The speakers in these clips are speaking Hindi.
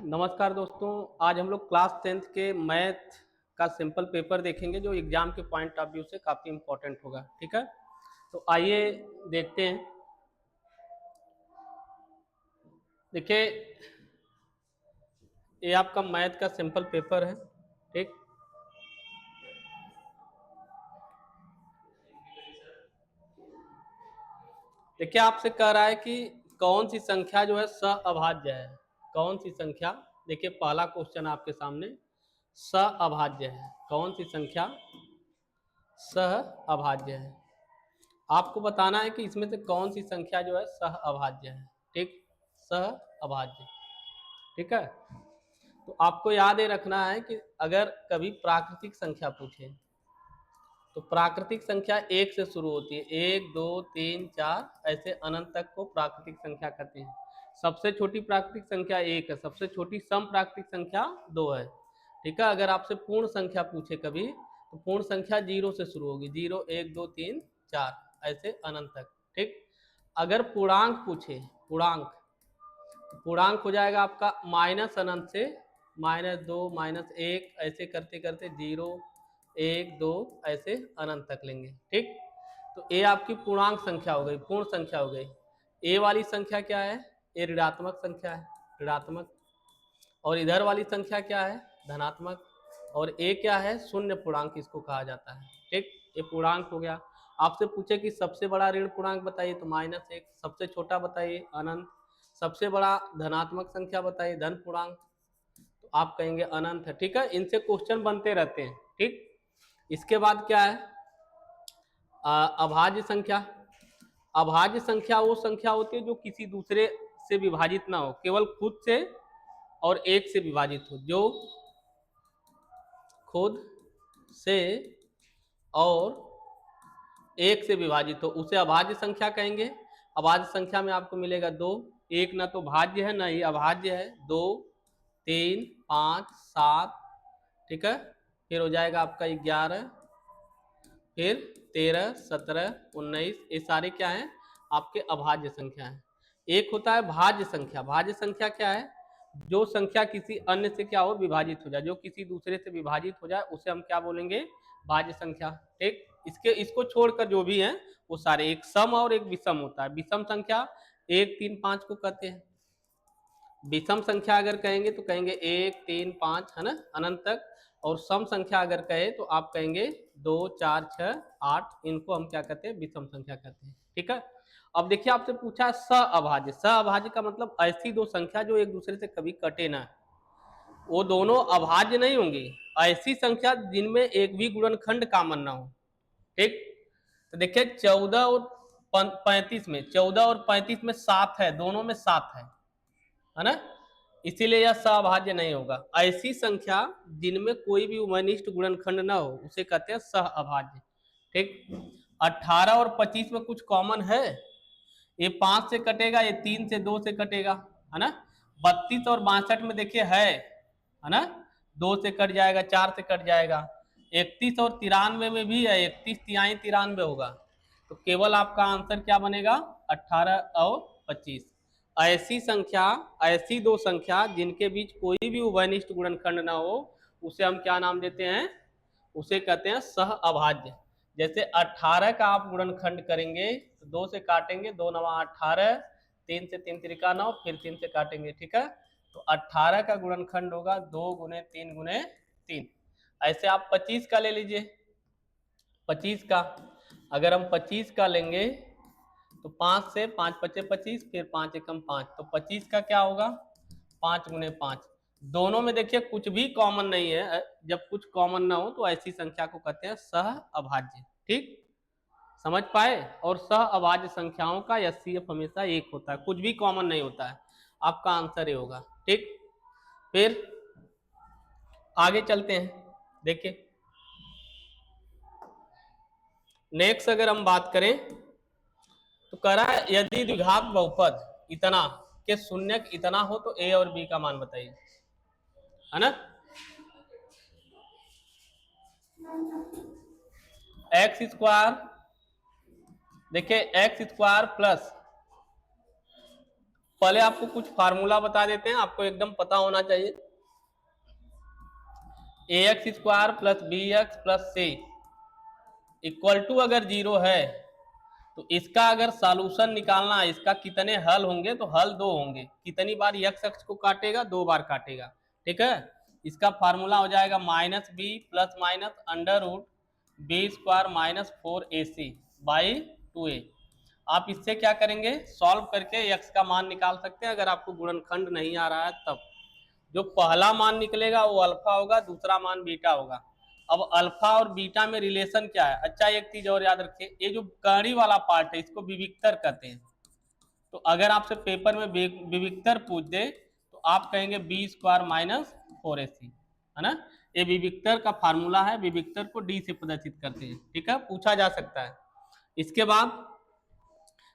नमस्कार दोस्तों। आज हम लोग क्लास 10th के मैथ का सिंपल पेपर देखेंगे जो एग्जाम के पॉइंट ऑफ व्यू से काफ़ी इम्पोर्टेंट होगा। ठीक है, तो आइए देखते हैं। देखिए, ये आपका मैथ का सिंपल पेपर है। ठीक, देखिए आपसे कह रहा है कि कौन सी संख्या जो है सहअभाज्य है। कौन सी संख्या, देखिए पहला क्वेश्चन आपके सामने सहअभाज्य है। कौन सी संख्या सहअभाज्य है, आपको बताना है कि इसमें से कौन सी संख्या जो है सहअभाज्य है। ठीक, सहअभाज्य। ठीक है, तो आपको याद ये रखना है कि अगर कभी प्राकृतिक संख्या पूछे तो प्राकृतिक संख्या एक से शुरू होती है। एक, दो, तीन, चार, ऐसे अनंत तक को प्राकृतिक संख्या कहते हैं। सबसे छोटी प्राकृतिक संख्या एक है, सबसे छोटी सम प्राकृतिक संख्या दो है। ठीक है, अगर आपसे पूर्ण संख्या पूछे कभी तो पूर्ण संख्या जीरो से शुरू होगी। जीरो, एक, दो, तीन, चार, ऐसे अनंत तक। ठीक, अगर पूर्णांक पूछे, पूर्णांक, पूर्णांक हो जाएगा आपका माइनस अनंत से माइनस दो, माइनस एक, ऐसे करते करते जीरो, एक, दो, ऐसे अनंत तक लेंगे। ठीक, तो ए आपकी पूर्णांक संख्या हो गई, पूर्ण संख्या हो गई। ए वाली संख्या क्या है? ए ऋणात्मक संख्या है, ऋणात्मक। और इधर वाली संख्या क्या है? धनात्मक। और ए क्या है? शून्य पूर्णांक इसको कहा जाता है। ठीक, ये पूर्णांक हो गया। आपसे पूछे कि सबसे बड़ा ऋण पूर्णांक बताइए तो माइनस एक, सबसे छोटा बताइए अनंत, सबसे बड़ा धनात्मक संख्या बताइए धन पूर्णांक, तो आप कहेंगे अनंत है। ठीक है, इनसे क्वेश्चन बनते रहते हैं। ठीक, इसके बाद क्या है? अभाज्य संख्या। अभाज्य संख्या वो संख्या होती है जो किसी दूसरे से विभाजित ना हो, केवल खुद से और एक से विभाजित हो। जो खुद से और एक से विभाजित हो उसे अभाज्य संख्या कहेंगे। अभाज्य संख्या में आपको मिलेगा दो। एक ना तो भाज्य है ना ही अभाज्य है। दो, तीन, पाँच, सात, ठीक है, फिर हो जाएगा आपका 11, फिर 13, 17, 19, ये सारे क्या हैं? आपके अभाज्य संख्या हैं। एक होता है भाज्य संख्या। भाज्य संख्या क्या है? जो संख्या किसी अन्य से क्या हो? विभाजित हो जाए, जो किसी दूसरे से विभाजित हो जाए उसे हम क्या बोलेंगे? भाज्य संख्या। ठीक, इसको छोड़कर जो भी है वो सारे, एक सम और एक विषम होता है। विषम संख्या एक, तीन, पाँच को कहते हैं। विषम संख्या अगर कहेंगे तो कहेंगे एक, तीन, पाँच, है ना, अनंत तक। और सम संख्या अगर कहे तो आप कहेंगे दो, चार, छः, आठ, इनको हम क्या कहते हैं? विषम संख्या कहते हैं। ठीक है, अब देखिए आपसे पूछा सहअभाज्य। सहअभाज्य का मतलब ऐसी दो संख्या जो एक दूसरे से कभी कटे ना, वो दोनों अभाज्य नहीं होंगी। ऐसी संख्या जिनमें एक भी गुणनखंड कामन ना हो। ठीक, तो देखिए 14 और 35 में, 14 और 35 में 7 है, दोनों में 7 है ना, इसीलिए यह सहअभाज्य नहीं होगा। ऐसी संख्या जिनमें कोई भी उभयनिष्ठ गुणनखंड ना हो उसे कहते हैं सहअभाज्य। ठीक, 18 और 25 में कुछ कॉमन है, ये 5 से कटेगा, ये 3 से, 2 से कटेगा, है ना। 32 और 62 में देखिए है ना, 2 से कट जाएगा, 4 से कट जाएगा। 31 और 93 में भी है, 31 तिहाई 93 होगा। तो केवल आपका आंसर क्या बनेगा? 18 और 25। ऐसी संख्या, ऐसी दो संख्या जिनके बीच कोई भी उभयनिष्ठ गुणनखंड ना हो उसे हम क्या नाम देते हैं? उसे कहते हैं सहअभाज्य। जैसे 18 का आप गुणनखंड करेंगे तो 2 से काटेंगे, 2 नवा 18, 3 से 3 त्रिका 9, फिर 3 से काटेंगे। ठीक है, तो 18 का गुणनखंड होगा 2 गुने 3 गुने 3। ऐसे आप 25 का ले लीजिए। 25 का अगर हम 25 का लेंगे तो 5 से 5 पचे 25, फिर 5 एकम 5, तो 25 का क्या होगा? 5 गुने 5। दोनों में देखिए कुछ भी कॉमन नहीं है। जब कुछ कॉमन ना हो तो ऐसी संख्या को कहते हैं सहअभाज्य। ठीक, समझ पाए? और सहअभाज्य संख्याओं का एचसीएफ हमेशा एक होता है, कुछ भी कॉमन नहीं होता है। आपका आंसर ये होगा। ठीक, फिर आगे चलते हैं। देखिए नेक्स्ट अगर हम बात करें तो कह रहा है यदि द्विघात बहुपद इतना के शून्यक इतना हो तो ए और बी का मान बताइए, है ना। एक्स स्क्वायर, देखिए एक्स स्क्वायर प्लस पहले आपको कुछ फार्मूला बता देते हैं, आपको एकदम पता होना चाहिए। ax² plus bx plus c equal to अगर 0 है तो इसका अगर सॉल्यूशन निकालना है, इसका कितने हल होंगे, तो हल 2 होंगे। कितनी बार x अक्ष को काटेगा, 2 बार काटेगा, ठीक है। इसका फार्मूला हो जाएगा minus B plus minus under root b² minus 4ac by 2a। आप इससे क्या करेंगे, सॉल्व करके x का मान निकाल सकते हैं अगर आपको गुणनखंड नहीं आ रहा है तब। जो पहला मान निकलेगा वो अल्फा होगा, दूसरा मान बीटा होगा। अब अल्फा और बीटा में रिलेशन क्या है। अच्छा, एक चीज और याद रखिए, ये जो कड़ी वाला पार्ट है इसको विविक्तर कहते हैं। तो अगर आपसे पेपर में विविक्तर पूछ दे तो आप कहेंगे b² माइनस 4ac, है ना। ये विविक्तर का फार्मूला है, विविक्तर को d से प्रदर्शित करते हैं, ठीक है, पूछा जा सकता है।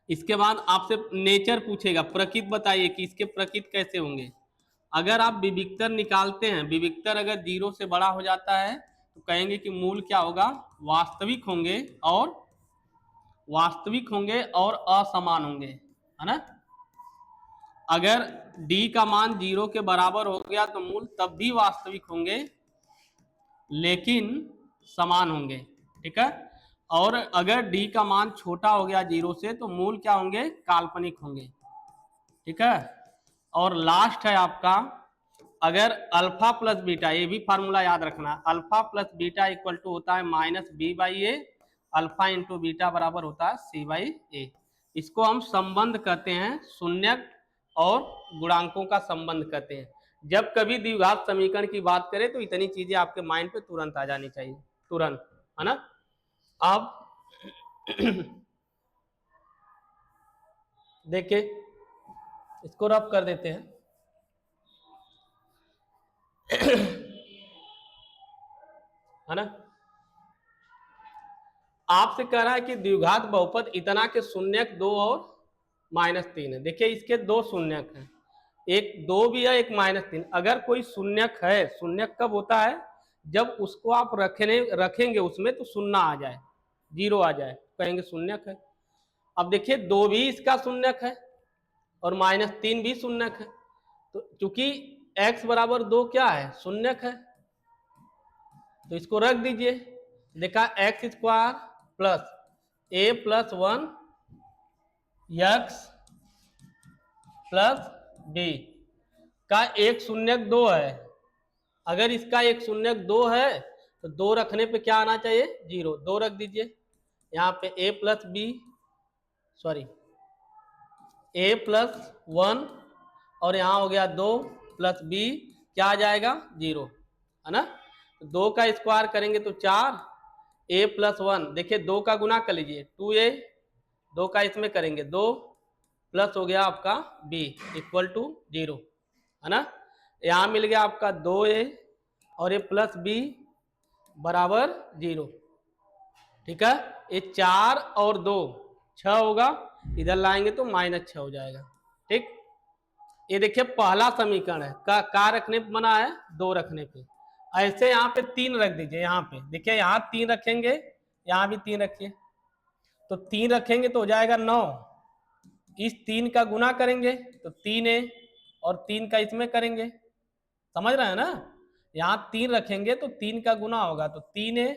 इसके बाद आपसे नेचर पूछेगा, प्रकृति बताइए कि इसके प्रकृति कैसे होंगे। अगर आप विविक्तर निकालते हैं, विविक्तर अगर 0 से बड़ा हो जाता है तो कहेंगे कि मूल क्या होगा, वास्तविक होंगे और असमान होंगे, है ना। अगर d का मान 0 के बराबर हो गया तो मूल तब भी वास्तविक होंगे लेकिन समान होंगे, ठीक है। और अगर d का मान छोटा हो गया 0 से तो मूल क्या होंगे, काल्पनिक होंगे, ठीक है। और लास्ट है आपका, अगर अल्फा प्लस बीटा, ये भी फार्मूला याद रखना, alpha plus beta equal to होता है minus B by A, alpha into beta बराबर होता है सी बाई ए। इसको हम संबंध कहते हैं, शून्यक और गुणांकों का संबंध कहते हैं। जब कभी द्विघात समीकरण की बात करें तो इतनी चीजें आपके माइंड पे तुरंत आ जानी चाहिए, तुरंत, है ना। अब देखिए, इसको रफ कर देते हैं। है ना, आपसे कह रहा है कि द्विघात बहुपद इतना के शून्यक 2 और -3 है। देखिए इसके 2 शून्यक हैं, एक 2 भी है, एक -3। अगर कोई शून्यक है, शून्यक कब होता है, जब उसको आप रखेंगे उसमें तो शून्य आ जाए, 0 आ जाए, कहेंगे शून्यक है। अब देखिए 2 भी इसका शून्यक है और -3 भी शून्यक है। तो चूंकि x बराबर 2 क्या है, शून्यक है, तो इसको रख दीजिए। देखा, x² plus a plus 1 x plus b का एक शून्यक 2 है। अगर इसका एक शून्यक 2 है तो 2 रखने पे क्या आना चाहिए, 0। 2 रख दीजिए यहाँ पे, a प्लस 1 और यहाँ हो गया 2 प्लस b, क्या आ जाएगा, 0, है ना। 2 का स्क्वायर करेंगे तो 4, a प्लस 1, देखिए 2 का गुना कर लीजिए 2a, 2 का इसमें करेंगे 2 प्लस हो गया आपका b इक्वल टू 0, है ना। यहाँ मिल गया आपका 2a और a प्लस b बराबर 0, ठीक है। ये 4 और 2 6 होगा, इधर लाएंगे तो -6 हो जाएगा, ठीक। ये देखिए पहला समीकरण है, का रखने पे बना है, 2 रखने पे। ऐसे यहाँ पे 3 रख दीजिए, यहाँ पे देखिए यहाँ 3 रखेंगे, यहाँ भी 3 रखिए, तो 3 रखेंगे तो हो जाएगा 9। इस 3 का गुना करेंगे तो 3a और 3 का इसमें करेंगे, समझ रहे हैं ना। यहाँ 3 रखेंगे तो 3 का गुना होगा तो 3a,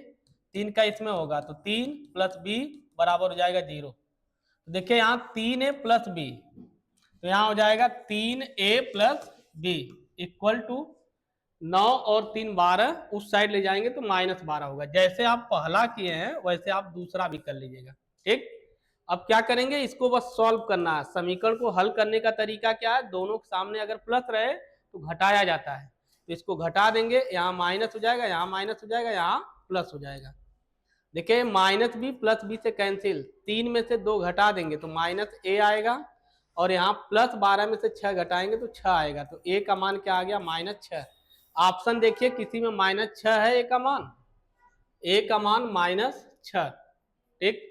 3 का इसमें होगा तो 3 प्लस b बराबर हो जाएगा 0। तो देखिए यहाँ 3a प्लस b, तो यहाँ हो जाएगा 3a plus b equal to 9 और 3 12, उस साइड ले जाएंगे तो -12 होगा। जैसे आप पहला किए हैं वैसे आप दूसरा भी कर लीजिएगा, ठीक। अब क्या करेंगे, इसको बस सॉल्व करना है। समीकरण को हल करने का तरीका क्या है, दोनों के सामने अगर प्लस रहे तो घटाया जाता है, तो इसको घटा देंगे, यहाँ माइनस हो जाएगा, यहाँ माइनस हो जाएगा, यहाँ प्लस हो जाएगा। देखिए माइनस बी प्लस बी से कैंसिल, 3 में से 2 घटा देंगे तो -a आएगा, और यहाँ प्लस 12 में से 6 घटाएंगे तो 6 आएगा, तो a का मान क्या आ गया, -6। ऑप्शन देखिए किसी में -6 है, a का मान -6, ठीक।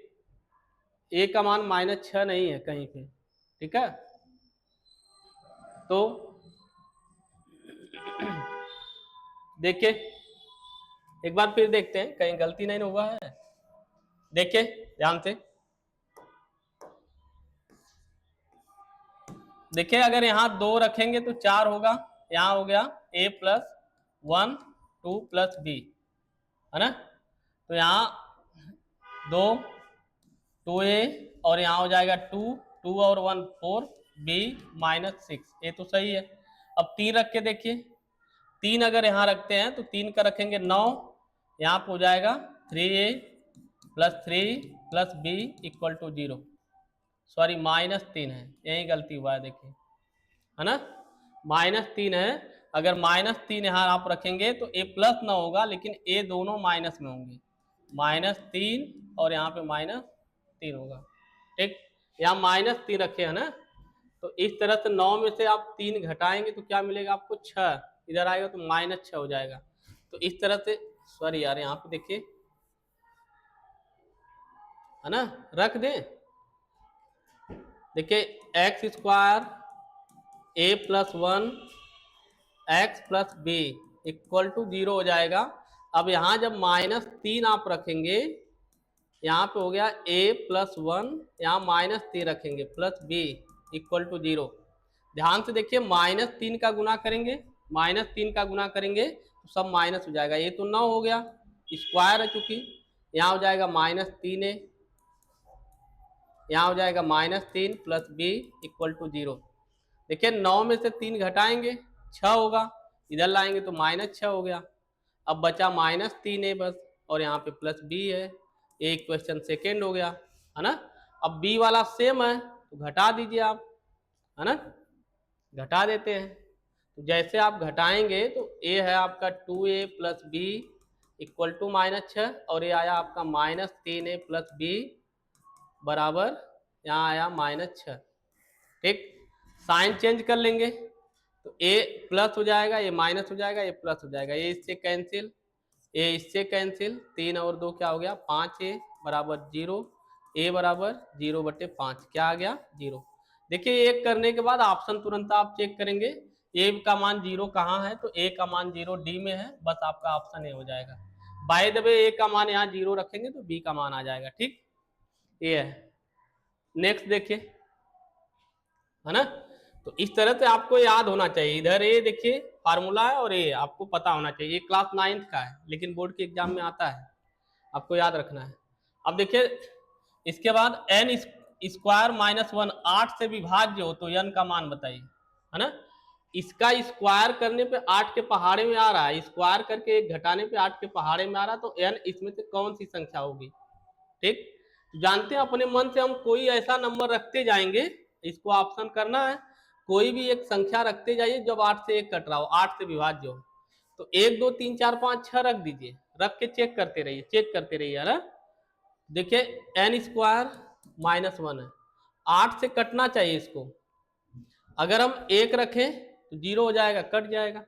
a का मान -6 नहीं है कहीं पे, ठीक है। तो देखिए एक बार फिर देखते हैं कहीं गलती नहीं हुआ है, देखिए ध्यान से। देखिए अगर यहाँ 2 रखेंगे तो 4 होगा, यहाँ हो गया a प्लस 1 2 प्लस b, है ना। तो यहाँ 2 2a और यहाँ हो जाएगा 2 2 और 1 4 b माइनस 6, ये तो सही है। अब 3 रख के देखिए, 3 अगर यहाँ रखते हैं तो 3 का रखेंगे 9, यहाँ पे हो जाएगा 3a plus 3 plus b equal to 0, sorry -3 है, यही गलती हुआ है देखिए, है ना, -3 है। अगर -3 यहाँ आप रखेंगे तो a प्लस ना होगा, लेकिन a दोनों माइनस में होंगे, -3 और यहाँ पे -3 होगा, ठीक। यहाँ -3 रखे है ना, तो इस तरह से 9 में से आप 3 घटाएंगे तो क्या मिलेगा आपको 6, इधर आएगा तो -6 हो जाएगा। तो इस तरह से, सॉरी यार यहाँ पे देखिए, है ना, रख दें, देखिए X square a plus 1 X plus B equal to 0 हो जाएगा। अब यहाँ जब -3 आप रखेंगे, यहाँ पे हो गया a प्लस 1, यहाँ -3 रखेंगे प्लस b इक्वल टू 0। ध्यान से देखिए, -3 का गुना करेंगे, -3 का गुना करेंगे तो सब माइनस हो जाएगा, ये तो 9 हो गया, स्क्वायर है चूंकि, यहाँ हो जाएगा -3a, यहाँ हो जाएगा -3 प्लस b इक्वल टू 0। देखिए 9 में से 3 घटाएंगे 6 होगा, इधर लाएंगे तो -6 हो गया। अब बचा -3a बस, और यहाँ पे प्लस b है, एक क्वेश्चन सेकेंड हो गया, है ना। अब b वाला सेम है तो घटा दीजिए आप, है ना, घटा देते हैं। तो जैसे आप घटाएंगे तो a है आपका 2a plus B equal to -6, और ये आया आपका -3a प्लस बी बराबर, यहाँ आया -6, ठीक। साइन चेंज कर लेंगे तो a प्लस हो जाएगा, ये माइनस हो जाएगा, ये प्लस हो जाएगा, ये इससे कैंसिल, ये इससे कैंसिल, 3 और 2 क्या हो गया 5a बराबर 0, a बराबर 0/5, क्या आ गया 0। देखिए एक करने के बाद ऑप्शन तुरंत आप चेक करेंगे, a का मान 0 कहाँ है, तो a का मान 0 d में है, बस आपका ऑप्शन ए हो जाएगा। बाय द वे a का मान यहाँ 0 रखेंगे तो b का मान आ जाएगा, ठीक, ये है। नेक्स्ट देखिए, है ना। तो इस तरह से आपको याद होना चाहिए, इधर ये देखिए फार्मूला है और ये आपको पता होना चाहिए, ये क्लास 9th का है लेकिन बोर्ड के एग्जाम में आता है, आपको याद रखना है। अब देखिए इसके बाद n स्क्वायर -1 8 से विभाज्य हो तो n का मान बताइए, है ना। इसका स्क्वायर करने पे 8 के पहाड़े में आ रहा है, स्क्वायर करके एक घटाने पे 8 के पहाड़े में आ रहा है, तो n इसमें से कौन सी संख्या होगी, ठीक। जानते हैं अपने मन से हम कोई ऐसा नंबर रखते जाएंगे, इसको ऑप्शन करना है, कोई भी एक संख्या रखते जाइए जब 8 से 1 कट रहा हो, 8 से विभाज्य हो, तो 1 2 3 4 5 6 रख दीजिए, रख के चेक करते रहिए, चेक करते रहिए, है ना। देखिए n स्क्वायर -1 है, 8 से कटना चाहिए इसको, अगर हम 1 रखें तो 0 हो जाएगा, कट जाएगा,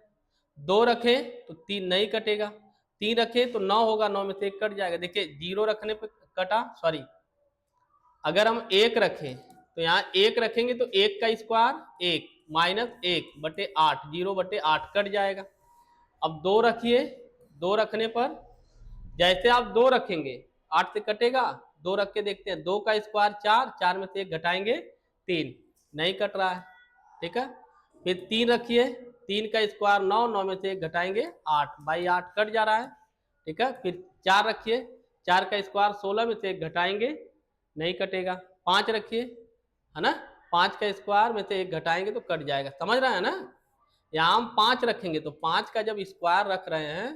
2 रखें तो 3 नहीं कटेगा, 3 रखें तो 9 होगा, 9 में से 1 कट जाएगा। देखिए 0 रखने पे कटा, सॉरी, अगर हम 1 रखें तो यहाँ 1 रखेंगे तो 1 का स्क्वायर 1 -1/8, 0/8 कट जाएगा। अब 2 रखिए, 2 रखने पर जैसे आप 2 रखेंगे 8 से कटेगा, 2 रख के देखते हैं, 2 का स्क्वायर 4, 4 में से 1 घटाएंगे 3, नहीं कट रहा है, ठीक है। फिर 3 रखिए, 3 का स्क्वायर 9, 9 में से 1 घटाएंगे 8/8 कट जा रहा है, ठीक है। फिर 4 रखिए, 4 का स्क्वायर 16 में से 1 घटाएंगे, नहीं कटेगा। 5 रखिए, है ना, 5 का स्क्वायर में से 1 घटाएंगे तो कट जाएगा, समझ रहे हैं ना। यहाँ हम 5 रखेंगे तो 5 का जब स्क्वायर रख रहे हैं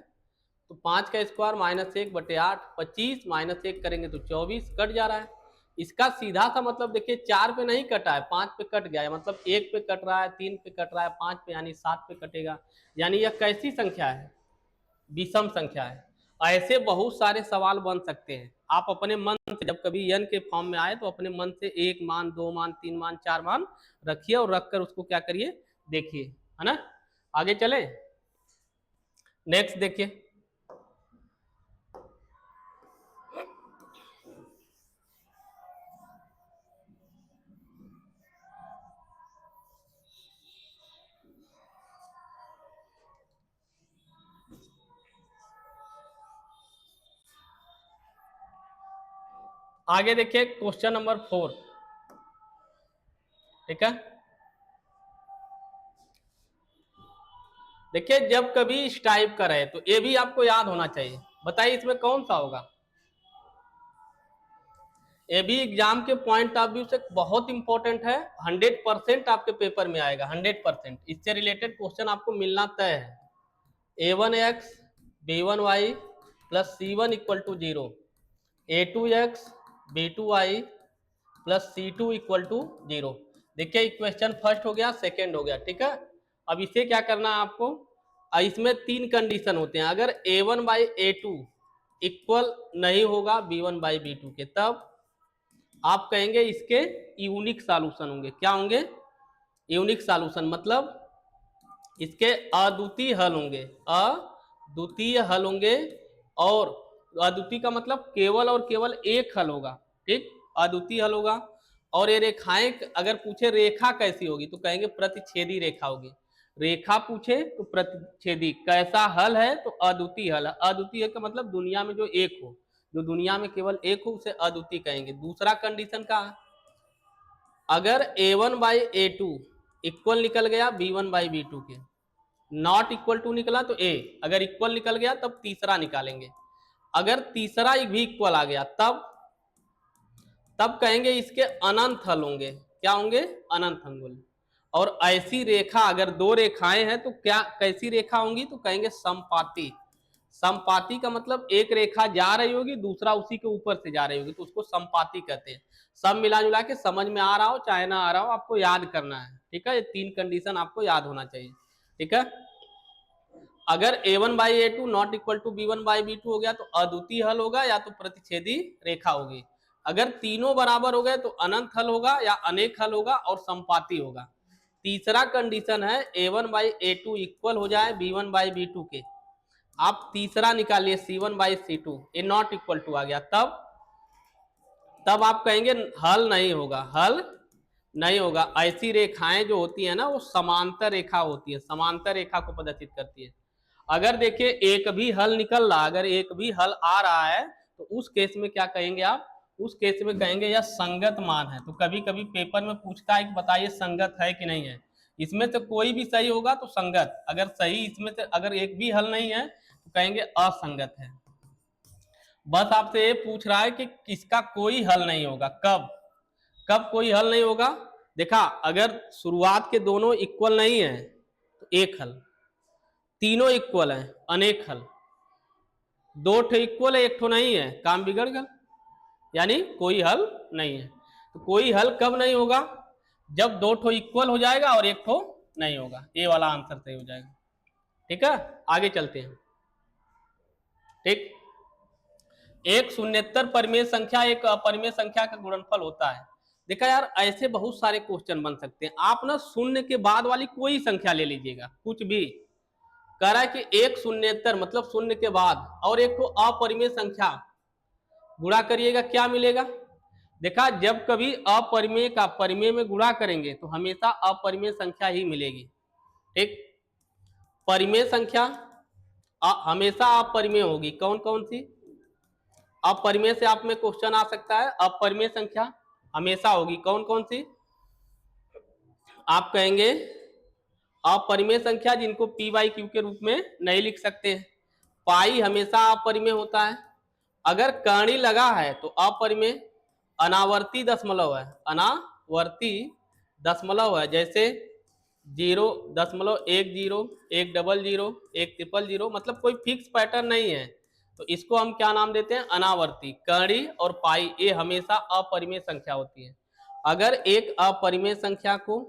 तो 5 का स्क्वायर -1/8, 25 -1 करेंगे तो 24, कट जा रहा है। इसका सीधा सा मतलब देखिए 4 पे नहीं कटा है, 5 पे कट गया है, मतलब 1 पे कट रहा है, 3 पे कट रहा है, 5 पे यानी 7 पे कटेगा, यानी यह कैसी संख्या है, विषम संख्या है। ऐसे बहुत सारे सवाल बन सकते हैं, आप अपने मन से जब कभी n के फॉर्म में आए तो अपने मन से 1 मान, 2 मान, 3 मान, 4 मान रखिए और रखकर उसको क्या करिए, देखिए, है ना। आगे चले, नेक्स्ट देखिए, आगे देखिए क्वेश्चन नंबर 4, ठीक है। देखिए जब कभी इस टाइप का रहे तो ये भी आपको याद होना चाहिए। बताइए इसमें कौन सा होगा? ये भी एग्जाम के पॉइंट ऑफ व्यू से बहुत इंपॉर्टेंट है, 100% आपके पेपर में आएगा, 100%। इससे रिलेटेड क्वेश्चन आपको मिलना तय है। a1x b1y plus c1 equal to 0, a2x b2y plus c2 equal to 0। देखिए क्वेश्चन फर्स्ट हो गया, सेकेंड हो गया, ठीक है। अब इसे क्या करना है आपको, इसमें 3 कंडीशन होते हैं। अगर a1 बाई a2 इक्वल नहीं होगा b1 बाई b2 के, तब आप कहेंगे इसके यूनिक सॉल्यूशन होंगे। क्या होंगे? यूनिक सॉल्यूशन, मतलब इसके अद्वितीय हल होंगे, अद्वितीय हल होंगे। और अद्वितीय का मतलब केवल और केवल एक हल होगा, ठीक, अद्वितीय हल होगा। और ये रेखाएं अगर पूछे रेखा कैसी होगी तो कहेंगे प्रतिच्छेदी रेखा होगी। रेखा पूछे तो प्रतिच्छेदी। कैसा हल है तो अद्वितीय हल है। अद्वितीय का मतलब दुनिया में जो एक हो, जो दुनिया में केवल एक हो उसे अद्वितीय कहेंगे। दूसरा कंडीशन का, अगर a1 बाई a2 इक्वल निकल गया b1 बाई b2 के, नॉट इक्वल टू निकला तो a, अगर इक्वल निकल गया तब तीसरा निकालेंगे। अगर तीसरा भी इक्वल आ गया तब कहेंगे इसके अनंत हल होंगे। क्या होंगे? अनंत हल होंगे। और ऐसी रेखा, अगर 2 रेखाएं हैं तो क्या कैसी रेखा होंगी तो कहेंगे समपाती। समपाती का मतलब एक रेखा जा रही होगी, दूसरा उसी के ऊपर से जा रही होगी, तो उसको समपाती कहते हैं। सब मिला जुला के समझ में आ रहा हो चाहे ना आ रहा हो, आपको याद करना है, ठीक है। ये 3 कंडीशन आपको याद होना चाहिए, ठीक है। अगर a1 by a2 not equal to b1 by b2 हो गया तो अद्वितीय हल होगा या तो प्रतिच्छेदी रेखा होगी। अगर तीनों बराबर हो गए तो अनंत हल होगा या अनेक हल होगा और समपाती होगा। तीसरा कंडीशन है a1 बाई a2 इक्वल हो जाए b1 बाई b2 के। आप तीसरा निकालिए c1 बाई c2, ये नॉट इक्वल टू आ गया, तब आप कहेंगे हल नहीं होगा, हल नहीं होगा। ऐसी रेखाएं जो होती है ना वो समांतर रेखा होती है, समांतर रेखा को प्रदर्शित करती है। अगर देखिए एक भी हल निकल रहा, अगर एक भी हल आ रहा है तो उस केस में क्या कहेंगे आप? उस केस में कहेंगे यह संगत मान है। तो कभी कभी पेपर में पूछता है कि बताइए संगत है कि नहीं है। इसमें से कोई भी सही होगा तो संगत, अगर सही इसमें से अगर एक भी हल नहीं है तो कहेंगे असंगत है। बस आपसे ये पूछ रहा है कि किसका कोई हल नहीं होगा, कब कब कोई हल नहीं होगा। देखा, अगर शुरुआत के दोनों इक्वल नहीं है तो एक हल, तीनों इक्वल है अनेक हल, 2 ठो इक्वल है 1 ठो नहीं है, काम बिगड़ गया, यानी कोई हल नहीं है। तो कोई हल कब नहीं होगा? जब 2 ठो इक्वल हो जाएगा और 1 ठो नहीं होगा। ये वाला आंसर सही हो जाएगा, ठीक है। आगे चलते हैं, ठीक। एक शून्येतर परिमेय संख्या एक अपरिमेय संख्या का गुणनफल होता है। देखा यार, ऐसे बहुत सारे क्वेश्चन बन सकते हैं। आप ना शून्य के बाद वाली कोई संख्या ले लीजिएगा, कुछ भी। कह रहा है कि एक शून्येतर मतलब शून्य के बाद और एक तो अपरिमेय संख्या गुणा करिएगा, क्या मिलेगा? देखा, जब कभी अपरिमेय का परिमेय में गुणा करेंगे तो हमेशा अपरिमेय संख्या ही मिलेगी, ठीक। परिमेय संख्या हमेशा अपरिमेय होगी। कौन कौन सी? अपरिमेय से आप में क्वेश्चन आ सकता है, अपरिमेय संख्या हमेशा होगी। कौन कौन सी? आप कहेंगे अपरिमेय संख्या जिनको पी बाई क्यू के रूप में नहीं लिख सकते हैं। पाई हमेशा अपरिमेय होता है। अगर कर्ण लगा है तो अपरिमेय। अनावर्ती दशमलव है, अनावर्ती दशमलव है, जैसे 0.10, 100, 100, मतलब कोई फिक्स पैटर्न नहीं है, तो इसको हम क्या नाम देते हैं? अनावर्ती। कर्ण और पाई ये हमेशा अपरिमेय संख्या होती है। अगर एक अपरिमेय संख्या को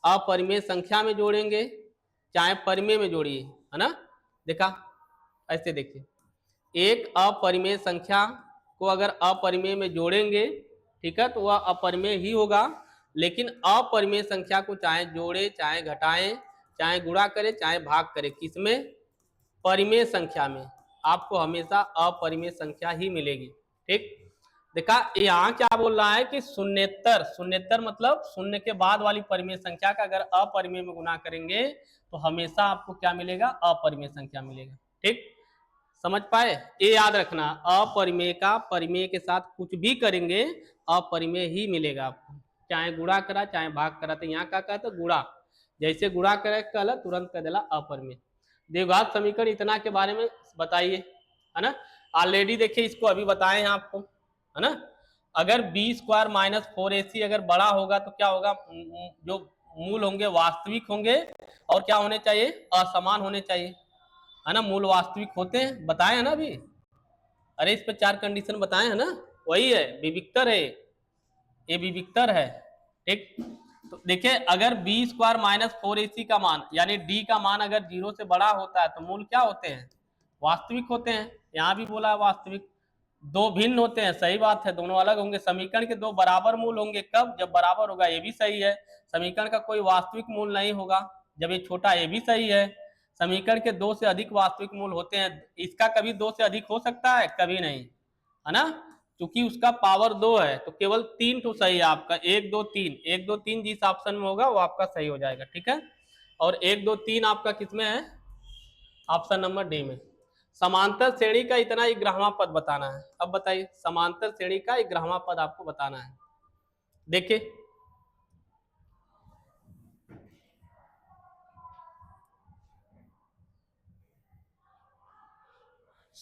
अपरिमेय संख्या में जोड़ेंगे, चाहे परिमेय में जोड़िए, है ना। देखा, ऐसे देखिए, एक अपरिमेय संख्या को अगर अपरिमेय में जोड़ेंगे, ठीक है, तो वह अपरिमेय ही होगा। लेकिन अपरिमेय संख्या को चाहे जोड़े, चाहे घटाएं, चाहे गुणा करे, चाहे भाग करे, किसमें? परिमेय संख्या में आपको हमेशा अपरिमेय संख्या ही मिलेगी, ठीक। देखा, यहाँ क्या बोल रहा है कि शून्येतर, शून्येतर मतलब शून्य के बाद वाली परिमेय संख्या का अगर अपरिमेय में गुणा करेंगे तो हमेशा आपको क्या मिलेगा? अपरिमेय संख्या मिलेगा, ठीक। समझ पाए? ये याद रखना, अपरिमेय का परिमेय के साथ कुछ भी करेंगे अपरिमेय ही मिलेगा आपको, चाहे गुणा करा चाहे भाग करा। तो यहाँ का कहता गुणा, जैसे गुणा करे कहला तुरंत कह देला अपरिमेय। द्विघात समीकरण इतना के बारे में बताइए, है ना। ऑलरेडी देखिए इसको अभी बताए हैं आपको, है ना। अगर बी स्क्वायर माइनस 4ac अगर बड़ा होगा तो क्या होगा, जो मूल होंगे वास्तविक होंगे और क्या होने चाहिए, असमान होने चाहिए, है ना। मूल वास्तविक होते हैं, बताए हैं ना अभी, अरे इस पे 4 कंडीशन बताए हैं ना, वही है विविक्तर है, ये विविक्तर है, ठीक। तो देखिए अगर बी स्क्वायर माइनस 4ac का मान यानी डी का मान अगर 0 से बड़ा होता है तो मूल क्या होते हैं, वास्तविक होते हैं। यहां भी बोला है वास्तविक। दो भिन्न होते हैं, सही बात है, दोनों अलग होंगे। समीकरण के दो बराबर मूल होंगे कब, जब बराबर होगा, ये भी सही है। समीकरण का कोई वास्तविक मूल नहीं होगा जब ये छोटा, ये भी सही है। समीकरण के दो से अधिक वास्तविक मूल होते हैं, इसका कभी दो से अधिक हो सकता है, कभी नहीं, है ना। क्योंकि उसका पावर 2 है तो केवल 3 तो सही है आपका, 1 2 3, 1 2 3 जिस ऑप्शन में होगा वो आपका सही हो जाएगा, ठीक है। और 1 2 3 आपका किसमें है, ऑप्शन नंबर डी में। समांतर श्रेणी का इतना ही ग्राह्य पद बताना है। अब बताइए समांतर श्रेणी का एक ग्राह्य पद आपको बताना है। देखिए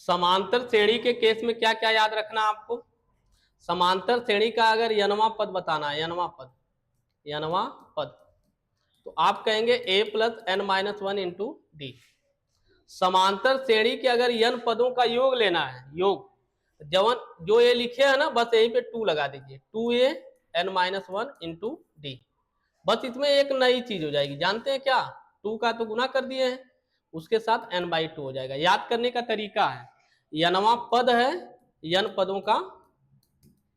समांतर श्रेणी के केस में क्या क्या याद रखना आपको, समांतर श्रेणी का अगर यनवा पद बताना है, यनवा पद, यनवा पद, तो आप कहेंगे a plus N minus one into D. समांतर श्रेणी के अगर यन पदों का योग लेना है, योग, जवन जो ये लिखे है ना बस यहीं पे 2 लगा दीजिए, 2a N minus one into D. बस इसमें एक नई चीज हो जाएगी, जानते हैं क्या, 2 का तो गुना कर दिए हैं, उसके साथ n/2 हो जाएगा। याद करने का तरीका है, यनवा पद है, यन पदों का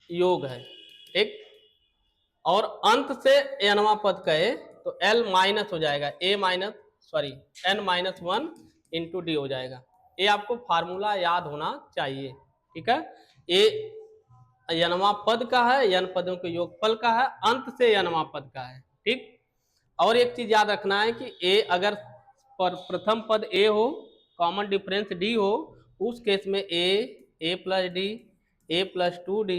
योग है, ठीक। और अंत से एनवा पद कहे तो एल माइनस हो जाएगा, A minus sorry N minus one into D हो जाएगा। ये आपको फार्मूला याद होना चाहिए, ठीक है। ये यनवा पद का है, यन पदों के योगफल का है, अंत से यनवा पद का है, ठीक। और एक चीज याद रखना है कि ए अगर प्रथम पद ए हो, कॉमन डिफरेंस डी हो, उस केस में ए प्लस डी, ए प्लस 2d,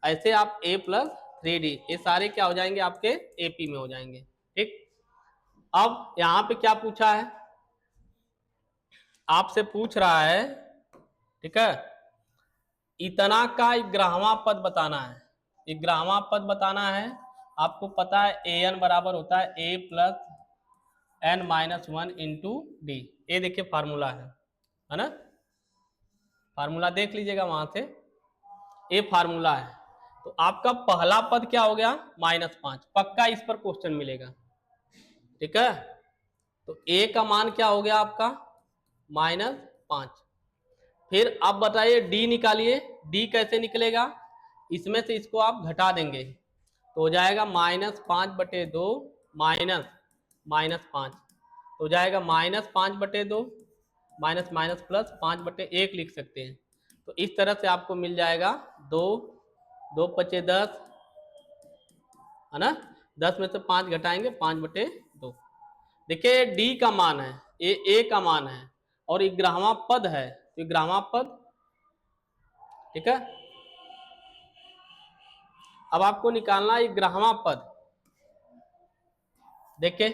ऐसे आप ए प्लस 3d, ये सारे क्या हो जाएंगे आपके एपी में हो जाएंगे, ठीक। अब यहां पे क्या पूछा है, आपसे पूछ रहा है, ठीक है, इतना का एक ग्राह्य पद बताना है, एक ग्राह्य पद बताना है। आपको पता है ए एन बराबर होता है A plus N minus one into D. ये देखिए फार्मूला है ना, फार्मूला देख लीजिएगा वहां से, ये फार्मूला है। तो आपका पहला पद क्या हो गया, -5, पक्का इस पर क्वेश्चन मिलेगा, ठीक है। तो ए का मान क्या हो गया आपका -5। फिर आप बताइए डी निकालिए, डी कैसे निकलेगा, इसमें से इसको आप घटा देंगे तो हो जाएगा -5/2 -5, तो हो जाएगा -5/2, माइनस माइनस प्लस 5/1 लिख सकते हैं। तो इस तरह से आपको मिल जाएगा 2, 2 पचे 10, है ना, 10 में से 5 घटाएंगे 5/2। देखिए डी का मान है, ए का मान है और ये ग्राह्य पद है, तो ग्राह्य पद, ठीक है। अब आपको निकालना है ग्राह्य पद। देखिए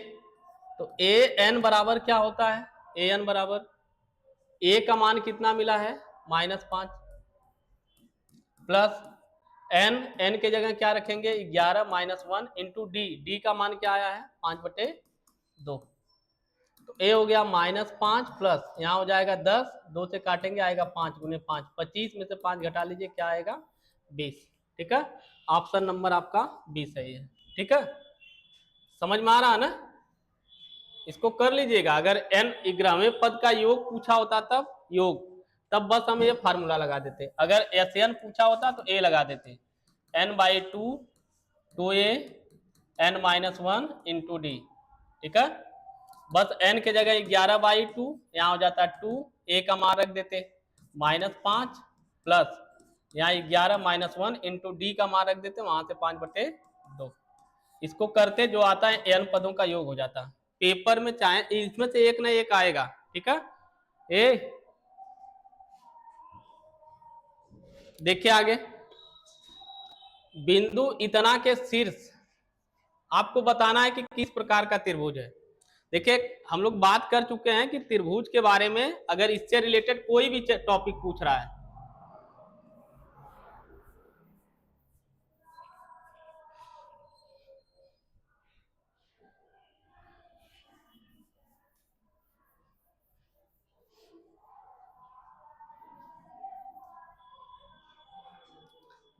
तो ए एन बराबर क्या होता है, ए एन बराबर, ए का मान कितना मिला है -5 प्लस एन, एन के जगह क्या रखेंगे 11 -1 इंटू डी, डी का मान क्या आया है 5/2। तो ए हो गया -5 प्लस यहाँ हो जाएगा 10, 2 से काटेंगे आएगा 5 गुने 5, 25 में से 5 घटा लीजिए क्या आएगा 20, ठीक है। ऑप्शन नंबर आपका 20 सही है, ठीक है। समझ में आ रहा है ना, इसको कर लीजिएगा। अगर एन ग्राह्य पद का योग पूछा होता तब योग, तब बस हम ये फार्मूला लगा देते। अगर एस एन पूछा होता तो ए लगा देते, n/2 2a n minus one into D, ठीक है। बस n के जगह 11/2, यहाँ हो जाता है 2, a का मान रख देते -5 प्लस यहाँ 11 -1 इंटू डी का मान रख देते, वहां से 5/2। इसको करते जो आता है n पदों का योग हो जाता। पेपर में चाहे इसमें से एक ना एक आएगा, ठीक है। ए देखिए आगे, बिंदु इतना के शीर्ष आपको बताना है कि किस प्रकार का त्रिभुज है। देखिए हम लोग बात कर चुके हैं कि त्रिभुज के बारे में अगर इससे रिलेटेड कोई भी टॉपिक पूछ रहा है,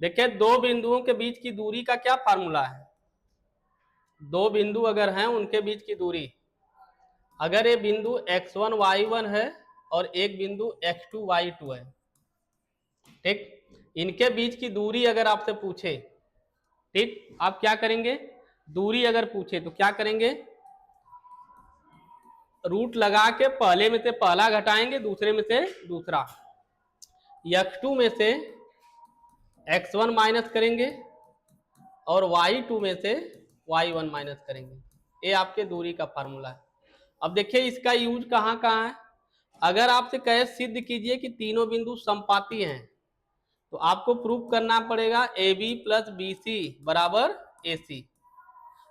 देखिए दो बिंदुओं के बीच की दूरी का क्या फार्मूला है? दो बिंदु अगर हैं उनके बीच की दूरी, अगर ये बिंदु x1 y1 है और एक बिंदु x2 y2 है, ठीक, इनके बीच की दूरी अगर आपसे पूछे, ठीक, आप क्या करेंगे? दूरी अगर पूछे तो क्या करेंगे? रूट लगा के पहले में से पहला घटाएंगे, दूसरे में से दूसरा। x2 में से x1 माइनस करेंगे और y2 में से y1 माइनस करेंगे। ये आपके दूरी का फार्मूला है। अब देखिए इसका यूज कहाँ कहाँ है। अगर आपसे कहे सिद्ध कीजिए कि तीनों बिंदु समपाती हैं, तो आपको प्रूफ करना पड़ेगा AB प्लस BC बराबर AC।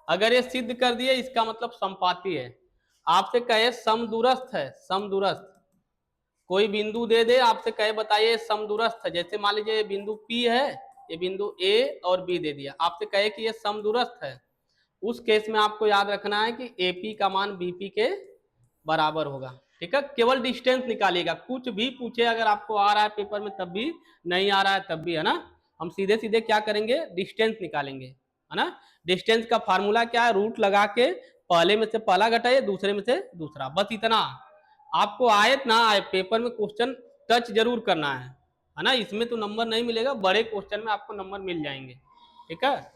अगर ये सिद्ध कर दिए इसका मतलब समपाती है। आपसे कहे समदूरस्थ है, समदूरस्थ, कोई बिंदु दे दे, आपसे कहे बताइए समदूरस्थ है, जैसे मान लीजिए ये बिंदु P है, ये बिंदु A और B दे दिया, आपसे कहे कि ये समदूरस्थ है, उस केस में आपको याद रखना है कि AP का मान BP के बराबर होगा। ठीक है, केवल डिस्टेंस निकालिएगा, कुछ भी पूछे अगर आपको आ रहा है पेपर में तब भी, नहीं आ रहा है तब भी, है ना, हम सीधे सीधे क्या करेंगे? डिस्टेंस निकालेंगे, है ना। डिस्टेंस का फार्मूला क्या है? रूट लगा के पहले में से पहला घटाइए, दूसरे में से दूसरा, बस इतना। आपको आयत ना आए, पेपर में क्वेश्चन टच जरूर करना है ना। इसमें तो नंबर नहीं मिलेगा, बड़े क्वेश्चन में आपको नंबर मिल जाएंगे। ठीक है,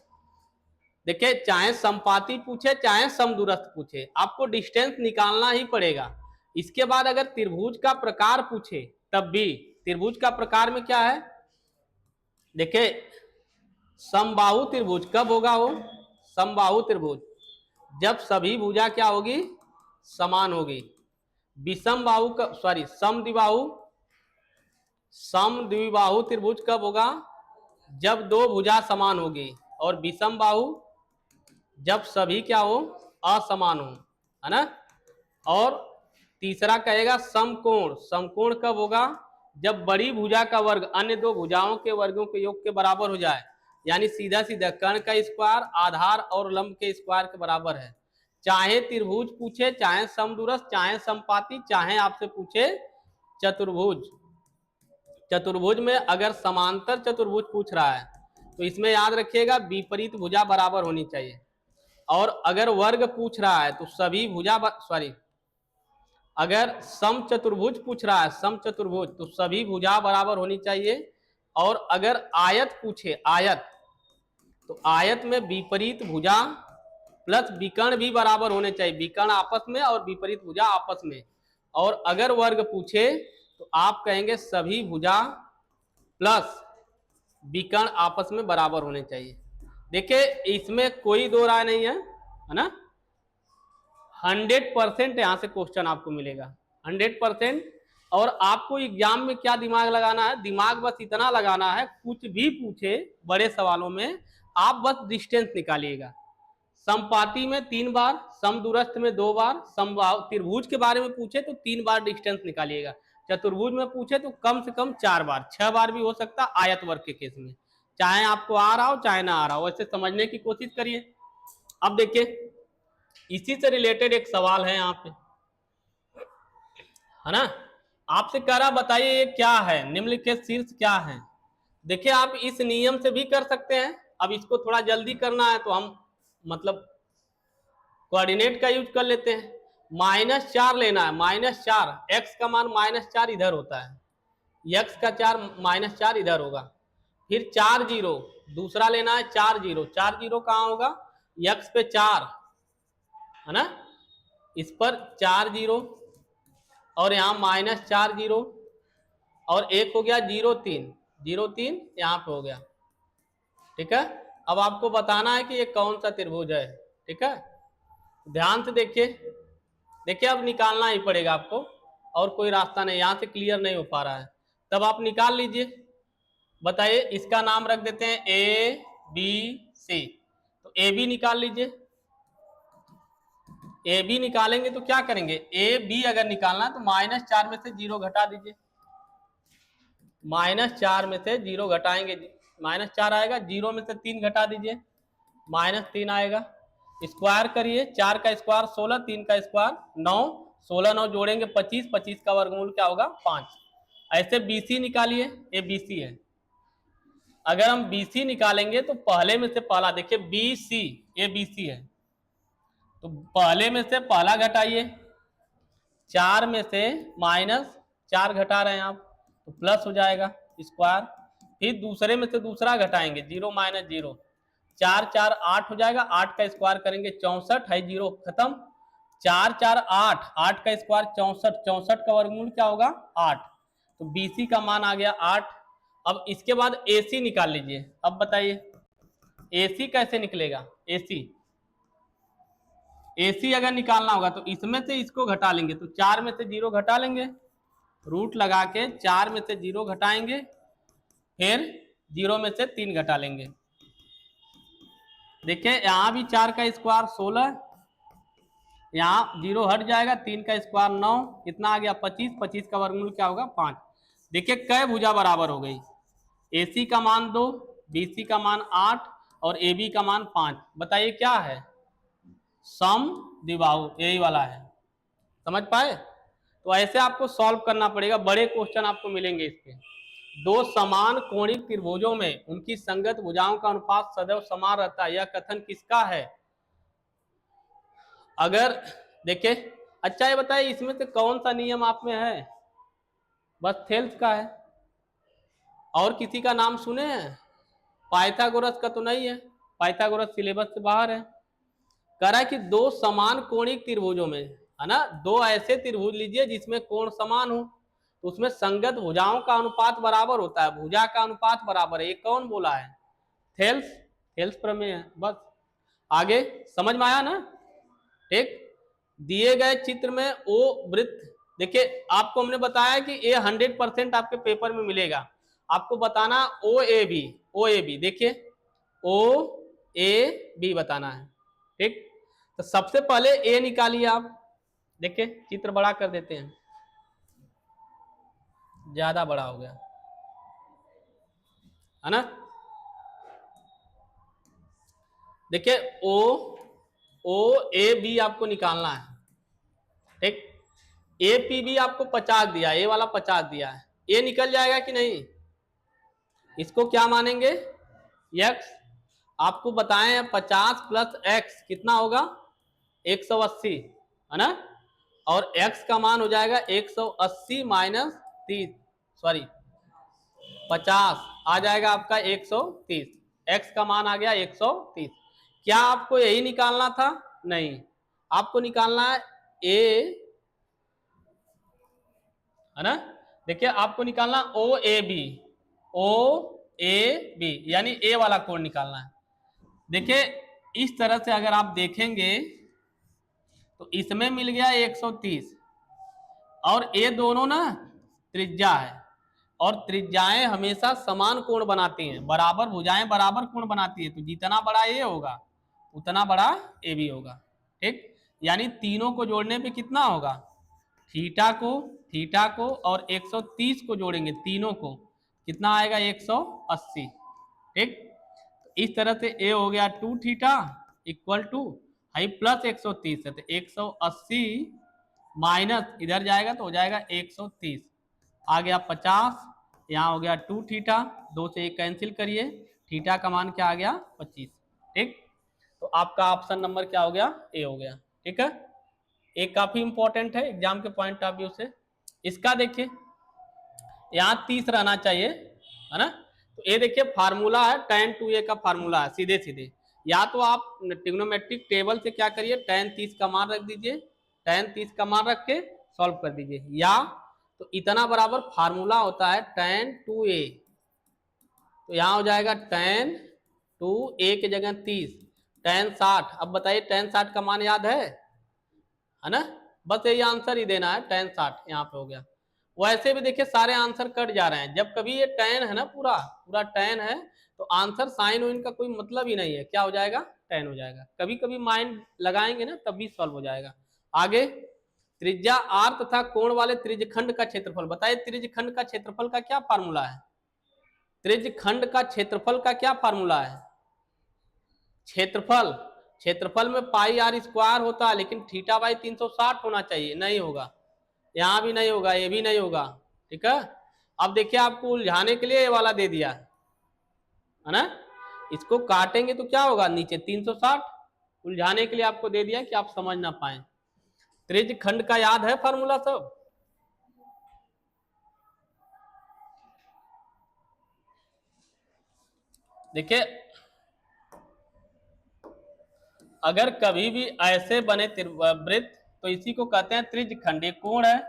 देखिए चाहे समपाती पूछे चाहे समदूरस्थ पूछे, आपको डिस्टेंस निकालना ही पड़ेगा। इसके बाद अगर त्रिभुज का प्रकार पूछे तब भी, त्रिभुज का प्रकार में क्या है? देखिए समबाहु त्रिभुज कब होगा? वो समबाहु त्रिभुज जब सभी भुजा क्या होगी? समान होगी। विषम बाहु का, सॉरी, समद्विबाहु त्रिभुज कब होगा? जब दो भुजा समान होगी। और विषम बाहु जब सभी क्या हो? असमान हो, है ना। और तीसरा कहेगा समकोण, समकोण कब होगा? जब बड़ी भुजा का वर्ग अन्य दो भुजाओं के वर्गों के योग के बराबर हो जाए, यानी सीधा सीधा कर्ण का स्क्वायर आधार और लंब के स्क्वायर के बराबर है। चाहे त्रिभुज पूछे, चाहे समदूरस्थ, चाहे समपाती, चाहे आपसे पूछे चतुर्भुज। चतुर्भुज में अगर समांतर चतुर्भुज पूछ रहा है तो इसमें याद रखिएगा विपरीत भुजा बराबर होनी चाहिए। और अगर वर्ग पूछ रहा है तो सभी भुजा, सॉरी, अगर सम चतुर्भुज पूछ रहा है, सम चतुर्भुज, तो सभी भुजा बराबर होनी चाहिए। और अगर आयत पूछे, आयत, तो आयत में विपरीत भुजा प्लस विकर्ण भी बराबर होने चाहिए, विकर्ण आपस में और विपरीत भुजा आपस में। और अगर वर्ग पूछे तो आप कहेंगे सभी भुजा प्लस विकर्ण आपस में बराबर होने चाहिए। देखिए इसमें कोई दो राय नहीं है ना। 100% यहाँ से क्वेश्चन आपको मिलेगा, 100%। और आपको एग्जाम में क्या दिमाग लगाना है? दिमाग बस इतना लगाना है, कुछ भी पूछे बड़े सवालों में आप बस डिस्टेंस निकालिएगा। समपाती में 3 बार, समदूरस्थ में 2 बार, समबाहु त्रिभुज के बारे में पूछे तो 3 बार डिस्टेंस निकालिएगा। चतुर्भुज में पूछे तो कम से कम 4 बार, 6 बार भी हो सकता आयत वर्ग के केस में, चाहे आपको आ रहा हो चाहे ना आ रहा हो, वैसे समझने की कोशिश करिए। अब देखिए इसी से रिलेटेड एक सवाल है यहाँ पे, है ना। आपसे कह रहा बताइए ये क्या है, निम्नलिखित शीर्ष क्या है। देखिए आप इस नियम से भी कर सकते हैं। अब इसको थोड़ा जल्दी करना है तो हम मतलब कोऑर्डिनेट का यूज कर लेते हैं। -4 लेना है, -4, एक्स का मान -4 इधर होता है, एक्स का 4 -4 इधर होगा। फिर 4 जीरो दूसरा लेना है, 4 जीरो, 4 जीरो कहाँ होगा? एक्स पे 4, है ना, इस पर 4 जीरो और यहाँ -4 जीरो और एक हो गया 0,3, 0,3 यहाँ पे हो गया। ठीक है, अब आपको बताना है कि ये कौन सा त्रिभुज है। ठीक है, ध्यान से देखिए, देखिए अब निकालना ही पड़ेगा आपको, और कोई रास्ता नहीं, यहाँ से क्लियर नहीं हो पा रहा है, तब आप निकाल लीजिए। बताइए, इसका नाम रख देते हैं A B C, तो AB निकाल लीजिए। ए बी निकालेंगे तो क्या करेंगे, ए बी अगर निकालना तो -4 में से 0 घटा दीजिए, -4 में से 0 घटाएंगे, -4 आएगा, 0 में से 3 घटा दीजिए, -3 आएगा, स्क्वायर करिए, 4 का स्क्वायर 16, 3 का स्क्वायर 9, 16 9 जोड़ेंगे 25, 25 का वर्गमूल क्या होगा 5। ऐसे BC निकालिए, ये BC है। अगर हम BC निकालेंगे तो पहले में से पहला देखिए BC, ये BC है, तो पहले में से पहला घटाइए, 4 में से -4 घटा रहे हैं आप तो प्लस हो जाएगा स्क्वायर, फिर दूसरे में से दूसरा घटाएंगे, 0 - 0, 4 4 8 हो जाएगा, 8 का स्क्वायर करेंगे 64 है, 0 खत्म, 4 4 8, 8 का स्क्वायर 64, 64 का वर्गमूल क्या होगा 8, तो BC का मान आ गया 8। अब इसके बाद AC निकाल लीजिए। अब बताइए AC कैसे निकलेगा, AC अगर निकालना होगा तो इसमें से इसको घटा लेंगे, तो 4 में से 0 घटा लेंगे, रूट लगा के 4 में से 0 घटाएंगे, फिर 0 में से 3 घटा लेंगे। देखिए यहाँ भी 4 का स्क्वायर 16, यहाँ 0 हट जाएगा, 3 का स्क्वायर 9, कितना आ गया 25, 25 का वर्गमूल क्या होगा 5। देखिए कै भुजा बराबर हो गई, AC का मान 2, BC का मान 8 और AB का मान 5। बताइए क्या है, सम द्विबाहु, यही वाला है, समझ पाए। तो ऐसे आपको सॉल्व करना पड़ेगा, बड़े क्वेश्चन आपको मिलेंगे इसके। दो समान कोणिक त्रिभुजों में उनकी संगत भुजाओं का अनुपात सदैव समान रहता है, यह कथन किसका है। अगर देखे, अच्छा ये बताइए इसमें से कौन सा नियम आप में है, बस थेल्स का है, और किसी का नाम सुने हैं, पाइथागोरस का तो नहीं है, पाइथागोरस सिलेबस से बाहर है। कह रहा है कि दो समान कोणिक त्रिभुजों में, है ना, दो ऐसे त्रिभुज लीजिए जिसमें कोण समान हो, तो उसमें संगत भुजाओं का अनुपात बराबर होता है, भुजा का अनुपात बराबर है, ये कौन बोला है, थेल्स, थेल्स प्रमेय है। बस आगे समझ में आया ना। ठीक, दिए गए चित्र में ओ वृत्त, देखिए आपको हमने बताया कि ये 100% आपके पेपर में मिलेगा, आपको बताना OAB, OAB देखिए OAB बताना है। ठीक, तो सबसे पहले ए निकालिए आप, देखिए चित्र बड़ा कर देते हैं, ज्यादा बड़ा हो गया है ना। देखिए OAB आपको निकालना है। ठीक, APB आपको 50 दिया, ए वाला 50 दिया है, ये निकल जाएगा कि नहीं, इसको क्या मानेंगे x, आपको बताएं 50 + x कितना होगा 180, है ना, और x का मान हो जाएगा 180 - 30, सॉरी 50 आ जाएगा आपका 130, x का मान आ गया 130। क्या आपको यही निकालना था, नहीं, आपको निकालना है a, है ना। देखिए आपको निकालना OAB, OAB यानी ए वाला कोण निकालना है। देखिए इस तरह से अगर आप देखेंगे तो इसमें मिल गया 130, और ये दोनों ना त्रिज्या है, और त्रिज्याएं हमेशा समान कोण बनाती हैं, बराबर भुजाएं बराबर कोण बनाती है, तो जितना बड़ा ए होगा उतना बड़ा ए भी होगा। ठीक, यानी तीनों को जोड़ने पे कितना होगा, थीटा को और 130 को जोड़ेंगे तीनों को, कितना आएगा 180। ठीक, इस तरह से ए हो गया 2 theta equal to high plus 130 है, तो 180 माइनस इधर जाएगा तो हो जाएगा 130, आ गया 50, यहाँ हो गया 2 थीटा, 2 से 1 कैंसिल करिए, थीटा का मान क्या आ गया 25। ठीक, तो आपका ऑप्शन नंबर क्या हो गया, ए हो गया। ठीक है, एक काफी इंपॉर्टेंट है एग्जाम के पॉइंट ऑफ व्यू से। इसका देखिए यहाँ 30 रहना चाहिए, है ना, तो ये देखिए फार्मूला है, tan 2a का फार्मूला है, सीधे सीधे, या तो आप ट्रिग्नोमेट्रिक टेबल से क्या करिए tan 30 का मान रख दीजिए, tan 30 का मान रख के सॉल्व कर दीजिए, या तो इतना बराबर फार्मूला होता है tan 2a, तो यहाँ हो जाएगा tan 2a की जगह 30, tan 60। अब बताइए tan 60 का मान याद है ना, बस यही आंसर ही देना है, tan 60 यहाँ पे हो गया, वैसे भी देखिए सारे आंसर कट जा रहे हैं। जब कभी ये tan है ना, पूरा पूरा tan है, तो आंसर साइन वाइन का कोई मतलब ही नहीं है, क्या हो जाएगा, tan हो जाएगा। कभी कभी माइंड लगाएंगे ना तभी सॉल्व हो जाएगा। आगे, त्रिज्या r तथा कोण वाले त्रिज्यखंड का क्षेत्रफल बताइए। त्रिज्यखंड का क्षेत्रफल का क्या फार्मूला है? त्रिज्यखंड का क्षेत्रफल का क्या फार्मूला है? क्षेत्रफल, क्षेत्रफल में पाई आर स्क्वायर होता है, लेकिन थीटा बाई 360 होना चाहिए, नहीं होगा, यहां भी नहीं होगा, ये भी नहीं होगा, ठीक है। अब देखिए आपको उलझाने के लिए ये वाला दे दिया है ना, इसको काटेंगे तो क्या होगा, नीचे 360, उलझाने के लिए आपको दे दिया कि आप समझ ना पाए। त्रिज्यखंड का याद है फार्मूला सब? देखिए अगर कभी भी ऐसे बने वृत्त तो इसी को कहते हैं त्रिज्यखंड। ये कोण है,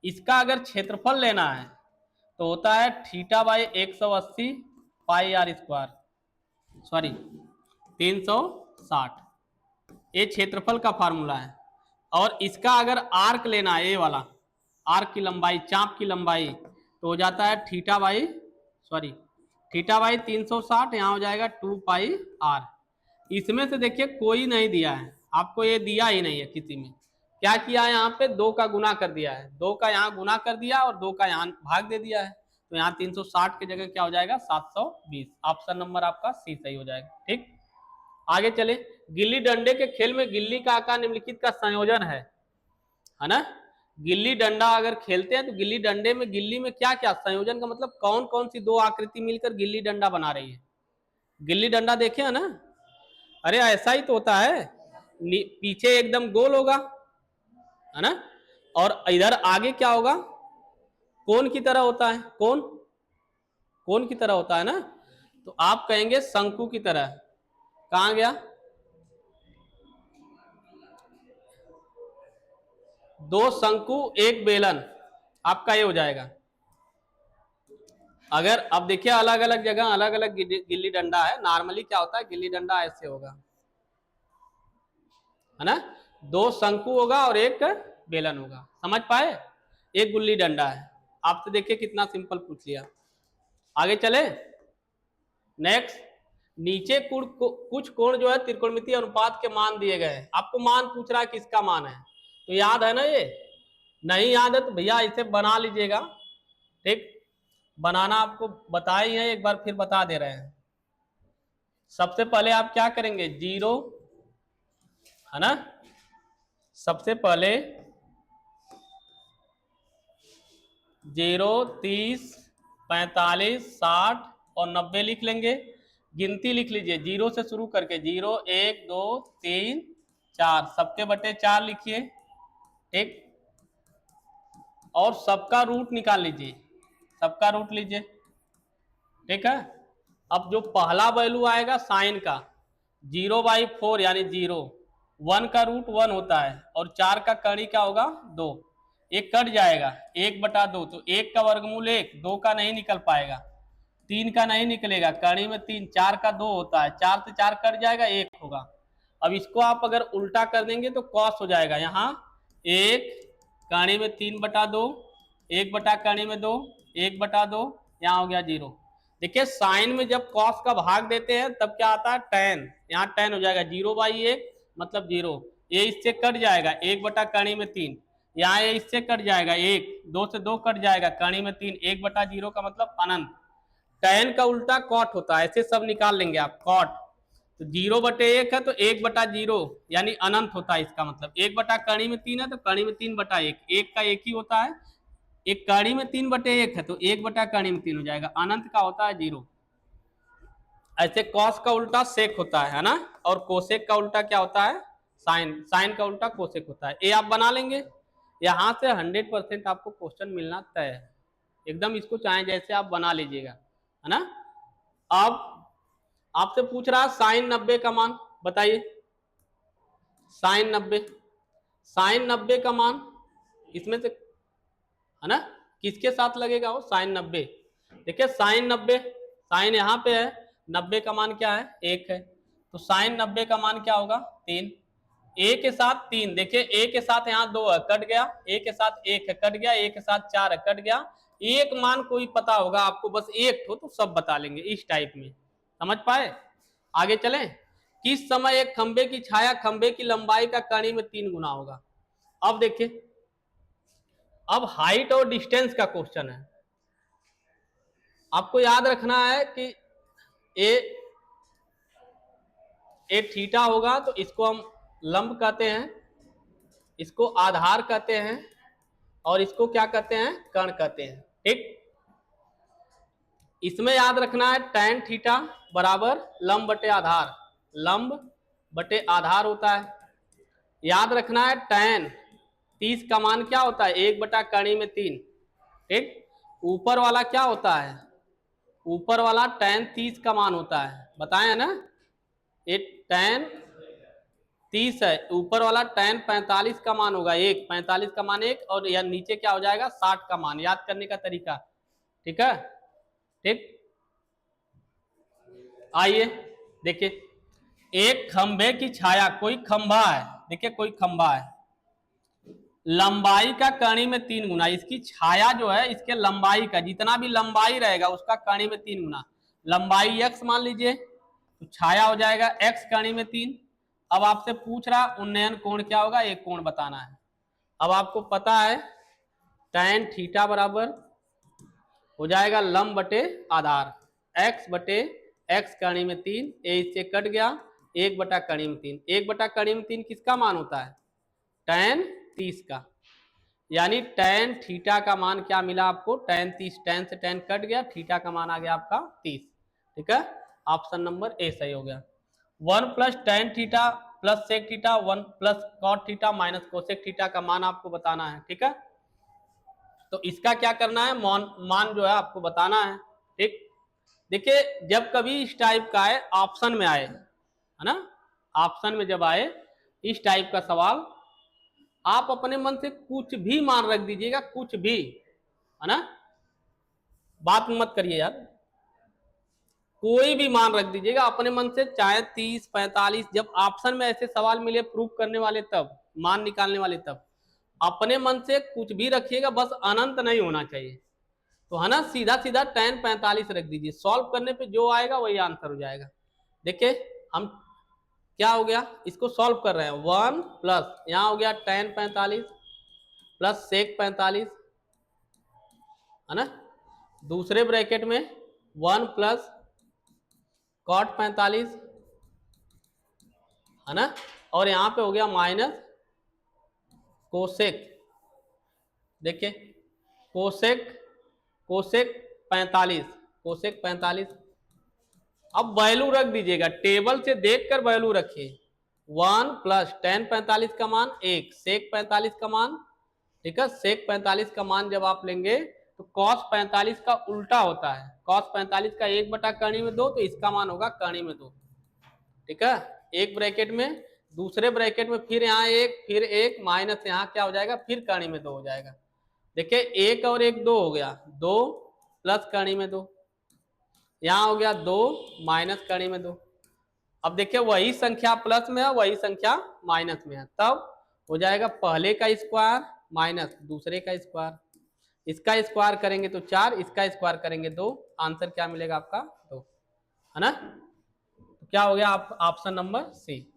इसका अगर क्षेत्रफल लेना है तो होता है theta by 180 pi R square, sorry 360, ये क्षेत्रफल का फार्मूला है। और इसका अगर आर्क लेना है, ये वाला आर्क की लंबाई, चाप की लंबाई, तो हो जाता है theta by, sorry theta by 360, यहाँ हो जाएगा 2 पाई आर। इसमें से देखिए कोई नहीं दिया है आपको, ये दिया ही नहीं है किसी में। क्या किया है, यहाँ पे 2 का गुना कर दिया है, 2 का यहाँ गुना कर दिया और 2 का यहाँ भाग दे दिया है, तो यहाँ 360 की जगह क्या हो जाएगा, 720। ऑप्शन नंबर आपका सी सही हो जाएगा। ठीक, आगे चले। गिल्ली डंडे के खेल में गिल्ली का आकार निम्नलिखित का संयोजन है ना। गिल्ली डंडा अगर खेलते हैं तो गिल्ली डंडे में, गिल्ली में क्या क्या संयोजन का मतलब कौन कौन सी दो आकृति मिलकर गिल्ली डंडा बना रही है। गिल्ली डंडा देखे है ना, अरे ऐसा ही तो होता है, पीछे एकदम गोल होगा है ना, और इधर आगे क्या होगा, कोन की तरह होता है, कोन, कोन की तरह होता है ना, तो आप कहेंगे शंकु की तरह। कहां गया, दो शंकु एक बेलन, आपका ये हो जाएगा। अगर अब देखिए अलग अलग जगह अलग अलग गिल्ली डंडा है, नॉर्मली क्या होता है गिल्ली डंडा ऐसे होगा है ना, दो शंकु होगा और एक बेलन होगा, समझ पाए, एक गुल्ली डंडा है। आपसे देखिए कितना सिंपल पूछ लिया। आगे चले, नेक्स्ट, नीचे कुछ कोण जो है त्रिकोणमितीय अनुपात के मान दिए गए हैं, आपको मान पूछ रहा है किसका मान है, तो याद है ना, ये नहीं याद है तो भैया इसे बना लीजिएगा। ठीक, बनाना आपको बताए ही है, एक बार फिर बता दे रहे हैं। सबसे पहले आप क्या करेंगे, जीरो है ना, सबसे पहले 0, 30, 45, 60 और 90 लिख लेंगे। गिनती लिख लीजिए जीरो से शुरू करके, 0, 1, 2, 3, 4, सबके बटे 4 लिखिए। ठीक, और सबका रूट निकाल लीजिए, सबका रूट लीजिए। ठीक है, अब जो पहला वैल्यू आएगा साइन का, 0/4 यानी 0, 1 का रूट 1 होता है और 4 का कड़ी क्या होगा 2, एक कट जाएगा 1/2, तो 1 का वर्गमूल 1, 2 का नहीं निकल पाएगा, 3 का नहीं निकलेगा, कड़ी में 3, 4 का 2 होता है, 4 से 4 कट जाएगा 1 होगा। अब इसको आप अगर उल्टा कर देंगे तो कॉस हो जाएगा, यहाँ 1 कड़ी में 3/2, 1 कड़ी में 2, 1/2, यहाँ हो गया 0। देखिए साइन में जब कॉस का भाग देते हैं तब क्या आता है tan, यहाँ tan हो जाएगा 0/1 मतलब 0, ये इससे कट जाएगा 1/कड़ी में 3, यहाँ ये इससे कट जाएगा 1, 2 से 2 कट जाएगा कड़ी में 3, 1/0 का मतलब अनंत। tan का उल्टा कॉट होता है, ऐसे सब निकाल लेंगे आप, कॉट, तो 0/1 है तो 1/0 यानी अनंत होता है, इसका मतलब 1/कड़ी में 3 है तो कड़ी में 3/1, एक का एक ही होता है, एक कड़ी में 3/1 है तो 1/कड़ी में 3 हो जाएगा, अनंत का होता है 0। ऐसे कॉस का उल्टा सेक होता है ना, और कोसेक का उल्टा क्या होता है साइन, साइन का उल्टा कोसेक होता है। ये आप बना लेंगे, यहां से 100% आपको क्वेश्चन मिलना तय है, एकदम इसको चाहे जैसे आप बना लीजिएगा है ना। अब आपसे पूछ रहा है साइन 90 का मान बताइए, साइन 90, साइन 90 का मान इसमें से है ना, किसके साथ लगेगा वो साइन 90। देखिए साइन 90, साइन यहाँ पे है, 90 का मान क्या है 1 है, तो साइन 90 का मान क्या होगा 3, ए के साथ 3, देखिए ए के साथ यहाँ 2 है कट गया, ए के साथ 1 है कट गया, ए के साथ 4 है कट गया। एक मान कोई पता होगा आपको, बस एक हो तो सब बता लेंगे इस टाइप में, समझ पाए। आगे चलें। किस समय एक खंबे की छाया खंबे की लंबाई का कणी में 3 गुना होगा। अब देखिए, अब हाइट और डिस्टेंस का क्वेश्चन है। आपको याद रखना है कि ए थीटा होगा तो इसको हम लंब कहते हैं, इसको आधार कहते हैं, और इसको क्या कहते हैं, कण कहते हैं। ठीक, इसमें याद रखना है tan थीटा बराबर लंब बटे आधार, लंब बटे आधार होता है। याद रखना है tan 30 का मान क्या होता है, 1 बटा कणी में 3। ठीक, ऊपर वाला क्या होता है, ऊपर वाला tan 30 का मान होता है, बताए है ना, ये tan 30 है, ऊपर वाला tan 45 का मान होगा 1, 45 का मान 1, और यह नीचे क्या हो जाएगा 60 का मान। याद करने का तरीका, ठीक है। ठीक, आइए देखिए, एक खंभे की छाया, कोई खंभा है, देखिए कोई खंभा है, लंबाई का कणी में 3 गुना, इसकी छाया जो है इसके लंबाई का, जितना भी लंबाई रहेगा उसका कणी में 3 गुना। लंबाई x मान लीजिए, तो छाया हो जाएगा x कणी में 3। अब आपसे पूछ रहा उन्नयन कोण क्या होगा, एक कोण बताना है। अब आपको पता है tan थीटा बराबर हो जाएगा लंब बटे आधार, x बटे x कणी में 3, ए इससे कट गया, 1 बटा कणी में 3। 1 बटा कणी में 3 किसका मान होता है, tan 30 का। यानी tan थीटा का मान क्या मिला आपको, tan 30, tan से tan कट गया, थीटा का मान आ गया आपका 30। ठीक है, ऑप्शन नंबर ए सही हो गया। 1 plus tan theta plus sec theta 1 plus cot theta minus cosec theta का मान आपको बताना है। ठीक है, तो इसका क्या करना है, मान जो है आपको बताना है। ठीक, देखिए जब कभी इस टाइप का है ऑप्शन में आए, है ना, ऑप्शन में जब आए इस टाइप का सवाल, आप अपने मन से कुछ भी मान रख दीजिएगा, कुछ भी, है ना, बात मत करिए यार, कोई भी मान रख दीजिएगा अपने मन से, चाहे 30, 45, जब ऑप्शन में ऐसे सवाल मिले प्रूफ करने वाले तब, मान निकालने वाले तब, अपने मन से कुछ भी रखिएगा, बस अनंत नहीं होना चाहिए। तो है ना, सीधा सीधा tan 45 रख दीजिए, सॉल्व करने पे जो आएगा वही आंसर हो जाएगा। देखिए हम क्या हो गया, इसको सॉल्व कर रहे हैं, 1 प्लस यहाँ हो गया tan 45 प्लस सेक 45, है ना, दूसरे ब्रैकेट में 1 प्लस कॉट 45, है ना, और यहाँ पे हो गया माइनस कोसेक। देखिए कोसेक, कोसेक 45, कोसेक 45। अब वैल्यू रख दीजिएगा, टेबल से देखकर वैल्यू रखिए। 1 प्लस tan 45 का मान 1, सेक 45 का मान, ठीक है, सेक 45 का मान जब आप लेंगे तो cos 45 का उल्टा होता है, cos 45 का 1 बटा कणी में 2, तो इसका मान होगा कणी में 2। ठीक है, एक ब्रैकेट में, दूसरे ब्रैकेट में फिर यहाँ 1, फिर 1 माइनस यहाँ क्या हो जाएगा, फिर कणी में 2 हो जाएगा। देखिए 1 और 1 2 हो गया, 2 प्लस कणी में 2, यहाँ हो गया 2 माइनस कणी में 2। अब देखिए वही संख्या प्लस में है, वही संख्या माइनस में है, तब हो जाएगा पहले का स्क्वायर माइनस दूसरे का स्क्वायर, इसका स्क्वायर करेंगे तो 4, इसका स्क्वायर करेंगे 2, आंसर क्या मिलेगा आपका 2, है ना। तो क्या हो गया आप ऑप्शन नंबर सी।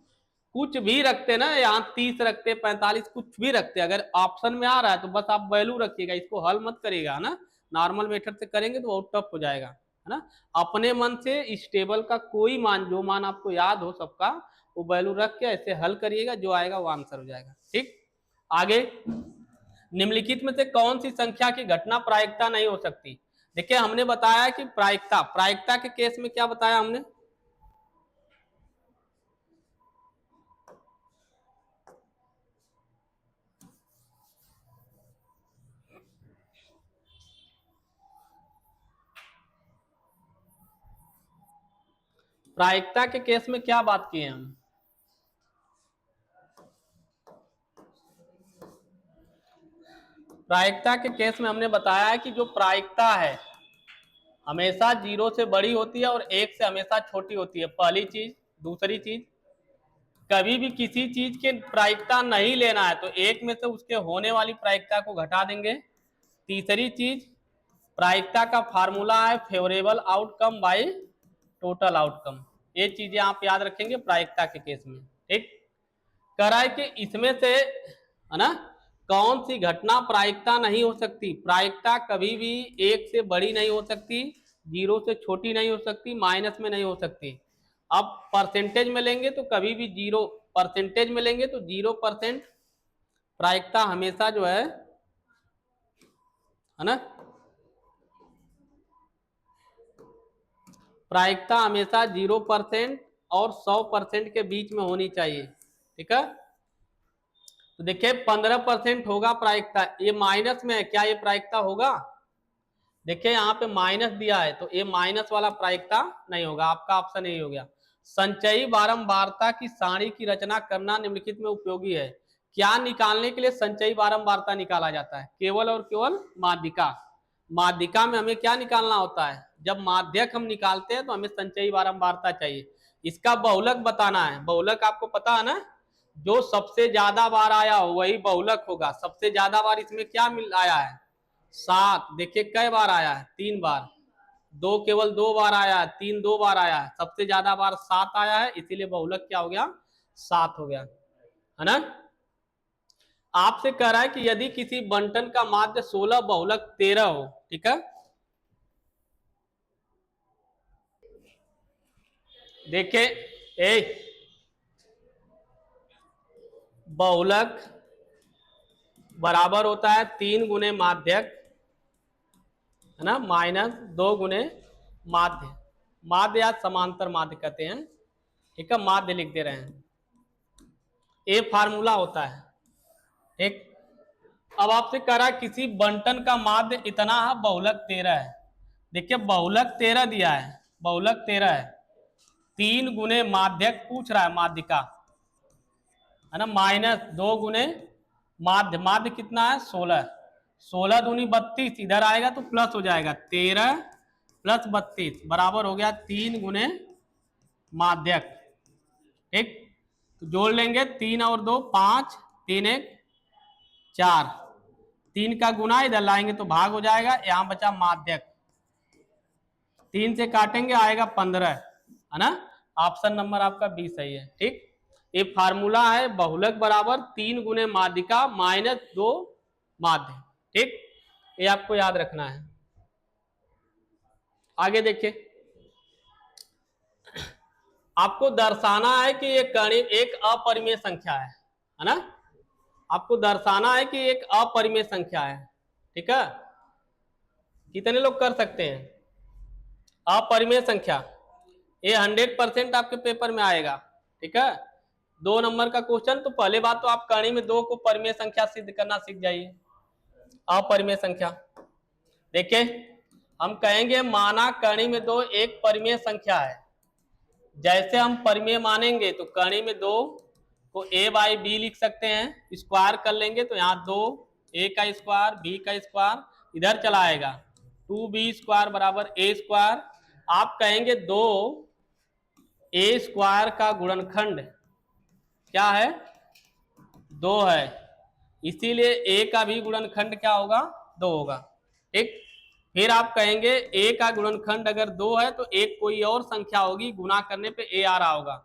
कुछ भी रखते ना, यहाँ 30 रखते, 45, कुछ भी रखते, अगर ऑप्शन में आ रहा है तो बस आप वैल्यू रखिएगा, इसको हल मत करिएगा ना, नॉर्मल मेथड से करेंगे तो बहुत टफ हो जाएगा, है ना। अपने मन से इस टेबल का कोई मान, जो मान आपको याद हो सबका, वो वैल्यू रख के ऐसे हल करिएगा, जो आएगा वो आंसर हो जाएगा। ठीक, आगे, निम्नलिखित में से कौन सी संख्या की घटना प्रायिकता नहीं हो सकती। देखिए हमने बताया कि प्रायिकता, प्रायिकता के केस में क्या बताया हमने, प्रायिकता के केस में क्या बात की है हम, प्रायिकता के केस में हमने बताया है कि जो प्रायिकता है हमेशा 0 से बड़ी होती है और 1 से हमेशा छोटी होती है, पहली चीज। दूसरी चीज, कभी भी किसी चीज के प्रायिकता नहीं लेना है तो एक में से उसके होने वाली प्रायिकता को घटा देंगे। तीसरी चीज, प्रायिकता का फार्मूला है favourable outcome by total outcome. ये चीजें आप याद रखेंगे प्रायिकता के केस में। ठीक, कह रहा है कि इसमें से है ना कौन सी घटना प्रायिकता नहीं हो सकती। प्रायिकता कभी भी एक से बड़ी नहीं हो सकती, जीरो से छोटी नहीं हो सकती, माइनस में नहीं हो सकती। अब परसेंटेज में लेंगे तो कभी भी 0% में लेंगे तो 0% प्रायिकता हमेशा जो है ना, प्रायिकता हमेशा 0% और 100% के बीच में होनी चाहिए। ठीक है, तो देखिए 15% होगा प्रायिकता, ये माइनस में है, क्या ये प्रायिकता होगा? देखिए यहाँ पे माइनस दिया है तो ये माइनस वाला प्रायिकता नहीं होगा, आपका ऑप्शन यही हो गया। संचयी बारंबारता की सारणी की रचना करना निम्नलिखित में उपयोगी है। क्या निकालने के लिए संचयी बारंबारता निकाला जाता है? केवल और केवल माध्यिका। माध्यिका में हमें क्या निकालना होता है? जब माध्यक हम निकालते हैं तो हमें संचयी बारंबारता चाहिए। इसका बहुलक बताना है। बहुलक आपको पता है ना, जो सबसे ज्यादा बार आया हो वही बहुलक होगा। सबसे ज्यादा बार इसमें क्या मिल आया है? 7। देखिए कै बार आया है? 3 बार। 2 केवल 2 बार आया है, 3 2 बार आया है, सबसे ज्यादा बार 7 आया है, इसीलिए बहुलक क्या हो गया? 7 हो गया, है ना। आपसे कह रहा है कि यदि किसी बंटन का माध्य 16 बहुलक 13 हो, ठीक है, देखिए ए बहुलक बराबर होता है 3 गुने माध्यक, है ना, माइनस 2 गुने माध्य। माध्य या समांतर माध्य कहते हैं। ठीक है, माध्य लिख दे रहे हैं, ये फार्मूला होता है। ठीक, अब आपसे कह रहा है किसी बंटन का माध्य इतना है, बहुलक 13 है। देखिए बहुलक 13 दिया है, बहुलक 13 है, 3 गुने माध्यक पूछ रहा है, माध्यिका, है ना, माइनस 2 गुने माध्य। माध्य कितना है? 16। 16 दूनी 32, इधर आएगा तो प्लस हो जाएगा, 13 प्लस 32 बराबर हो गया 3 गुने माध्यक। ठीक, तो जोड़ लेंगे, 3 और 2 5, 3 1 4, 3 का गुना इधर लाएंगे तो भाग हो जाएगा, यहां बचा माध्यक, 3 से काटेंगे आएगा 15, है ना। ऑप्शन नंबर आपका 20 सही है। ठीक, ये फार्मूला है बहुलक बराबर 3 गुने माध्यिका माइनस 2 माध्य। ठीक, ये आपको याद रखना है। आगे देखिए, आपको दर्शाना है कि ये कणी एक अपरिमेय संख्या है ना। आपको दर्शाना है कि एक अपरिमेय संख्या है। ठीक है, कितने लोग कर सकते हैं? अपरिमेय संख्या, ये 100% आपके पेपर में आएगा। ठीक है, 2 नंबर का क्वेश्चन। तो पहले बात तो आप कणी में 2 को परिमेय संख्या सिद्ध करना सीख जाइए। अपरिमेय संख्या, देखिए हम कहेंगे माना कणी में 2 एक परिमेय संख्या है। जैसे हम परिमेय मानेंगे तो कणी में 2 को a बाई बी लिख सकते हैं, स्क्वायर कर लेंगे तो यहाँ 2 a का स्क्वायर b का स्क्वायर इधर चला आएगा, 2b स्क्वायर बराबर a स्क्वायर। आप कहेंगे 2 a स्क्वायर का गुणनखंड क्या है? 2 है, इसीलिए a का भी गुणनखंड क्या होगा? 2 होगा। ठीक, फिर आप कहेंगे a का गुणनखंड अगर 2 है तो एक कोई और संख्या होगी, गुना करने पे a आ रहा होगा।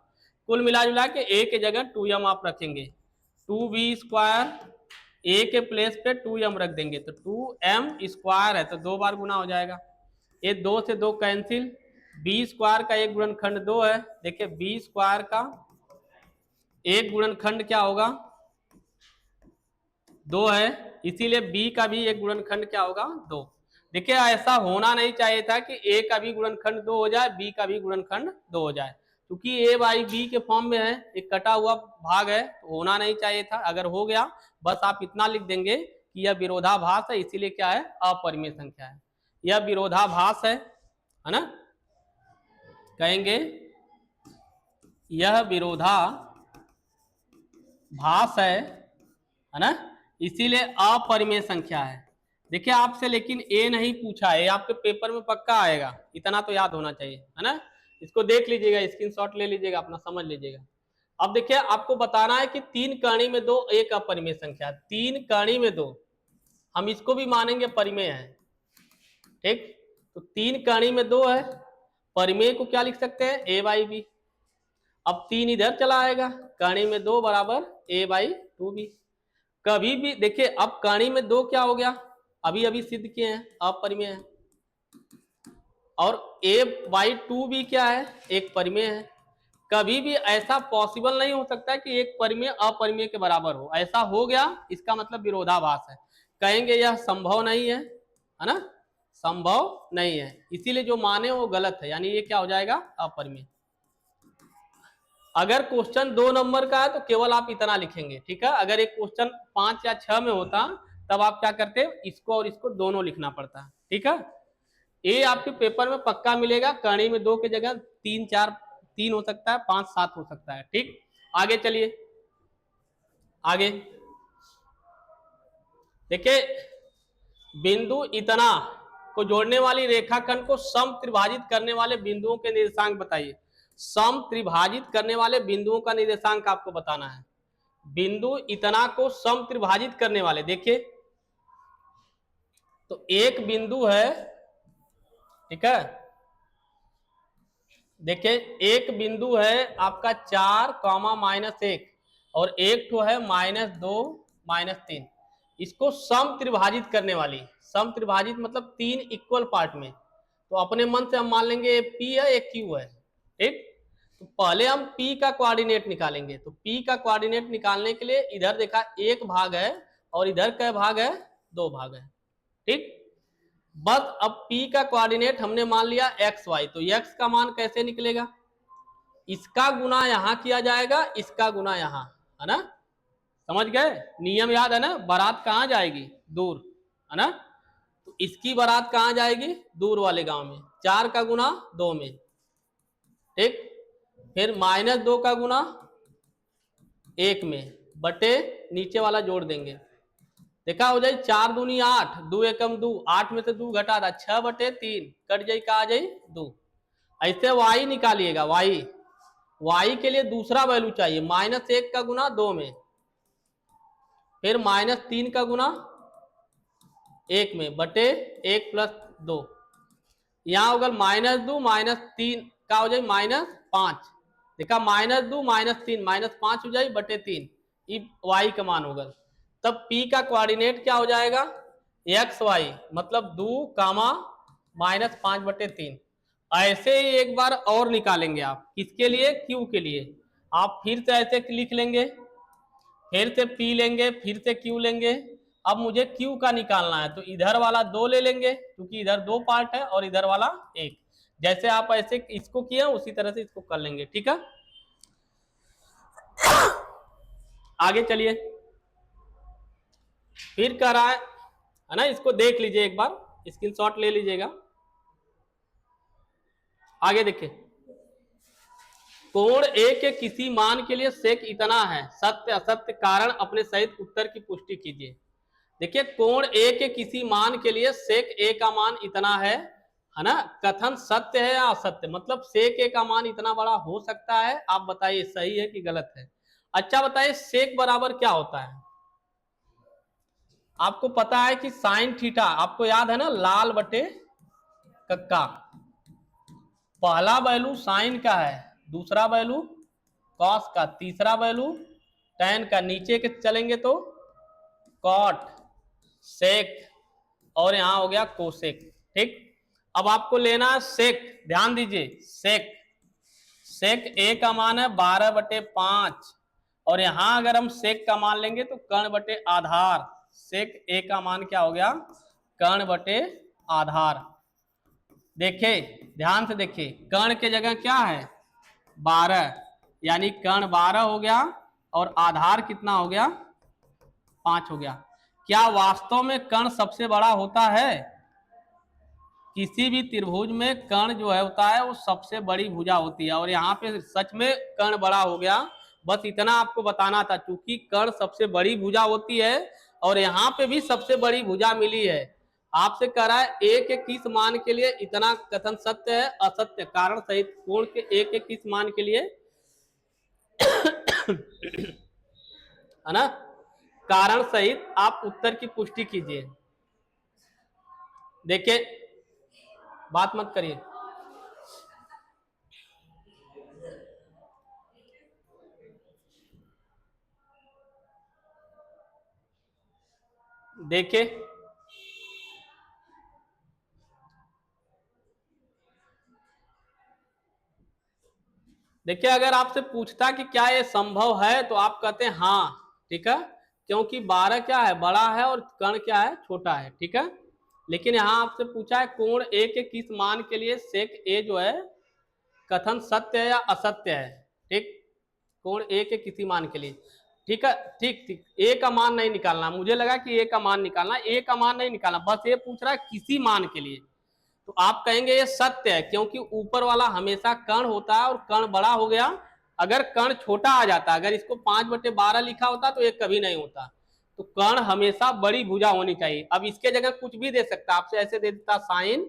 कुल मिला जुला के a के जगह 2m आप रखेंगे, 2b स्क्वायर a के प्लेस पे 2m रख देंगे तो 2m स्क्वायर है तो 2 बार गुना हो जाएगा। ये 2 से 2 कैंसिल, b स्क्वायर का एक गुणनखंड 2 है। देखिए b स्क्वायर का एक गुणनखंड क्या होगा? 2 है, इसीलिए b का भी एक गुणनखंड क्या होगा? 2। देखिए ऐसा होना नहीं चाहिए था कि a का भी गुणनखंड 2 हो जाए, b का भी गुणनखंड 2 हो जाए, क्योंकि a बाई b के फॉर्म में है, एक कटा हुआ भाग है, तो होना नहीं चाहिए था। अगर हो गया बस आप इतना लिख देंगे कि यह विरोधाभास है, इसीलिए क्या है? अपरिमेय संख्या है। यह विरोधाभास है ना, कहेंगे यह विरोधाभास है ना, इसीलिए अपरिमेय संख्या है। देखिए आपसे लेकिन ए नहीं पूछा है, आपके पेपर में पक्का आएगा, इतना तो याद होना चाहिए, है ना। इसको देख लीजिएगा, स्क्रीनशॉट ले लीजिएगा, अपना समझ लीजिएगा। अब देखिए आपको बताना है कि 3 कर्ण में 2 एक अपरिमेय संख्या, 3 कर्ण में 2, हम इसको भी मानेंगे परिमेय है, ठीक। तो 3 कर्ण में 2 है, परिमेय को क्या लिख सकते हैं, a बाई बी। अब 3 इधर चला आएगा, कर्ण में 2 बराबर a बाई 2b। कभी भी देखिए अब कर्ण में 2 क्या हो गया, अभी अभी सिद्ध किए हैं अपरिमेय है, और a बाई 2b क्या है, एक परिमेय है। कभी भी ऐसा पॉसिबल नहीं हो सकता कि एक परिमेय अपरिमेय के बराबर हो, ऐसा हो गया इसका मतलब विरोधाभास है, कहेंगे यह संभव नहीं है ना, संभव नहीं है, इसीलिए जो माने वो गलत है, यानी ये क्या हो जाएगा, अपरिमेय। अगर क्वेश्चन 2 नंबर का है तो केवल आप इतना लिखेंगे, ठीक है। अगर एक क्वेश्चन 5 या 6 में होता तब आप क्या करते, इसको और इसको दोनों लिखना पड़ता, ठीक है। ये आपके पेपर में पक्का मिलेगा, कर्ण में 2 की जगह 3 4 3 हो सकता है, 5 7 हो सकता है, ठीक। आगे चलिए, आगे देखिए, बिंदु इतना को जोड़ने वाली रेखाखंड को सम त्रिभाजित करने वाले बिंदुओं के निर्देशांक बताइए। सम त्रिभाजित करने वाले बिंदुओं का निर्देशांक आपको बताना है। बिंदु इतना को सम त्रिभाजित करने वाले, देखिए तो एक बिंदु है, ठीक है, देखिए एक बिंदु है आपका 4 -1 और एक तो है -2 -3, इसको सम त्रिभाजित करने वाली, सम त्रिभाजित मतलब 3 इक्वल पार्ट में, तो अपने मन से हम मान लेंगे P है एक Q है, ठीक। तो पहले हम P का कोऑर्डिनेट निकालेंगे, तो P का कोऑर्डिनेट निकालने के लिए इधर देखा एक भाग है और इधर क्या भाग है, 2 भाग है, ठीक। बस अब P का कोऑर्डिनेट हमने मान लिया एक्स वाई, तो x का मान कैसे निकलेगा, इसका गुना यहां किया जाएगा, इसका गुना यहां, है ना, समझ गए, नियम याद है ना, बारात कहां जाएगी, दूर, है ना, तो इसकी बारात कहां जाएगी, दूर वाले गांव में, 4 का गुना 2 में, ठीक। फिर -2 का गुना 1 में, बटे नीचे वाला जोड़ देंगे, देखा हो जाए 4 दूनी 8, 2 एकम 2, 8 में से 2 घटा था, 6/3 कट जाए, का आ जाए 2। ऐसे y निकालिएगा, y के लिए दूसरा वैल्यू चाहिए, -1 का गुना 2 में, फिर -3 का गुना 1 में, बटे 1 + 2, यहाँ होगा -2 -3 का हो जाए -5, देखा -2 -3 -5 हो जाए बटे 3, y का मान होगा। तब P का कोऑर्डिनेट क्या हो जाएगा, एक्स वाई मतलब 2, -5/3। ऐसे ही एक बार और निकालेंगे आप, किसके लिए, Q के लिए, आप फिर से ऐसे लिख लेंगे, फिर से P लेंगे, फिर से Q लेंगे। अब मुझे Q का निकालना है, तो इधर वाला 2 ले लेंगे, क्योंकि इधर 2 पार्ट है और इधर वाला 1, जैसे आप ऐसे इसको किए उसी तरह से इसको कर लेंगे, ठीक है। आगे चलिए, फिर कह रहा है ना, इसको देख लीजिए एक बार, स्क्रीनशॉट ले लीजिएगा। आगे देखिए, कोण A के किसी मान के लिए सेक इतना है, सत्य असत्य कारण अपने सहित उत्तर की पुष्टि कीजिए। देखिए कोण A के किसी मान के लिए सेक A का मान इतना है ना, कथन सत्य है या असत्य, मतलब सेक A का मान इतना बड़ा हो सकता है, आप बताइए सही है कि गलत है। अच्छा बताइए सेक बराबर क्या होता है, आपको पता है कि साइन थीटा, आपको याद है ना, लाल बटे कक्का, पहला वैल्यू साइन का है, दूसरा वैल्यू कॉस का, तीसरा वैल्यू टैन का, नीचे के चलेंगे तो कॉट, सेक, और यहां हो गया कोसेक, ठीक। अब आपको लेना है सेक, ध्यान दीजिए, सेक ए का मान है 12/5, और यहां अगर हम सेक का मान लेंगे तो कर्ण बटे आधार, सेक ए का मान क्या हो गया, कर्ण बटे आधार। देखिए ध्यान से देखिए, कर्ण के जगह क्या है 12, यानी कर्ण 12 हो गया और आधार कितना हो गया 5 हो गया। क्या वास्तव में कर्ण सबसे बड़ा होता है, किसी भी त्रिभुज में कर्ण जो है होता है वो सबसे बड़ी भुजा होती है, और यहाँ पे सच में कर्ण बड़ा हो गया, बस इतना आपको बताना था, क्योंकि कर्ण सबसे बड़ी भुजा होती है और यहाँ पे भी सबसे बड़ी भुजा मिली है। आपसे कह रहा है A के किस मान के लिए इतना कथन सत्य है असत्य, कारण सहित कोण के A के किस मान के लिए है ना। कारण सहित आप उत्तर की पुष्टि कीजिए। देखिए, बात मत करिए। देखिए, देखिए अगर आपसे पूछता कि क्या ये संभव है तो आप कहते हैं हाँ, ठीक है, क्योंकि 12 क्या है, बड़ा है और कण क्या है, छोटा है, ठीक है। लेकिन यहां आपसे पूछा है कोण ए के किस मान के लिए सेक ए जो है कथन सत्य है या असत्य है, ठीक। कोण ए के किसी मान के लिए, ठीक है, ठीक ठीक। ए का मान नहीं निकालना, मुझे लगा कि ए का मान निकालना, ए का मान नहीं निकालना, बस ये पूछ रहा है किसी मान के लिए। तो आप कहेंगे ये सत्य है, क्योंकि ऊपर वाला हमेशा कण होता है और कण बड़ा हो गया। अगर कण छोटा आ जाता, अगर इसको 5/12 लिखा होता तो ये कभी नहीं होता। तो कण हमेशा बड़ी भुजा होनी चाहिए। अब इसके जगह कुछ भी दे सकता, आपसे ऐसे दे देता साइन,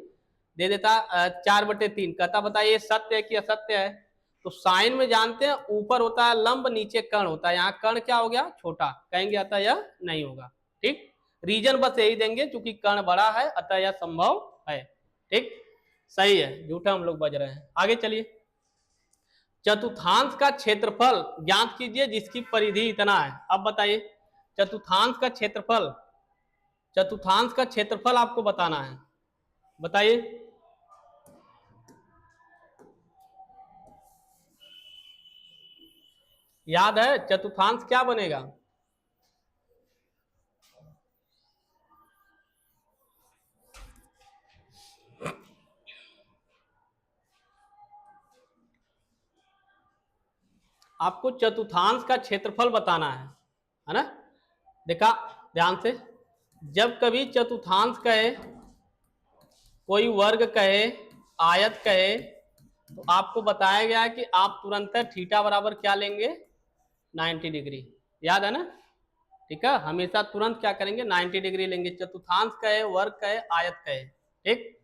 दे देता 4/3, कहता बताइए सत्य है कि असत्य है। तो साइन में जानते हैं ऊपर होता है लंब, नीचे कण होता है, यहाँ कण क्या हो गया, छोटा, कहेंगे अतः यह नहीं होगा, ठीक। रीजन बस यही देंगे, चूंकि कण बड़ा है अतः यह संभव है, ठीक। सही है, झूठा हम लोग बज रहे हैं। आगे चलिए। चतुर्थांश का क्षेत्रफल ज्ञात कीजिए जिसकी परिधि इतना है। अब बताइए चतुर्थांश का क्षेत्रफल, चतुर्थांश का क्षेत्रफल आपको बताना है, बताइए। याद है चतुर्थांश क्या बनेगा? आपको चतुर्थांश का क्षेत्रफल बताना है ना। देखा ध्यान से, जब कभी चतुर्थांश कहे, कोई वर्ग कहे, आयत कहे, तो आपको बताया गया है कि आप तुरंत थीटा बराबर क्या लेंगे, 90 डिग्री। याद है ना, ठीक है, हमेशा तुरंत क्या करेंगे, 90 डिग्री लेंगे। चतुर्थांश कहे, वर्ग कहे, आयत कहे, ठीक।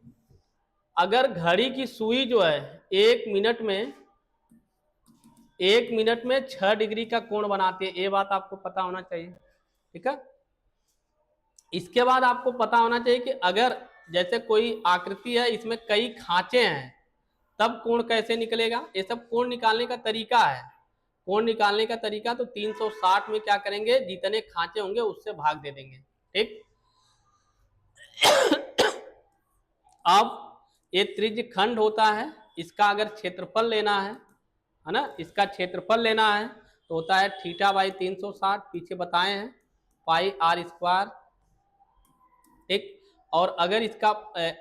अगर घड़ी की सुई जो है 1 मिनट में 6 डिग्री का कोण बनाती है, ये बात आपको पता होना चाहिए, ठीक है। इसके बाद आपको पता होना चाहिए कि अगर जैसे कोई आकृति है, इसमें कई खांचे हैं, तब कोण कैसे निकलेगा। ये सब कोण निकालने का तरीका है। कोण निकालने का तरीका तो 360 में क्या करेंगे, जितने खांचे होंगे उससे भाग दे देंगे, ठीक। अब ये त्रिज्य खंड होता है, इसका अगर क्षेत्रफल लेना है ना, इसका क्षेत्रफल लेना है तो होता है थीटा बाई 360, पीछे बताए हैं, पाई आर स्क्वायर, ठीक। और अगर इसका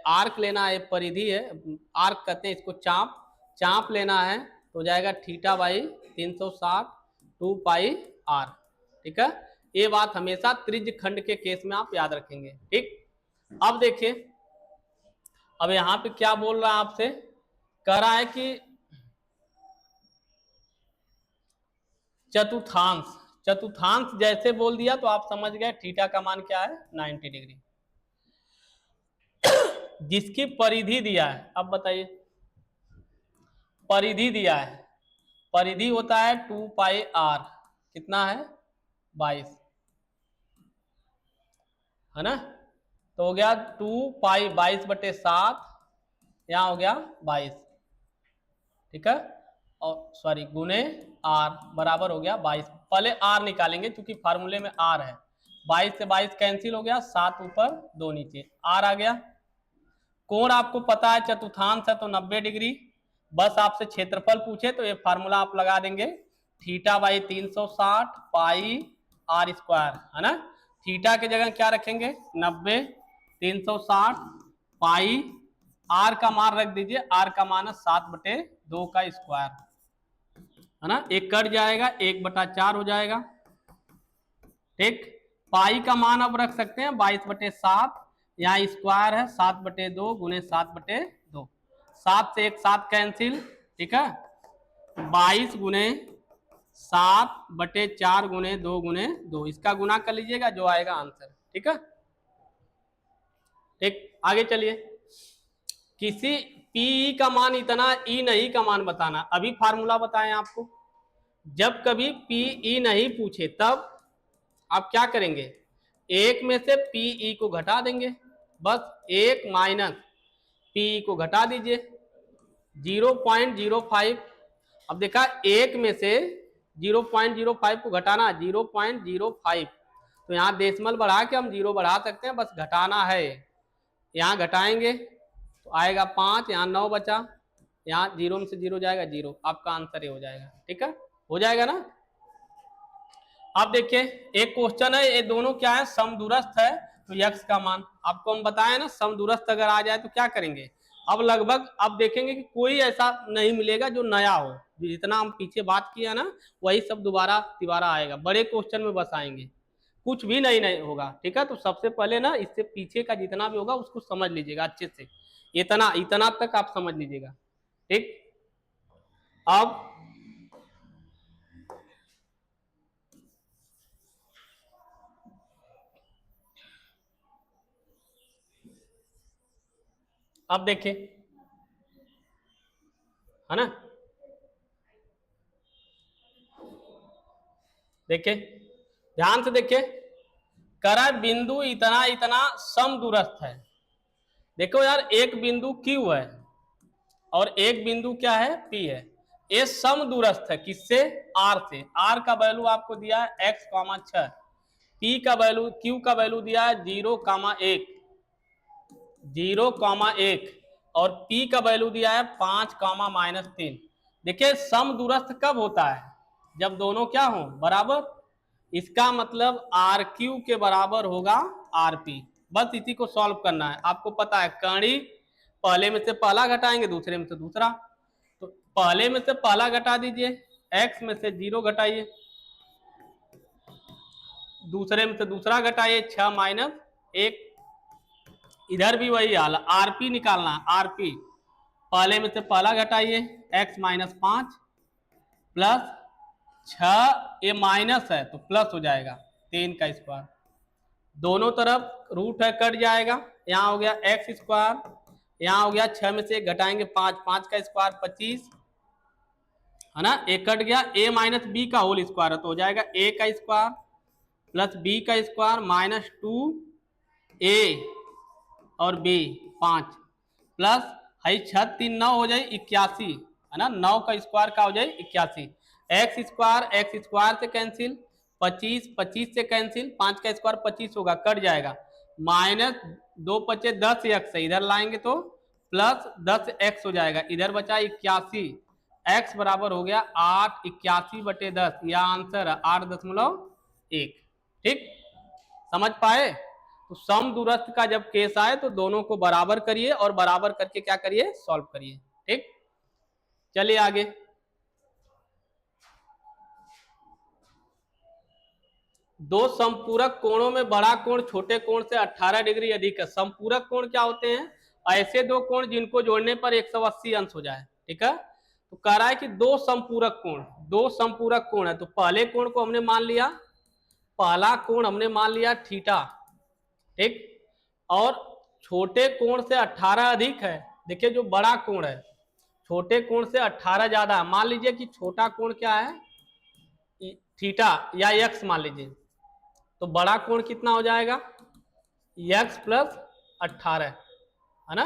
आर्क लेना है, परिधि है, आर्क कहते हैं इसको, चाप, चाप लेना है तो जाएगा थीटा बाई 360 2 पाई आर, ठीक है। ये बात हमेशा त्रिज्य खंड के केस में आप याद रखेंगे, ठीक। अब देखिए, अब यहां पे क्या बोल रहा है आपसे, कह रहा है कि चतुर्थांश, चतुर्थांश जैसे बोल दिया तो आप समझ गए थीटा का मान क्या है, 90 डिग्री। जिसकी परिधि दिया है, अब बताइए, परिधि दिया है, परिधि होता है 2 पाई आर, कितना है, 22, है ना। तो हो गया 2 पाई 22/7, यहाँ हो गया 22, ठीक है। और सॉरी गुने आर बराबर हो गया 22। पहले आर निकालेंगे क्योंकि फार्मूले में आर है। 22 से 22 कैंसिल हो गया, 7 ऊपर 2 नीचे, आर आ गया। कोण आपको पता है चतुर्थांश है तो 90 डिग्री। बस आपसे क्षेत्रफल पूछे तो ये फार्मूला आप लगा देंगे, theta by 360 pi R square, है ना। थीटा के जगह क्या रखेंगे, 90, 360 पाई, आर का मान रख दीजिए, आर का मान है 7/2 का स्क्वायर, है ना। एक कट जाएगा, 1/4 हो जाएगा, ठीक। पाई का मान अब रख सकते हैं 22/7, यहाँ स्क्वायर है 7/2 गुने 7/2, 7 से 1 7 कैंसिल, ठीक है। 22 गुने 7/4 गुने 2 गुने 2, इसका गुना कर लीजिएगा, जो आएगा आंसर, ठीक है, ठीक। आगे चलिए, किसी पी का मान इतना, ई नहीं का मान बताना। अभी फार्मूला बताएं आपको, जब कभी पीई नहीं पूछे तब आप क्या करेंगे, एक में से पीई को घटा देंगे, बस एक माइनस पीई को घटा दीजिए 0.05। अब देखा एक में से 0.05 को घटाना 0.05, तो यहाँ डेसिमल बढ़ा के हम जीरो बढ़ा सकते हैं, बस घटाना है। यहाँ घटाएंगे तो आएगा 5, यहाँ 9 बचा, यहाँ जीरो में से जीरो जाएगा जीरो, आपका आंसर ये हो जाएगा। ठीक है, हो जाएगा ना। अब देखिए एक क्वेश्चन है, ये दोनों क्या है, समदूरस्थ है, तो यक्स का मान आपको हम बताए ना, समदूरस्थ अगर आ जाए तो क्या करेंगे। अब लगभग अब देखेंगे कि कोई ऐसा नहीं मिलेगा जो नया हो, जितना हम पीछे बात किया ना वही सब दोबारा तिबारा आएगा, बड़े क्वेश्चन में बस आएंगे, कुछ भी नहीं होगा। ठीक है, तो सबसे पहले ना इससे पीछे का जितना भी होगा उसको समझ लीजिएगा अच्छे से, इतना इतना तक आप समझ लीजिएगा। ठीक, अब देखिए, है ना, देखिए ध्यान से देखिए, करा बिंदु इतना इतना समदूरस्थ है। देखो यार, एक बिंदु Q है और एक बिंदु क्या है P है, ये समदूरस्थ है किससे, R से। R का वैल्यू आपको दिया है x, 6, P का वैल्यू, Q का वैल्यू दिया है 0,1, 0,1, और P का वैल्यू दिया है 5,-3। देखिए समदूरस्थ कब होता है, जब दोनों क्या हो बराबर, इसका मतलब आर क्यू के बराबर होगा आर पी। बस इसी को सॉल्व करना है, आपको पता है कड़ी पहले में से पहला घटाएंगे दूसरे में से दूसरा, तो पहले में से पहला घटा दीजिए, x में से 0 घटाइए, दूसरे में से दूसरा घटाइए 6 माइनस 1, इधर भी वही हाल, आरपी निकालना है, आरपी पहले में से पहला घटाइए x माइनस 5 प्लस 6, ये माइनस है तो प्लस हो जाएगा 3 का स्क्वायर, दोनों तरफ रूट है कट जाएगा, यहाँ हो गया एक्स स्क्वायर, यहाँ हो गया 6 में से एक घटाएंगे 5, 5 का स्क्वायर 25, है ना, एक कट गया, a माइनस बी का होल स्क्वायर है तो हो जाएगा a का स्क्वायर प्लस b का स्क्वायर माइनस 2a और b 5 प्लस है 6 3 9 हो जाए 81, है ना, 9 का स्क्वायर का हो जाए 81, एक्स स्क्वायर से कैंसिल, 25 25 से कैंसिल, 5 का स्क्वायर 25 होगा कट जाएगा, माइनस 2 पचे 10 एक्स है, इधर लाएंगे तो प्लस 10 एक्स हो जाएगा, इधर बचा 81, एक्स बराबर हो गया 8, 81/10, यह आंसर है 8.1। ठीक, समझ पाए। तो समदूरस्थ का जब केस आए तो दोनों को बराबर करिए और बराबर करके क्या करिए, सॉल्व करिए। ठीक, चलिए आगे, दो संपूरक कोणों में बड़ा कोण छोटे कोण से 18 डिग्री अधिक है। संपूरक कोण क्या होते हैं, ऐसे दो कोण जिनको जोड़ने पर 180 अंश हो जाए। ठीक है, तो कह रहा है कि दो संपूरक कोण है, तो पहले कोण को हमने मान लिया, पहला कोण हमने मान लिया थीटा। ठीक, और छोटे कोण से 18 अधिक है, देखिए जो बड़ा कोण है छोटे कोण से 18 ज्यादा है, मान लीजिए कि छोटा कोण क्या है थीटा या एक्स मान लीजिए, तो बड़ा कोण कितना हो जाएगा x प्लस 18, है ना।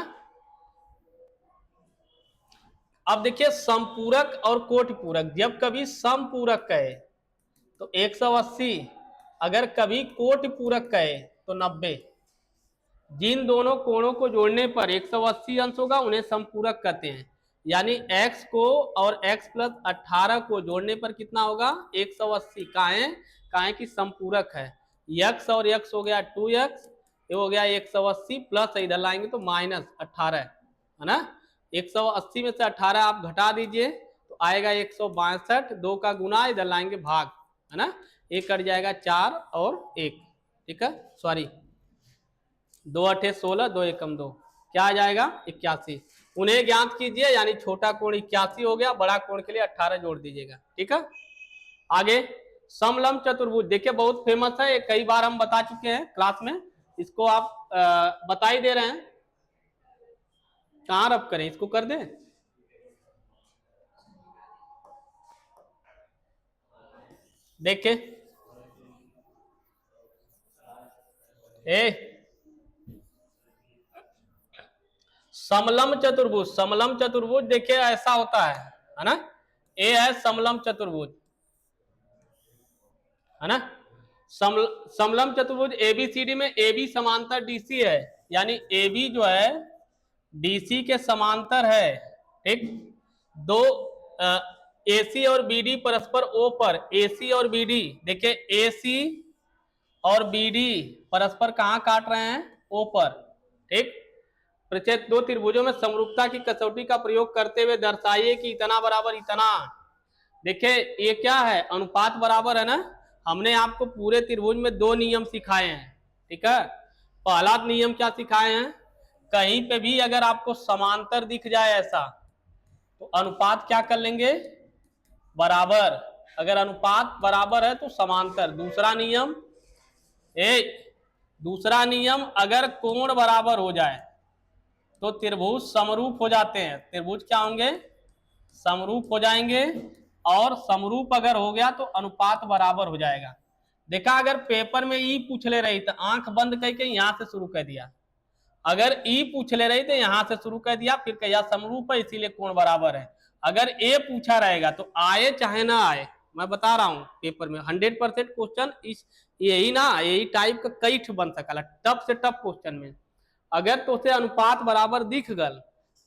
अब देखिए समपूरक और कोटिपूरक, जब कभी समपूरक कहे तो 180, अगर कभी कोटिपूरक कहे तो 90, जिन दोनों कोणों को जोड़ने पर 180 अंश होगा उन्हें समपूरक कहते हैं, यानी x को और x प्लस 18 को जोड़ने पर कितना होगा 180, काहे की संपूरक है, x और x हो गया 2x, ये हो गया 180 प्लस इधर लाएंगे तो माइनस 18, है ना, 180 में से 18 आप घटा दीजिए तो आएगा 162, 2 का गुना इधर लाएंगे भाग, है ना, एक कट जाएगा 4 और 1। ठीक है, सॉरी 2 8 16, 2 एकम 2, क्या आ जाएगा 81, उन्हें ज्ञात कीजिए, यानी छोटा कोण 81 हो गया, बड़ा कोण के लिए 18 जोड़ दीजिएगा। ठीक है, आगे समलंब चतुर्भुज, देखिए बहुत फेमस है, कई बार हम बता चुके हैं क्लास में, इसको आप बता ही दे रहे हैं, कहाँ रब करें, इसको कर दें, देखिए ए समलम चतुर्भुज देखिए ऐसा होता है ना। ए है समलम चतुर्भुज, है ना। समलम चतुर्भुज एबीसीडी में ए बी समांतर डीसी है, यानी ए बी जो है डीसी के समांतर है, ठीक। दो एसी और बीडी परस्पर ओ पर, एसी और बीडी देखिए एसी और बीडी परस्पर कहां काट रहे हैं, ओ पर, ठीक। प्रचेत दो त्रिभुजों में समरूपता की कसौटी का प्रयोग करते हुए दर्शाइए कि इतना बराबर इतना। देखिए ये क्या है, अनुपात बराबर है ना। हमने आपको पूरे त्रिभुज में दो नियम सिखाए हैं, ठीक है। पहला नियम क्या सिखाए हैं, कहीं पे भी अगर आपको समांतर दिख जाए ऐसा तो अनुपात क्या कर लेंगे, बराबर। अगर अनुपात बराबर है तो समांतर। दूसरा नियम अगर कोण बराबर हो जाए तो त्रिभुज समरूप हो जाते हैं। त्रिभुज क्या होंगे, समरूप हो जाएंगे। और समरूप अगर हो गया तो अनुपात बराबर हो जाएगा। देखा, अगर पेपर में ई पूछ ले रही तो आंख बंद करके यहां से शुरू कर दिया, अगर ई पूछ ले रही तो यहां से शुरू कर दिया, फिर कहा समरूप है इसीलिए कोण बराबर है। अगर ए पूछा रहेगा तो आए चाहे ना आए, मैं बता रहा हूं पेपर में 100% क्वेश्चन इस यही ना, यही टाइप का कई बन सकला, टफ से टफ क्वेश्चन में। अगर तो उसे अनुपात बराबर दिख गल,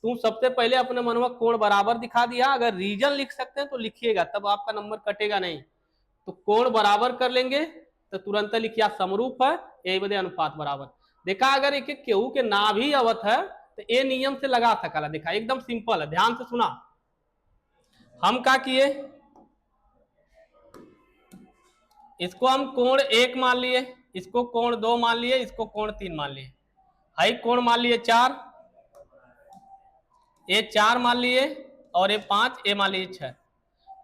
तुम सबसे पहले अपने मन में कोण बराबर दिखा दिया। अगर रीजन लिख सकते हैं तो लिखिएगा, तब आपका नंबर कटेगा नहीं। तो कोण बराबर कर लेंगे तो तुरंत लिखिया समरूप है, यही बदे अनुपात बराबर। देखा, अगर एक केहू के ना भी अवत है तो ये नियम से लगा सकला। देखा एकदम सिंपल है, ध्यान से सुना। हम क्या किए, इसको हम कोण 1 मान लिए, इसको कोण 2 मान लिए, इसको कोण 3 मान लिए। हाई कोण मान लिए 4, ये 4 मान लिए, और ये 5, ये मान लिए 6।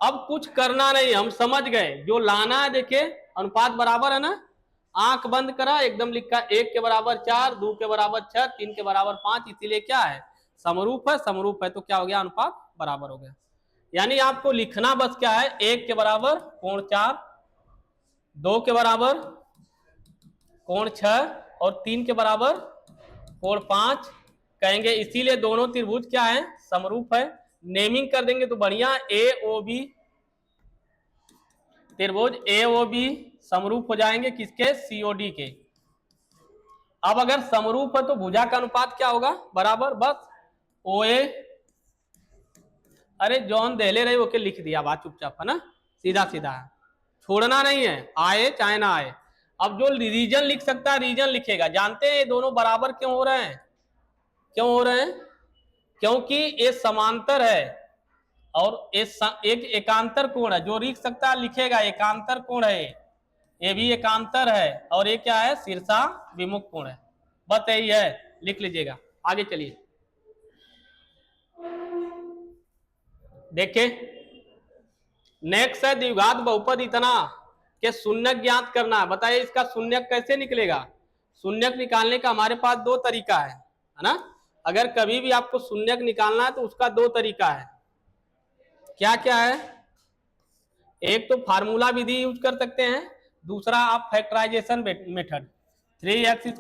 अब कुछ करना नहीं, हम समझ गए जो लाना है। देखिए अनुपात बराबर है ना, आंख बंद करा, एकदम लिखा 1 के बराबर 4, 2 के बराबर 6, 3 के बराबर 5, इसीलिए क्या है, समरूप है। समरूप है तो क्या हो गया, अनुपात बराबर हो गया। यानी आपको लिखना बस क्या है, 1 के बराबर कोण 4, 2 के बराबर कोण 6 और 3 के बराबर कोण 5 कहेंगे। इसीलिए दोनों त्रिभुज क्या है, समरूप है। नेमिंग कर देंगे तो बढ़िया, ए ओ बी त्रिभुज ए ओ बी समरूप हो जाएंगे किसके, सीओडी के। अब अगर समरूप है तो भुजा का अनुपात क्या होगा, बराबर। बस ओ ए, अरे जॉन देले रहे ओके लिख दिया बात चुपचाप, है ना, सीधा सीधा है, छोड़ना नहीं है, आए चाहे ना आए। अब जो रीजन लिख सकता है रीजन लिखेगा। जानते हैं ये दोनों बराबर क्यों हो रहे हैं, क्यों हो रहे हैं, क्योंकि ये समांतर है और एक एकांतर कोण है। जो लिख सकता है लिखेगा, एकांतर कोण है ये भी एकांतर है, और ये क्या है, शीर्षा विमुख कोण है। बस यही है, लिख लीजिएगा। आगे चलिए, देखिए नेक्स्ट है द्विघात बहुपद इतना के शून्यक ज्ञात करना है। बताइए इसका शून्यक कैसे निकलेगा। शून्यक निकालने का हमारे पास दो तरीका है ना। अगर कभी भी आपको शून्यक निकालना है तो उसका दो तरीका है। क्या क्या है, एक तो फार्मूला विधि यूज कर सकते हैं, दूसरा आप फैक्टराइजेशन मेथड। 3x² - x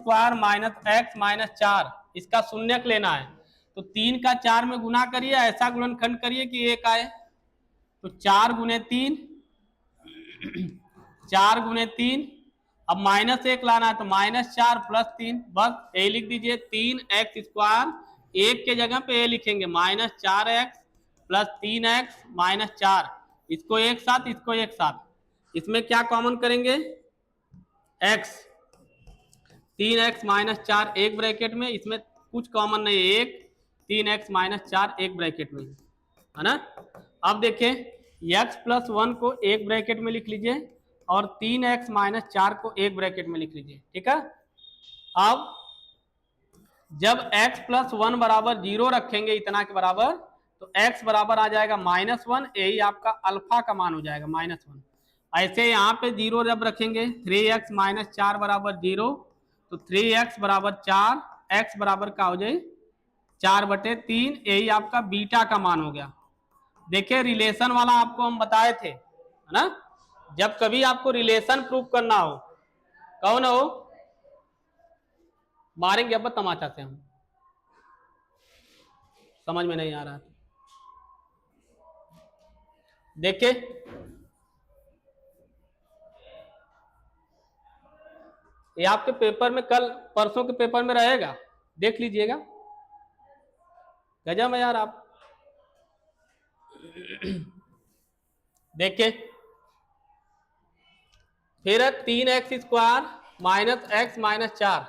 - 4 इसका शून्यक लेना है तो 3 का 4 में गुना करिए, ऐसा गुणनखंड करिए कि 1 आए। तो 4 गुने 3 4 गुने 3, अब -1 लाना है तो -4 + 3, बस यही लिख दीजिए। 3x², 1 के जगह पे ये लिखेंगे -4x + 3x - 4, इसको एक साथ, इसको एक साथ। इसमें क्या कॉमन करेंगे, x, 3x - 4 एक ब्रैकेट में, इसमें कुछ कॉमन नहीं है, 1, 3x - 4 एक ब्रैकेट में, है ना। अब देखें x + 1 को एक ब्रैकेट में लिख लीजिए और 3x - 4 को एक ब्रैकेट में लिख लीजिए, ठीक है। अब जब x + 1 बराबर 0 रखेंगे इतना के बराबर, तो x बराबर आ जाएगा -1, यही आपका अल्फा का मान हो जाएगा -1। ऐसे यहाँ पे 0 जब रखेंगे, 3x - 4 बराबर 0, तो 3x बराबर 4, x बराबर का हो जाए 4/3, यही आपका बीटा का मान हो गया। देखिए रिलेशन वाला आपको हम बताए थे, है ना, जब कभी आपको रिलेशन प्रूव करना हो, कौन हो, मारेंगे अब तमाचा से हम, समझ में नहीं आ रहा। देखिए ये आपके पेपर में, कल परसों के पेपर में रहेगा, देख लीजिएगा। गजब है यार आप। देखिए फिर 3x² माइनस x माइनस 4,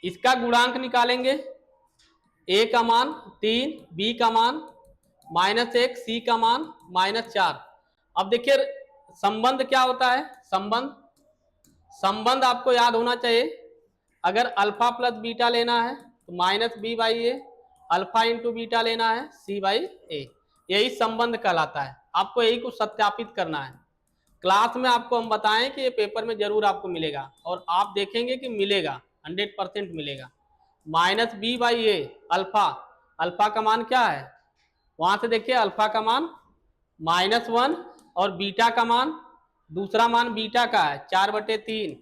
इसका गुणांक निकालेंगे। a का मान 3, b का मान -1, c का मान -4। अब देखिए संबंध क्या होता है, संबंध आपको याद होना चाहिए। अगर अल्फा प्लस बीटा लेना है तो -b/a, अल्फा इंटू बीटा लेना है c/a, यही संबंध कहलाता है। आपको यही कुछ सत्यापित करना है। क्लास में आपको हम बताएं कि ये पेपर में जरूर आपको मिलेगा, और आप देखेंगे कि मिलेगा, 100% मिलेगा। -b/a, अल्फा का मान क्या है, वहां से देखिए अल्फा का मान -1, और बीटा का मान, दूसरा मान बीटा का है 4/3,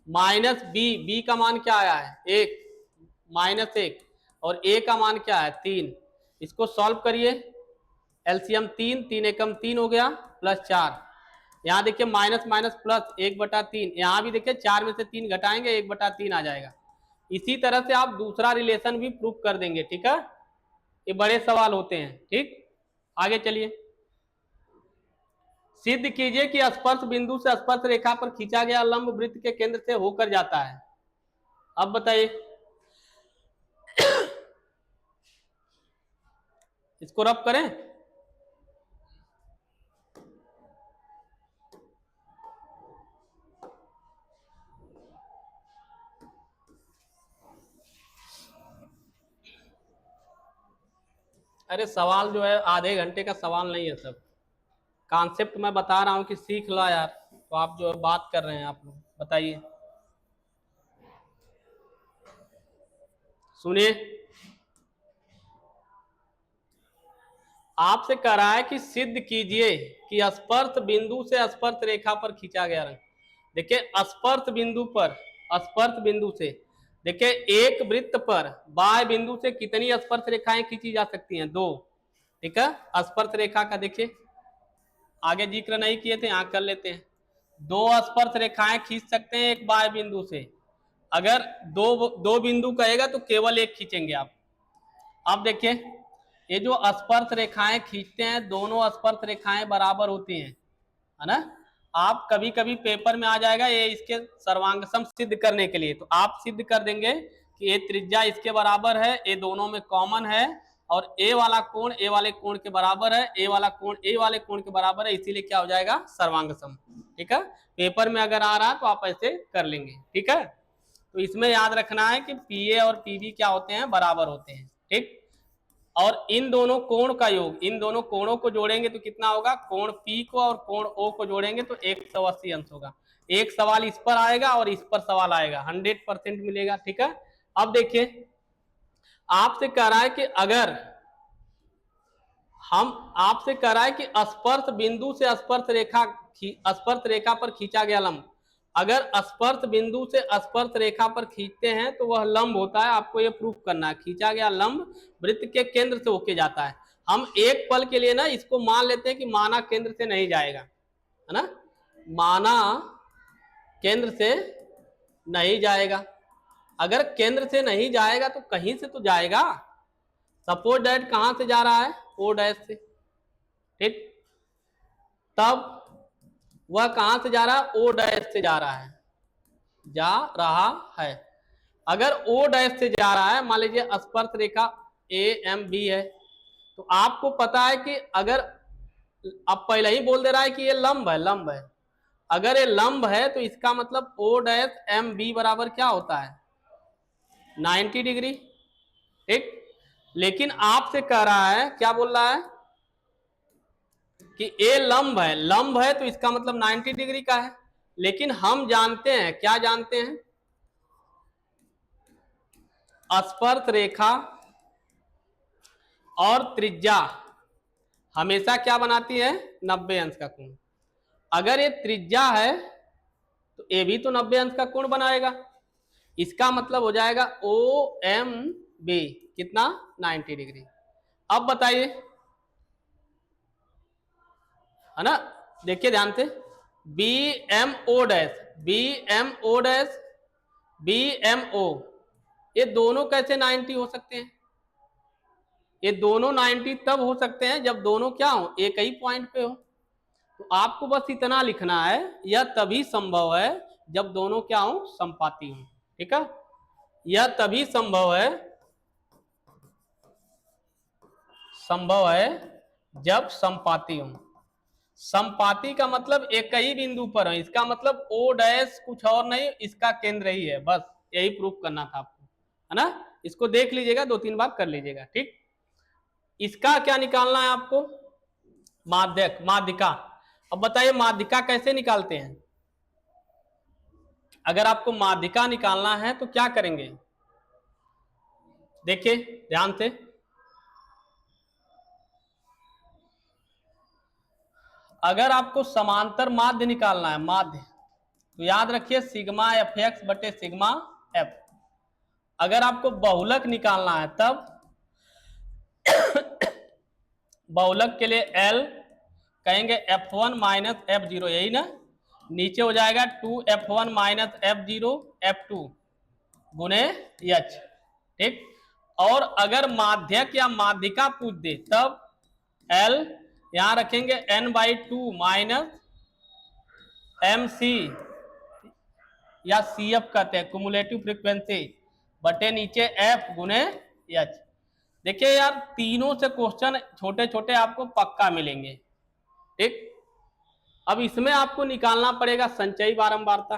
-b का मान क्या आया है 1, -1, और a का मान क्या है 3। इसको सॉल्व करिए, एलसीएम 3, 3 एकम 3 हो गया, +4। यहाँ देखिए माइनस माइनस प्लस 1/3, यहाँ भी देखिए 4 में से 3 घटाएंगे 1/3 आ जाएगा। इसी तरह से आप दूसरा रिलेशन भी प्रूफ कर देंगे। ठीक है, ये बड़े सवाल होते हैं। ठीक, आगे चलिए। सिद्ध कीजिए कि स्पर्श बिंदु से स्पर्श रेखा पर खींचा गया लंब वृत्त के केंद्र से होकर जाता है। अब बताइए, इसको रब करें। अरे सवाल जो है आधे घंटे का सवाल नहीं है, सब कॉन्सेप्ट मैं बता रहा हूं कि सीख लो यार, तो आप जो बात कर रहे हैं आप लोग, बताइए, सुनिए। आपसे कह रहा है कि सिद्ध कीजिए कि स्पर्श बिंदु से स्पर्श रेखा पर खींचा गया रंग। देखिए स्पर्श बिंदु से देखिए एक वृत्त पर बाह्य बिंदु से कितनी स्पर्श रेखाएं खींची जा सकती हैं, 2। ठीक है, स्पर्श रेखा का देखिए आगे जिक्र नहीं किए थे, यहां कर लेते हैं। 2 स्पर्श रेखाएं खींच सकते हैं एक बाह्य बिंदु से। अगर दो बिंदु कहेगा तो केवल एक खींचेंगे आप। अब देखिए ये जो स्पर्श रेखाएं खींचते हैं, दोनों स्पर्श रेखाएं बराबर होती हैं, है ना। आप कभी कभी पेपर में आ जाएगा ये इसके सर्वांगसम सिद्ध करने के लिए, तो आप सिद्ध कर देंगे कि ये त्रिज्या इसके बराबर है, ये दोनों में कॉमन है, और ए वाला कोण ए वाले कोण के बराबर है, ए वाला कोण ए वाले कोण के बराबर है, इसीलिए क्या हो जाएगा, सर्वांगसम। ठीक है, पेपर में अगर आ रहा है तो आप ऐसे कर लेंगे। ठीक है, तो इसमें याद रखना है कि पीए और पीबी क्या होते हैं, बराबर होते हैं। ठीक, और इन दोनों कोण का योग, इन दोनों कोणों को जोड़ेंगे तो कितना होगा, कोण पी को और कोण ओ को जोड़ेंगे तो 180 अंश होगा। एक सवाल इस पर आएगा और इस पर सवाल आएगा, 100% मिलेगा। ठीक है, अब देखिए आपसे कह रहा है कि अगर आपसे कह रहा है कि स्पर्श बिंदु से स्पर्श रेखा पर खींचा गया लंब, अगर स्पर्श बिंदु से स्पर्श रेखा पर खींचते हैं तो वह लंब होता है। आपको यह प्रूफ करना है, खींचा गया लंब वृत्त के केंद्र से होके जाता है। हम एक पल के लिए ना इसको मान लेते हैं कि माना केंद्र से नहीं जाएगा, है ना, माना केंद्र से नहीं जाएगा। अगर केंद्र से नहीं जाएगा तो कहीं से तो जाएगा। सपोज दैट कहां से जा रहा है, ओ डैश से। ठीक, तब वह कहां से जा रहा है, ओ डैश से जा रहा है। अगर ओ डैश से जा रहा है, मान लीजिए स्पर्श रेखा ए एम बी है, तो आपको पता है कि अगर अब पहले ही बोल दे रहा है कि ये लंब है, अगर ये लंब है तो इसका मतलब ओ डैश एम बी बराबर क्या होता है, 90 डिग्री। ठीक, लेकिन आपसे कह रहा है, क्या बोल रहा है कि ए लंब है तो इसका मतलब 90 डिग्री का है। लेकिन हम जानते हैं, क्या जानते हैं, स्पर्श रेखा और त्रिज्या हमेशा क्या बनाती है, 90 अंश का कोण। अगर ये त्रिज्या है तो ए भी तो 90 अंश का कोण बनाएगा, इसका मतलब हो जाएगा ओ एम बी कितना 90 डिग्री। अब बताइए, है ना, देखिए ध्यान से, B M O dash, B M O dash, B M O, ये दोनों कैसे 90 हो सकते हैं? ये दोनों 90 तब हो सकते हैं जब दोनों क्या हो, एक ही पॉइंट पे हो। तो आपको बस इतना लिखना है, यह तभी संभव है जब दोनों क्या हो, समपाती हो। ठीक है, यह तभी संभव है जब समपाती हो। समपाती का मतलब एक ही बिंदु पर है, इसका मतलब ओ डैश कुछ और नहीं, इसका केंद्र ही है, बस यही प्रूफ करना था आपको, है ना। इसको देख लीजिएगा, 2-3 बार कर लीजिएगा। ठीक, इसका क्या निकालना है आपको, माध्यक, माध्यिका। अब बताइए माध्यिका कैसे निकालते हैं? अगर आपको माध्यिका निकालना है तो क्या करेंगे, देखिए ध्यान से, अगर आपको समांतर माध्य निकालना है, माध्य, तो याद रखिए सिग्मा एफ एक्स बटे सिग्मा एफ। अगर आपको बहुलक निकालना है तब बहुलक के लिए एल कहेंगे F1 माइनस F0, यही ना, नीचे हो जाएगा 2F1 माइनस F0 F2 गुने H। ठीक, और अगर माध्यक या माध्यिका पूछ दे तब L यहां रखेंगे N/2 माइनस MC या CF कहते हैं, कुमुलेटिव फ्रीक्वेंसी, बटे नीचे F गुने H। देखिए यार, तीनों से क्वेश्चन छोटे छोटे आपको पक्का मिलेंगे। ठीक, अब इसमें आपको निकालना पड़ेगा संचयी बारंबारता,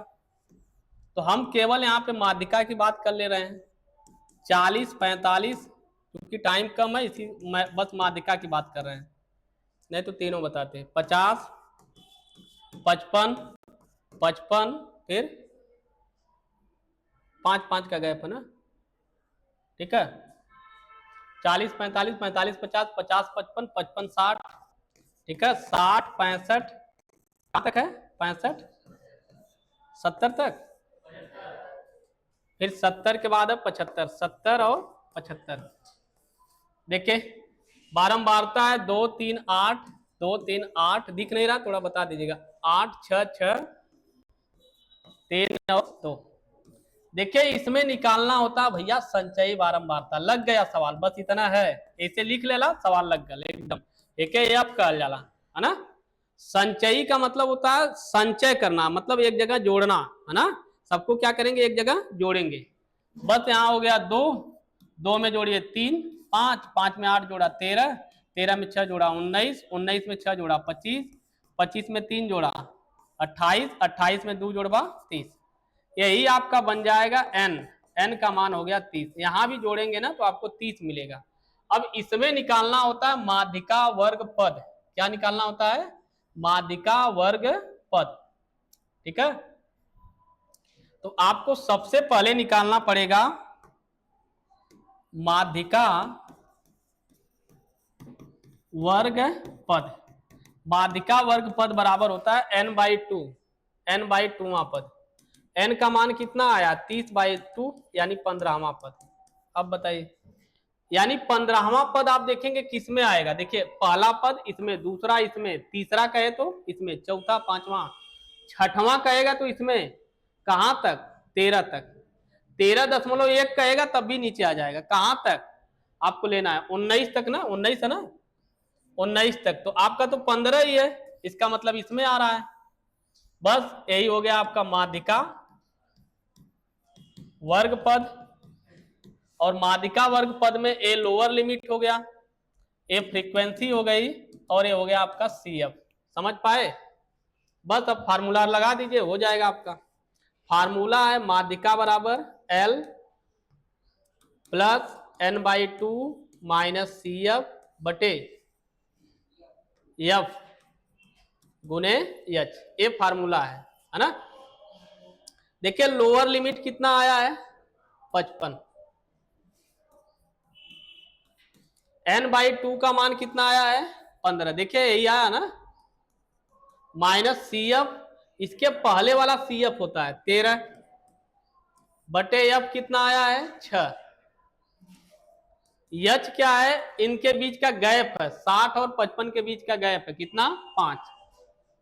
तो हम केवल यहाँ पे माध्यिका की बात कर ले रहे हैं। 40-45, क्योंकि टाइम कम है इसी बस माध्यिका की बात कर रहे हैं, नहीं तो तीनों बताते हैं। 50, 55, 55, फिर 5-5 का गैप है ना। ठीक है, 40-45, 45-50, 50-55, 55-60, ठीक है, 60-65 कहाँ तक है, 65-70 तक, फिर 70 के बाद है 75, 70 और 75। देखिए बारंबारता है 2 3 8, 2 3 8, दिख नहीं रहा, थोड़ा बता दीजिएगा, 8 6 6 3 और 2। देखिए इसमें निकालना होता है भैया संचयी बारंबारता। लग गया सवाल, बस इतना है, ऐसे लिख लेला, सवाल लग गया एकदम, एक अब कहल जाला, है ना। संचयी का मतलब होता है संचय करना, मतलब एक जगह जोड़ना, है ना। सबको क्या करेंगे, एक जगह जोड़ेंगे। बस यहाँ हो गया 2, 2 में जोड़िए 3, 5, 5 में 8 जोड़ा 13, 13 में 6 जोड़ा 19, 19 में 6 जोड़ा 25, 25 में 3 जोड़ा 28, 28 में 2 जोड़वा 30, यही आपका बन जाएगा n। n का मान हो गया 30, यहां भी जोड़ेंगे ना तो आपको 30 मिलेगा। अब इसमें निकालना होता है माध्यिका वर्ग पद। क्या निकालना होता है, माध्यिका वर्ग पद। ठीक है, तो आपको सबसे पहले निकालना पड़ेगा माध्यिका वर्ग पद। माध्यिका वर्ग पद बराबर होता है n/2, n/2वां पद। n का मान कितना आया, 30/2 यानी 15वां पद। अब बताइए, यानी 15वां पद आप देखेंगे किस में आएगा, देखिए पहला पद इसमें, दूसरा इसमें, तीसरा कहे तो इसमें, चौथा, पांचवा, छठवां कहेगा तो इसमें, कहां तक, 13 तक। 13.1 कहेगा तब भी नीचे आ जाएगा, कहां तक आपको लेना है, 19 तक ना, 19 है ना, 19 तक। तो आपका तो 15 ही है, इसका मतलब इसमें आ रहा है। बस यही हो गया आपका माध्यिका वर्ग पद, और माध्यिका वर्ग पद में ए लोअर लिमिट हो गया, ए फ्रीक्वेंसी हो गई, और ये हो गया आपका CF। समझ पाए? बस अब फार्मूला लगा दीजिए, हो जाएगा आपका। फार्मूला है माध्यिका बराबर L plus n/2 minus CF बटे F गुने H, ये फार्मूला है ना। देखिए लोअर लिमिट कितना आया है, 55, n/2 का मान कितना आया है, 15, देखिए यही आया ना, माइनस सी एफ, इसके पहले वाला सी एफ होता है 13 बटे एफ कितना आया है 6। एच क्या है, इनके बीच का गैप है 60 और 55 के बीच का गैप है कितना 5।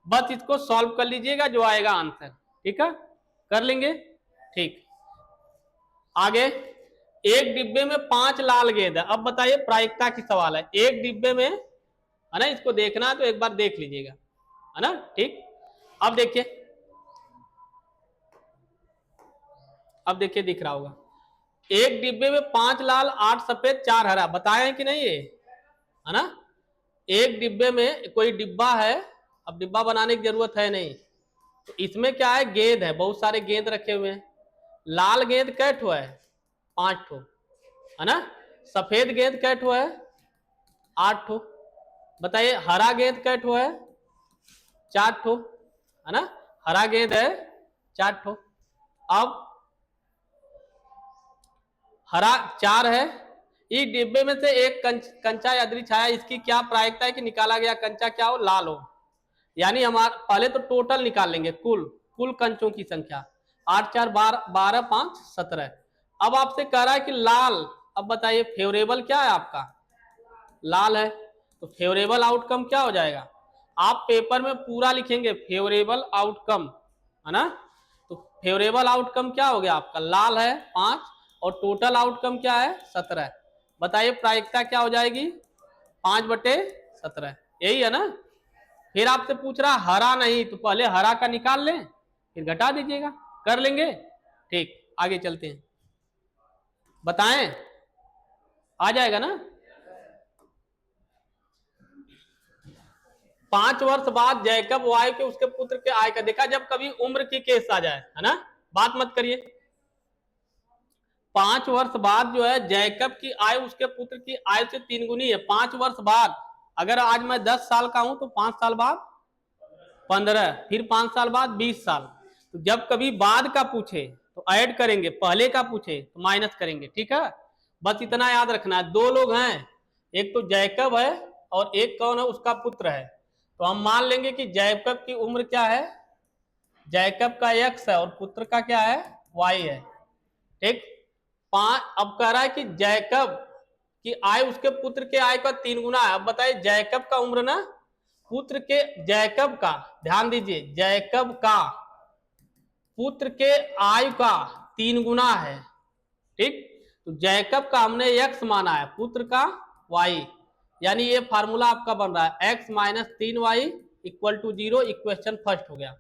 बस इसको सॉल्व कर लीजिएगा, जो आएगा आंसर। ठीक है, कर लेंगे। ठीक, आगे एक डिब्बे में 5 लाल गेंद है। अब बताइए, प्रायिकता की सवाल है, एक डिब्बे में है ना, इसको देखना है तो एक बार देख लीजिएगा, है ना। ठीक, अब देखिए, अब देखिए दिख रहा होगा, एक डिब्बे में 5 लाल 8 सफेद 4 हरा, बताए हैं कि नहीं ये, है ना। एक डिब्बे में कोई डिब्बा है, अब डिब्बा बनाने की जरूरत है नहीं, तो इसमें क्या है, गेंद है, बहुत सारे गेंद रखे हुए हैं। लाल गेंद कै ठो है 5 ठो, है ना। सफेद गेंद कै ठो है 8 ठो। बताइए हरा गेंद कै ठो है 4 ठो, है ना। हरा गेंद है 4 ठो। अब हरा 4 है, इस डिब्बे में से एक कंचा यादृ छाया, इसकी क्या प्रायिकता है कि निकाला गया कंचा क्या हो, लाल हो। यानी हमारा पहले तो टोटल निकाल लेंगे, कुल कंचों की संख्या 8 4 12 5 17। अब आपसे कह रहा है कि लाल, अब बताइए फेवरेबल क्या है आपका, लाल है, तो फेवरेबल आउटकम क्या हो जाएगा, आप पेपर में पूरा लिखेंगे फेवरेबल आउटकम, है ना। तो फेवरेबल आउटकम क्या हो गया आपका, लाल है 5 और टोटल आउटकम क्या है 17। बताइए प्रायिकता क्या हो जाएगी 5/17, यही है ना। फिर आपसे पूछ रहा हरा नहीं, तो पहले हरा का निकाल लें फिर घटा दीजिएगा, कर लेंगे। ठीक, आगे चलते हैं, बताएं, आ जाएगा ना। 5 वर्ष बाद जैकब वायु के उसके पुत्र के आय का, देखा जब कभी उम्र की केस आ जाए, है ना, बात मत करिए। 5 वर्ष बाद जो है जैकब की आय उसके पुत्र की आय से 3 गुनी है। 5 वर्ष बाद, अगर आज मैं 10 साल का हूं तो 5 साल बाद 15, फिर 5 साल बाद 20 साल। तो जब कभी बाद का पूछे तो ऐड करेंगे, पहले का पूछे तो माइनस करेंगे। ठीक है, बस इतना याद रखना है। 2 लोग हैं, एक तो जैकब है और एक कौन है, उसका पुत्र है। तो हम मान लेंगे कि जैकब की उम्र क्या है, जैकब का x है और पुत्र का क्या है y है। ठीक, 5, अब कह रहा है कि जैकब की आय उसके पुत्र के आय का 3 गुना है। अब बताइए जैकब का उम्र ना, पुत्र के, जैकब का, ध्यान दीजिए, जैकब का पुत्र के आयु का 3 गुना है। ठीक, तो जैकब का हमने x माना है, पुत्र का y, यानी ये फार्मूला आपका बन रहा है x minus 3y equal to 0। Equation first हो गया।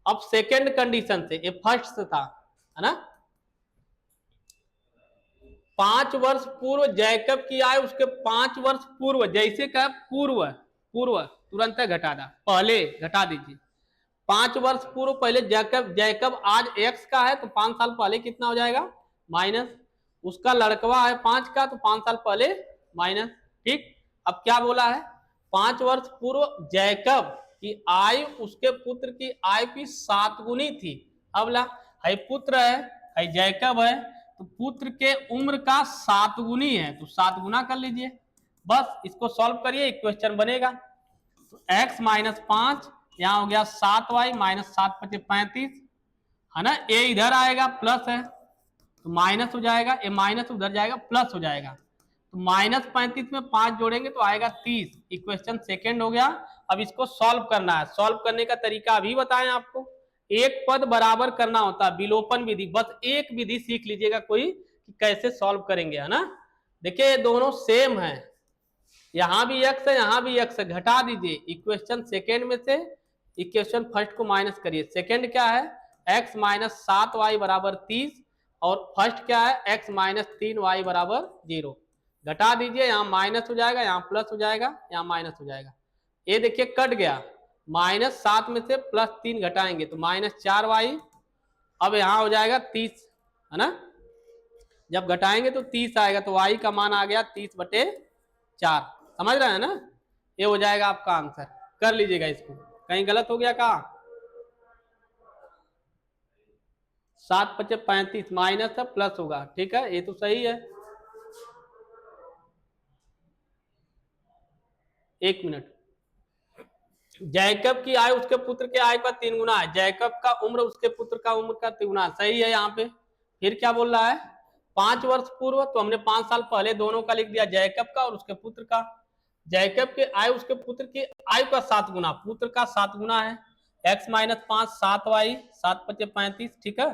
अब सेकेंड कंडीशन से, ये फर्स्ट से था, है ना। 5 वर्ष पूर्व जैकब की आय उसके 5 वर्ष पूर्व, जैसे का पूर्व, पूर्व तुरंत घटा दा, पहले घटा दीजिए। 5 वर्ष पूर्व पहले जैकब आज x का है तो 5 साल पहले कितना हो जाएगा माइनस, उसका लड़कवा है 5 का तो 5 साल पहले माइनस। ठीक, अब क्या बोला है, 5 वर्ष पूर्व जैकब की आयु उसके पुत्र की आयु की 7 गुनी थी। अब ला, है पुत्र है जैकब है, तो पुत्र के उम्र का 7 गुनी है, तो 7 गुना कर लीजिए। बस इसको सॉल्व करिए, इक्वेशन बनेगा। तो x माइनस 5, यहाँ हो गया 7y माइनस 7 × 35, है ना। ए इधर आएगा प्लस है तो माइनस हो जाएगा, ए माइनस उधर जाएगा प्लस हो जाएगा। तो माइनस 35 में 5 जोड़ेंगे तो आएगा 30। इक्वेशन सेकेंड हो गया। अब इसको सॉल्व करना है, सॉल्व करने का तरीका अभी बताएं आपको। एक पद बराबर करना होता है, विलोपन विधि, बस एक विधि सीख लीजिएगा कोई कि कैसे सॉल्व करेंगे, है ना। देखिए दोनों सेम है, यहां भी x है यहां भी x है, घटा दीजिए। इक्वेशन सेकेंड में से इक्वेशन फर्स्ट को माइनस करिए। सेकेंड क्या है, x माइनस 7y बराबर 30 और फर्स्ट क्या है x माइनस 3y बराबर 0। घटा दीजिए, यहाँ माइनस हो जाएगा, यहाँ प्लस हो जाएगा, यहाँ माइनस हो जाएगा। ये देखिए कट गया, -7 में से +3 घटाएंगे तो -4y। अब यहाँ हो जाएगा 30, है ना। जब घटाएंगे तो 30 आएगा, तो y का मान आ गया 30/4। समझ रहे हैं ना, ये हो जाएगा आपका आंसर। कर लीजिएगा इसको, कहीं गलत हो गया कहा। 7 × 35 माइनस है प्लस होगा, ठीक है, ये तो सही है। 1 मिनट, जैकब की आयु उसके पुत्र के आयु का 3 गुना है, जैकब का उम्र उसके पुत्र का उम्र का 3 गुना, सही है। यहाँ पे फिर क्या बोल रहा है, 5 वर्ष पूर्व, तो हमने 5 साल पहले दोनों का लिख दिया, जैकब का और उसके पुत्र का। जैकब के आयु उसके पुत्र की आयु का 7 गुना, पुत्र का 7 गुना है। x माइनस 5 7y, 7 पचे 35, ठीक है।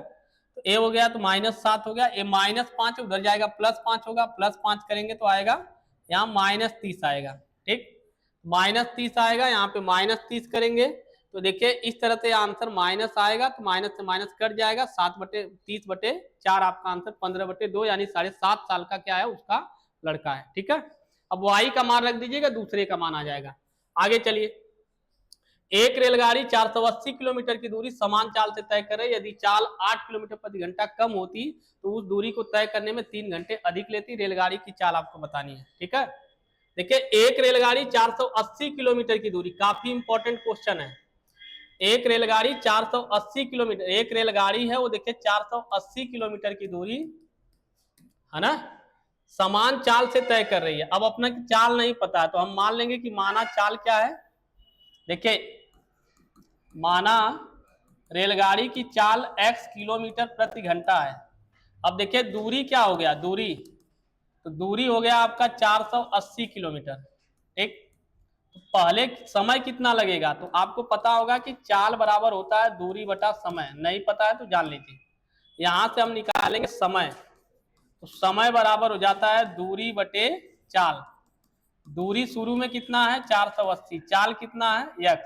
तो ए हो गया तो -7 हो गया, ए -5 उधर जाएगा +5 होगा, +5 करेंगे तो आएगा यहाँ -30 आएगा, ठीक। -30 आएगा, यहाँ पे -30 करेंगे तो देखिए इस तरह से आंसर माइनस आएगा, तो माइनस से माइनस कट जाएगा, 7/30/4 आपका आंसर 15/2 यानी 7.5 साल का क्या है उसका लड़का है, ठीक है। अब वाई का मान रख दीजिएगा, दूसरे का मान आ जाएगा। आगे चलिए, एक रेलगाड़ी 480 किलोमीटर की दूरी समान चाल से तय करे, यदि चाल 8 किलोमीटर प्रति घंटा कम होती तो उस दूरी को तय करने में 3 घंटे अधिक लेती। रेलगाड़ी की चाल आपको बतानी है, ठीक है। देखिए एक रेलगाड़ी 480 किलोमीटर की दूरी, काफी इंपॉर्टेंट क्वेश्चन है। एक रेलगाड़ी 480 किलोमीटर, एक रेलगाड़ी है वो देखिए 480 किलोमीटर की दूरी है ना, समान चाल से तय कर रही है। अब अपना चाल नहीं पता है तो हम मान लेंगे कि माना चाल क्या है। देखिए माना रेलगाड़ी की चाल x किलोमीटर प्रति घंटा है। अब देखिए दूरी क्या हो गया, दूरी तो दूरी हो गया आपका 480 किलोमीटर, ठीक। तो पहले समय कितना लगेगा, तो आपको पता होगा कि चाल बराबर होता है दूरी बटा समय, नहीं पता है तो जान लीजिए। यहां से हम निकालेंगे समय, तो समय बराबर हो जाता है दूरी बटे चाल। दूरी शुरू में कितना है 480, चाल कितना है x,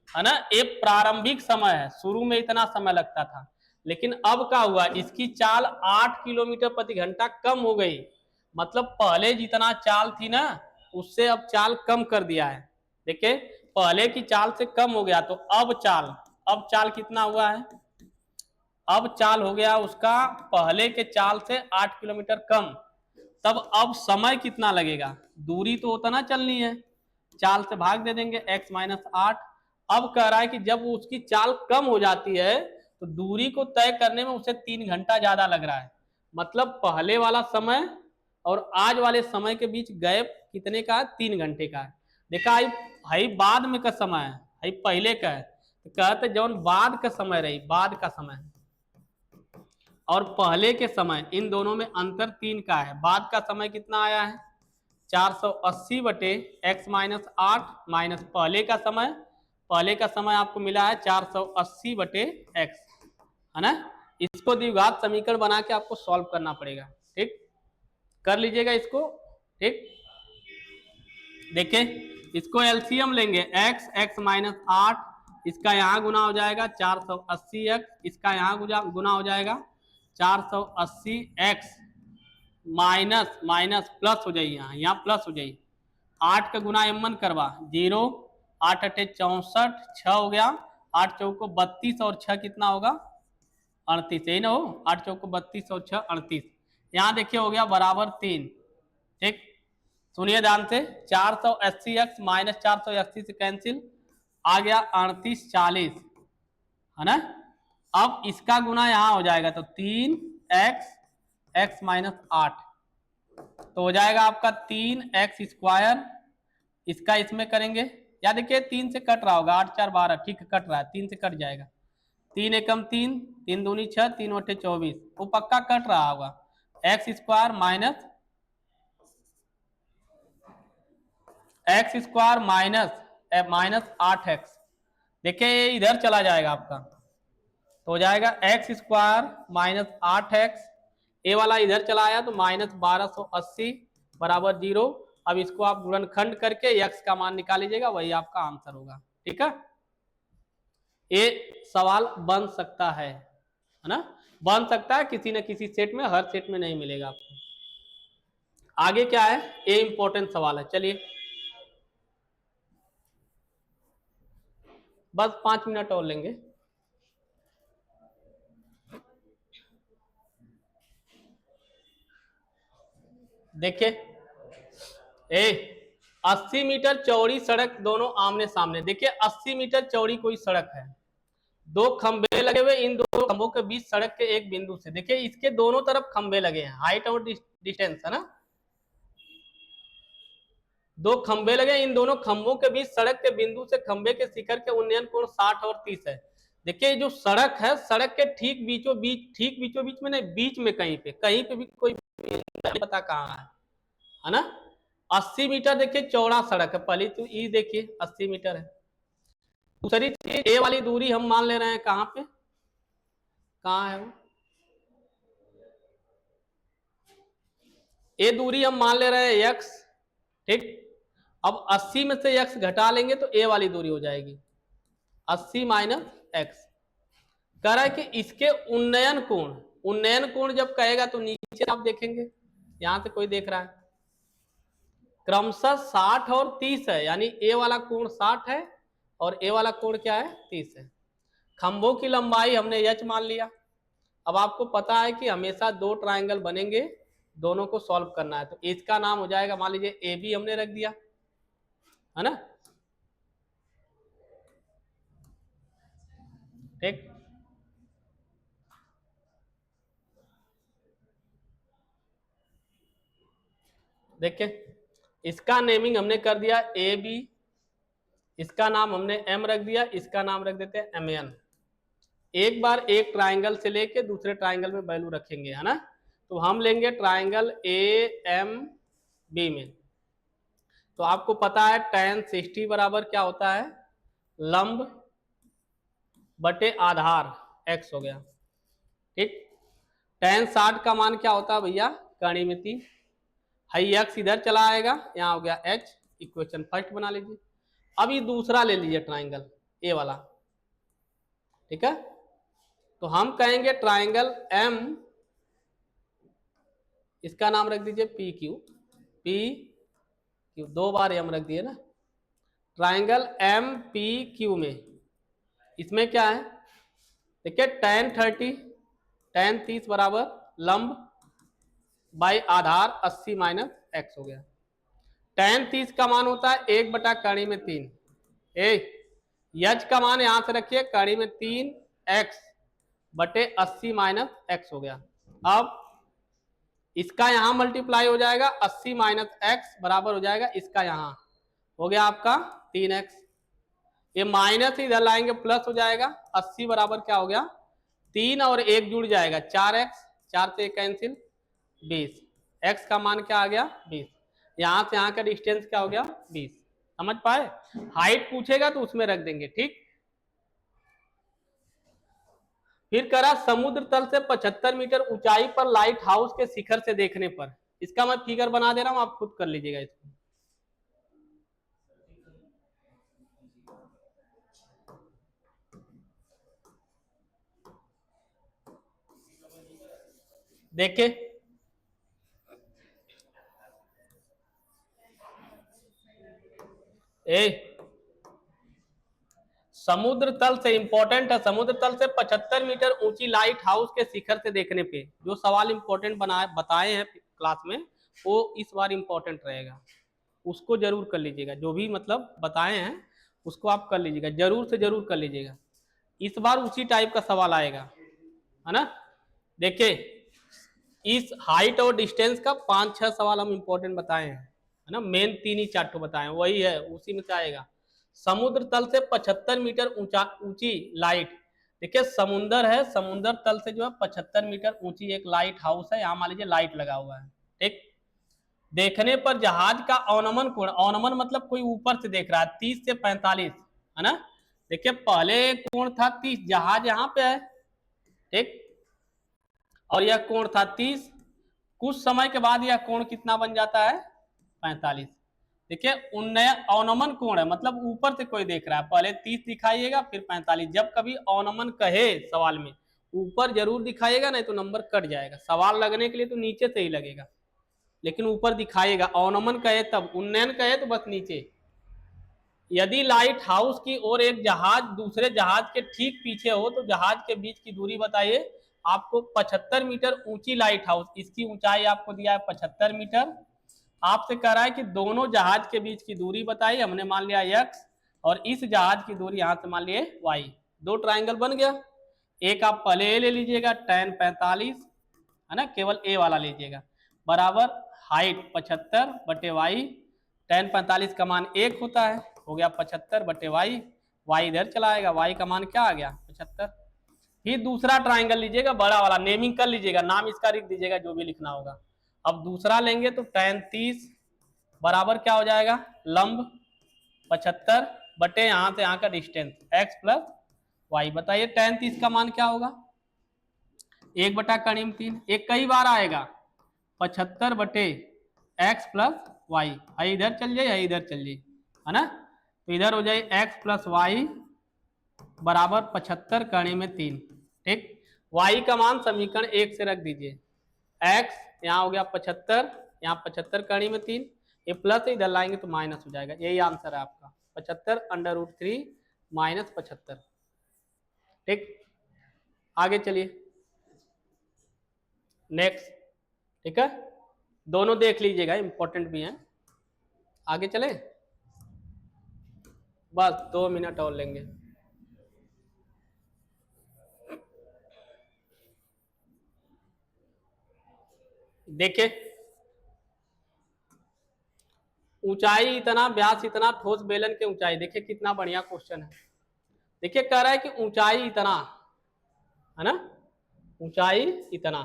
है ना। ये प्रारंभिक समय है, शुरू में इतना समय लगता था, लेकिन अब क्या हुआ, इसकी चाल 8 किलोमीटर प्रति घंटा कम हो गई, मतलब पहले जितना चाल थी ना उससे अब चाल कम कर दिया है। देखिए पहले की चाल से कम हो गया, तो अब चाल कितना हुआ है, अब चाल हो गया उसका पहले के चाल से 8 किलोमीटर कम। तब अब समय कितना लगेगा, दूरी तो उतना चलनी है, चाल से भाग दे देंगे x माइनस 8। अब कह रहा है कि जब उसकी चाल कम हो जाती है तो दूरी को तय करने में उसे 3 घंटा ज्यादा लग रहा है। मतलब पहले वाला समय और आज वाले समय के बीच गैप कितने का है, 3 घंटे का है। देखा है बाद में का समय है पहले का है, तो कहते जौन बाद का समय रही, बाद का समय और पहले के समय इन दोनों में अंतर 3 का है। बाद का समय कितना आया है 480 बटे x माइनस 8 माइनस पहले का समय आपको मिला है 480 बटे x, है ना। इसको द्विघात समीकरण बना के आपको सॉल्व करना पड़ेगा, ठीक। कर लीजिएगा इसको, ठीक। देखिए इसको एलसीएम लेंगे, x माइनस 8, इसका यहाँ गुना हो जाएगा 480x, इसका यहाँ गुना हो जाएगा 480x माइनस माइनस प्लस हो जाइए, यहाँ प्लस हो जाइए, 8 का गुना m1 करवा 0, 8 अठे 64, 6 हो गया, 8 चौको 32 और 6 कितना होगा 38, यही ना हो, 8 चौको 32 और 6 38, यहाँ देखिए हो गया बराबर 3, ठीक। सुनिए ध्यान से, 480x माइनस 480 से कैंसिल, आ गया 38 40, है ना। अब इसका गुना यहाँ हो जाएगा तो 3x माइनस 8, तो हो जाएगा आपका 3x स्क्वायर, इसका इसमें करेंगे, या देखिए 3 से कट रहा होगा, 8 4 12, ठीक है कट रहा है, 3 से कट जाएगा, 3 एकम 3, 3 दूनी 6, 3 अठे 24, वो पक्का कट रहा होगा, x square minus minus 8x, देखिए इधर चला जाएगा आपका, तो हो जाएगा x स्क्वायर माइनस 8x, ए वाला इधर चला आया तो माइनस 1280 बराबर 0। अब इसको आप गुणनखंड करके x का मान निकाल लीजिएगा, वही आपका आंसर होगा, ठीक है। ये सवाल बन सकता है ना, बन सकता है किसी न किसी सेट में, हर सेट में नहीं मिलेगा आपको। आगे क्या है, ये इंपॉर्टेंट सवाल है, चलिए बस 5 मिनट और लेंगे। देखिए 80 मीटर चौड़ी सड़क दोनों आमने सामने, देखिए 80 मीटर चौड़ी कोई सड़क है, 2 खंबे लगे हुए, इन दो खंभों के बीच सड़क के एक बिंदु से, देखिए इसके दोनों तरफ खंबे लगे हैं, हाइट और डिस्टेंस है ना, दो खंबे लगे, इन दोनों खंभों के बीच सड़क के बिंदु से खंबे के शिखर के उन्नयन कोण 60 और 30 है। देखिए जो सड़क है, सड़क के ठीक बीचों बीच में नहीं, बीच में कहीं पे भी कोई नहीं पता कहाँ है ना। 80 मीटर देखिए चौड़ा सड़क है, पहली तो ई देखिए 80 मीटर है। दूसरी चीज ए वाली दूरी हम मान ले रहे हैं कहाँ पे, कहाँ है वो, ए दूरी हम मान ले रहे हैं x, ठीक। अब 80 में से x घटा लेंगे तो ए वाली दूरी हो जाएगी 80 माइनस एक्स। कह रहा है कि इसके उन्नयन कोण जब कहेगा तो नीचे आप देखेंगे, यहां से कोई देख रहा है, क्रमशः 60 और 30 है, यानी ए वाला कोण 60 है और ए वाला कोण क्या है 30 है। खंभों की लंबाई हमने h मान लिया। अब आपको पता है कि हमेशा दो ट्रायंगल बनेंगे, दोनों को सॉल्व करना है, तो इसका नाम हो जाएगा, मान लीजिए ए बी हमने रख दिया है ना, ठीक। देखिए इसका नेमिंग हमने कर दिया ए बी, इसका नाम हमने एम रख दिया, इसका नाम रख देते हैं एम एन। एक बार एक ट्राइंगल से लेके दूसरे ट्राइंगल में वैल्यू रखेंगे है ना, तो हम लेंगे ट्राइंगल ए एम बी में, तो आपको पता है tan 60 बराबर क्या होता है, लंब बटे आधार x हो गया, ठीक। tan 60 का मान क्या होता है भैया, कड़ी में 3, हाई x इधर चला आएगा, यहाँ हो गया h, इक्वेशन फर्स्ट बना लीजिए। अब ये दूसरा ले लीजिए ट्राइंगल ए वाला, ठीक है, तो हम कहेंगे ट्राइंगल एम, इसका नाम रख दीजिए पी क्यू, दो बार एम रख दिए ना, ट्राइंगल एम पी क्यू में इसमें क्या है, देखिए tan 30 बराबर लंब बाई आधार 80 माइनस एक्स हो गया। tan 30 का मान होता है 1 बटा कड़ी में 3, यच का मान यहां से रखिए कड़ी में 3 x बटे 80 माइनस एक्स हो गया। अब इसका यहां मल्टीप्लाई हो जाएगा, 80 माइनस एक्स बराबर हो जाएगा इसका यहां हो गया आपका 3x, ये माइनस इधर लाएंगे प्लस हो जाएगा, 80 बराबर क्या हो गया 3 और 1 जुड़ जाएगा 4x, 4 से 1 कैंसिल 20, x का मान क्या आ गया 20, यहां से यहां का डिस्टेंस क्या हो गया 20। समझ पाए, हाइट पूछेगा तो उसमें रख देंगे, ठीक। फिर करा समुद्र तल से 75 मीटर ऊंचाई पर लाइट हाउस के शिखर से देखने पर, इसका मैं फिगर बना दे रहा हूं, आप खुद कर लीजिएगा इसको। देखे समुद्र तल से इंपॉर्टेंट है, समुद्र तल से 75 मीटर ऊंची लाइट हाउस के शिखर से देखने पे, जो सवाल इंपॉर्टेंट बताए हैं क्लास में वो इस बार इंपॉर्टेंट रहेगा, उसको जरूर कर लीजिएगा, जो भी मतलब बताए हैं उसको आप कर लीजिएगा, जरूर से जरूर कर लीजिएगा, इस बार उसी टाइप का सवाल आएगा है ना। देखिए इस हाइट और डिस्टेंस का 5-6 सवाल हम इंपॉर्टेंट बताए हैं है ना, मेन 3 ही 4 बताए हैं, वही है उसी में से आएगा। समुद्र तल से 75 मीटर ऊंची लाइट, देखिए समुंदर है, समुद्र तल से जो है 75 मीटर ऊंची एक लाइट हाउस है, यहाँ मान लीजिए लाइट लगा हुआ है, ठीक। देखने पर जहाज का अवनमन कोण, अवनमन मतलब कोई ऊपर से देख रहा है, 30 से 45 है ना। देखिए पहले कोण था 30, जहाज यहाँ पे है, ठीक, और यह कोण था 30, कुछ समय के बाद यह कोण कितना बन जाता है 45। देखिए अवनमन कोण है, मतलब ऊपर से कोई देख रहा है, पहले 30 दिखाइएगा फिर 45, जब कभी अवनमन कहे सवाल में ऊपर जरूर दिखाइएगा, नहीं तो नंबर कट जाएगा, सवाल लगने के लिए तो नीचे से ही लगेगा, लेकिन ऊपर दिखाएगा, अवनमन कहे तब, उन्नयन कहे तो बस नीचे। यदि लाइट हाउस की ओर एक जहाज दूसरे जहाज के ठीक पीछे हो तो जहाज के बीच की दूरी बताइए। आपको 75 मीटर ऊंची लाइट हाउस, इसकी ऊंचाई आपको दिया है 75 मीटर, आपसे कह रहा है कि दोनों जहाज के बीच की दूरी बताइए, हमने मान लिया x, और इस जहाज की दूरी यहां से मान लिए y, दो ट्राइंगल बन गया। एक आप पहले ए ले लीजिएगा tan 45 है ना, केवल ए वाला लीजिएगा, बराबर हाइट 75 बटे y, tan 45 का मान 1 होता है, हो गया 75 बटे वाई, वाई इधर चला आएगा, वाई का मान क्या आ गया 75। फिर दूसरा ट्राइंगल लीजिएगा बड़ा वाला, नेमिंग कर लीजिएगा, नाम इसका लिख दीजिएगा जो भी लिखना होगा। अब दूसरा लेंगे तो tan 30 बराबर क्या हो जाएगा, लंब 75 बटे यहां से यहां का डिस्टेंस x प्लस वाई। बताइए tan 30 का मान क्या होगा, 1 बटा करीब 3, एक कई बार आएगा 75 बटे x प्लस वाई, इधर चल जाए इधर चल जाए, है ना, तो इधर हो जाए x प्लस वाई बराबर 75 करने में 3। ठीक, y का मान समीकरण 1 से रख दीजिए, x यहाँ हो गया 75, यहाँ 75 करने में 3, ये प्लस इधर लाएंगे तो माइनस हो जाएगा, यही आंसर है आपका 75/√3 माइनस 75। ठीक, आगे चलिए नेक्स्ट। ठीक है, दोनों देख लीजिएगा, इंपॉर्टेंट भी हैं। आगे चले, बस 2 मिनट और लेंगे। देखिए ऊंचाई इतना, व्यास इतना, ठोस बेलन के ऊंचाई, देखिए कितना बढ़िया क्वेश्चन है। देखिए कह रहा है कि ऊंचाई इतना है ना, ऊंचाई इतना,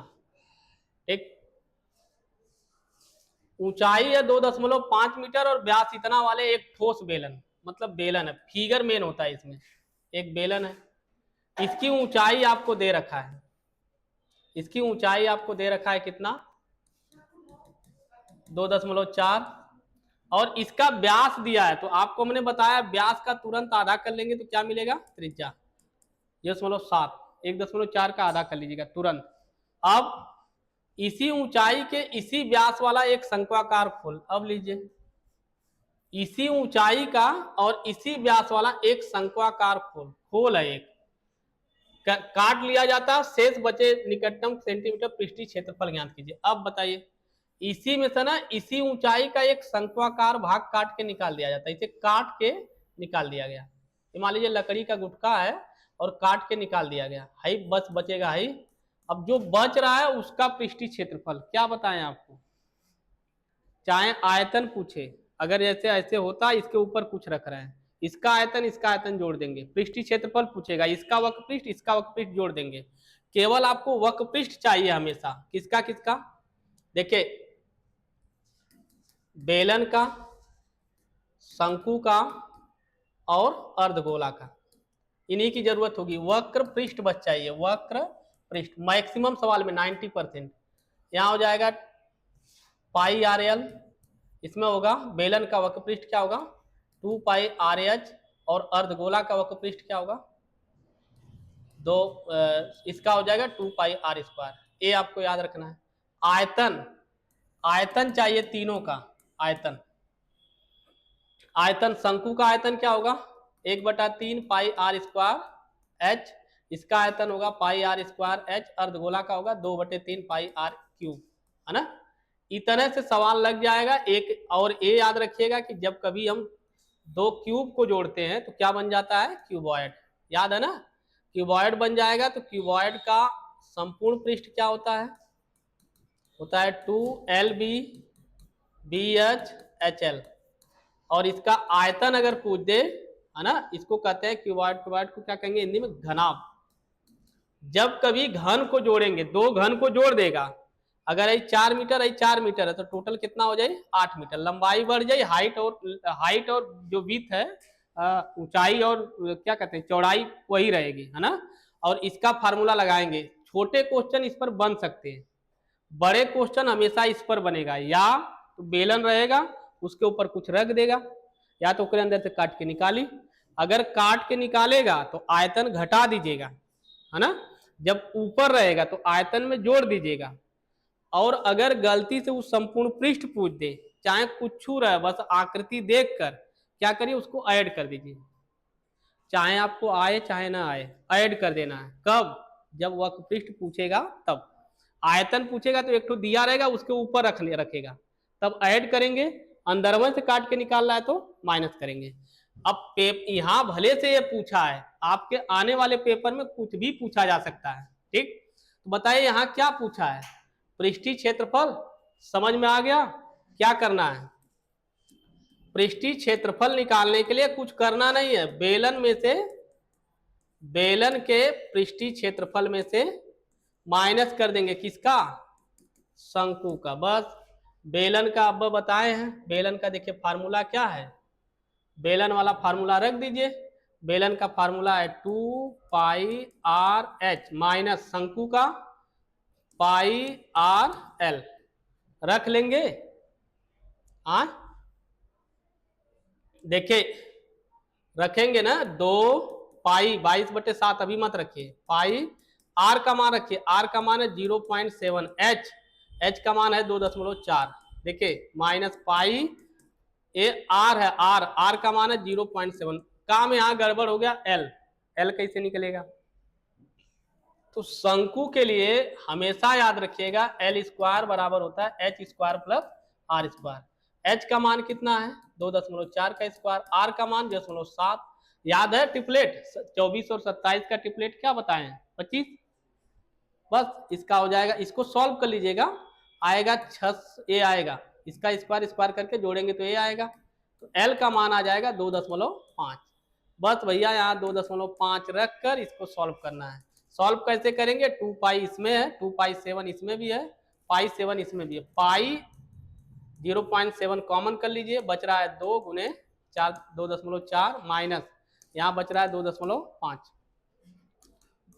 एक ऊंचाई है 2.5 मीटर और व्यास इतना वाले एक ठोस बेलन, मतलब बेलन है, फिगर मेन होता है इसमें, एक बेलन है, इसकी ऊंचाई आपको दे रखा है, इसकी ऊंचाई आपको दे रखा है कितना 2.4, और इसका व्यास दिया है, तो आपको मैंने बताया व्यास का तुरंत आधा कर लेंगे तो क्या मिलेगा त्रिज्या 0.7, 1.4 का आधा कर लीजिएगा तुरंत। अब इसी ऊंचाई के इसी व्यास वाला एक शंक्वाकार खोल, अब लीजिए इसी ऊंचाई का और इसी व्यास वाला एक शंक्वाकार खोल है, एक काट लिया जाता है, शेष बचे निकटतम सेंटीमीटर पृष्ठीय क्षेत्रफल ज्ञात कीजिए। अब बताइए इसी में से ना इसी ऊंचाई का एक शंक्वाकार भाग काट के निकाल दिया जाता है, इसे काट के निकाल दिया गया, मान लीजिए लकड़ी का गुटका है और काट के निकाल दिया गया, हाई बस बचेगा हाई। अब जो बच रहा है उसका पृष्ठीय क्षेत्रफल क्या बताएं आपको, चाहे आयतन पूछे, अगर जैसे ऐसे होता इसके ऊपर कुछ रख रहे हैं, इसका आयतन जोड़ देंगे, पृष्ठीय क्षेत्रफल पूछेगा, इसका वक्रपृष्ठ इसका वक्रपृष्ठ जोड़ देंगे, केवल आपको वक्रपृष्ठ चाहिए हमेशा, किसका किसका, देखिए बेलन का, शंकु का और अर्धगोला का, इन्हीं की जरूरत होगी, वक्र पृष्ठ बच चाहिए, वक्र पृष्ठ मैक्सिमम सवाल में 90%। यहाँ हो जाएगा पाई आर एल, इसमें होगा बेलन का वक्र पृष्ठ क्या होगा 2 पाई आर एच, और अर्धगोला का वक्र पृष्ठ क्या होगा इसका हो जाएगा 2 पाई आर स्क्वायर, ये आपको याद रखना है। आयतन चाहिए तीनों का, आयतन शंकु का आयतन क्या होगा 1/3 पाई आर स्क्वायर एच, इसका आयतन होगा पाई आर स्क्वायर एच, अर्धगोला का होगा 2/3 पाई आर क्यूब, है ना। इतने से सवाल लग जाएगा। एक और ये याद रखिएगा कि जब कभी हम दो क्यूब को जोड़ते हैं तो क्या बन जाता है क्यूबॉइड, याद है ना, क्यूबॉइड बन जाएगा। तो क्यूबॉइड का संपूर्ण पृष्ठ क्या होता है 2LB BH HL, और इसका आयतन अगर पूछ दे, है ना, इसको कहते हैं क्यूबॉइड को क्या कहेंगे हिंदी में घनाभ। जब कभी घन को जोड़ेंगे, दो घन को जोड़ देगा, अगर ये 4 मीटर है 4 मीटर है तो टोटल कितना हो जाए 8 मीटर, लंबाई बढ़ जाए, हाइट और जो विड्थ है ऊंचाई और क्या कहते हैं चौड़ाई वही रहेगी, है ना। और इसका फार्मूला लगाएंगे, छोटे क्वेश्चन इस पर बन सकते हैं, बड़े क्वेश्चन हमेशा इस पर बनेगा, या तो बेलन रहेगा उसके ऊपर कुछ रख देगा, या तो उसके अंदर से काट के निकाली, अगर काट के निकालेगा तो आयतन घटा दीजिएगा, है ना, जब ऊपर रहेगा तो आयतन में जोड़ दीजिएगा, और अगर गलती से उस संपूर्ण पृष्ठ पूछ दे, चाहे कुछ रहे, बस आकृति देखकर क्या करिए उसको ऐड कर दीजिए, चाहे आपको आए चाहे ना आए ऐड कर देना है। कब, जब वक्र पृष्ठ पूछेगा तब, आयतन पूछेगा तो एक तो दिया रहेगा उसके ऊपर रखेगा, तब ऐड करेंगे, अंदरवन से काट के निकाल रहा है तो माइनस करेंगे। अब यहां भले से ये पूछा है, आपके आने वाले पेपर में कुछ भी पूछा जा सकता है, ठीक। तो बताइए यहाँ क्या पूछा है, पृष्ठीय क्षेत्रफल, समझ में आ गया क्या करना है, पृष्ठीय क्षेत्रफल निकालने के लिए कुछ करना नहीं है, बेलन के पृष्ठीय क्षेत्रफल में से माइनस कर देंगे किसका, शंकु का। बस बेलन का अब बताए हैं, बेलन का देखिए फार्मूला क्या है, बेलन वाला फार्मूला रख दीजिए। बेलन का फार्मूला है 2πr/h माइनस शंकु का πr/l रख लेंगे। हाँ देखिए रखेंगे ना, 2π22/7 अभी मत रखिए, पाई आर का मान रखिए, आर का मान है 0.7, एच का मान है 2.4। देखिए माइनस पाई ए आर है, आर का मान है 0.7, काम यहाँ गड़बड़ हो गया, एल कैसे निकलेगा। तो शंकु के लिए हमेशा याद रखिएगा एल स्क्वायर बराबर होता है H square plus R square. H का मान कितना है 2.4 का स्क्वायर, आर का मान 0.7। याद है ट्रिपलेट 24 और 27 का ट्रिपलेट क्या बताएं 25। बस इसका हो जाएगा, इसको सॉल्व कर लीजिएगा, आएगा 6 ए आएगा, इसका स्क्वायर करके जोड़ेंगे तो ए आएगा, तो एल का मान आ जाएगा 2.5। बस भैया यहाँ 2.5 रख कर इसको सॉल्व करना है। सॉल्व कैसे करेंगे, 2π इसमें है, 2π7 इसमें भी है, π7 इसमें भी है, पाई 0.7 कॉमन कर लीजिए, बच रहा है 2 गुने 4 2.4 माइनस यहाँ बच रहा है 2.5,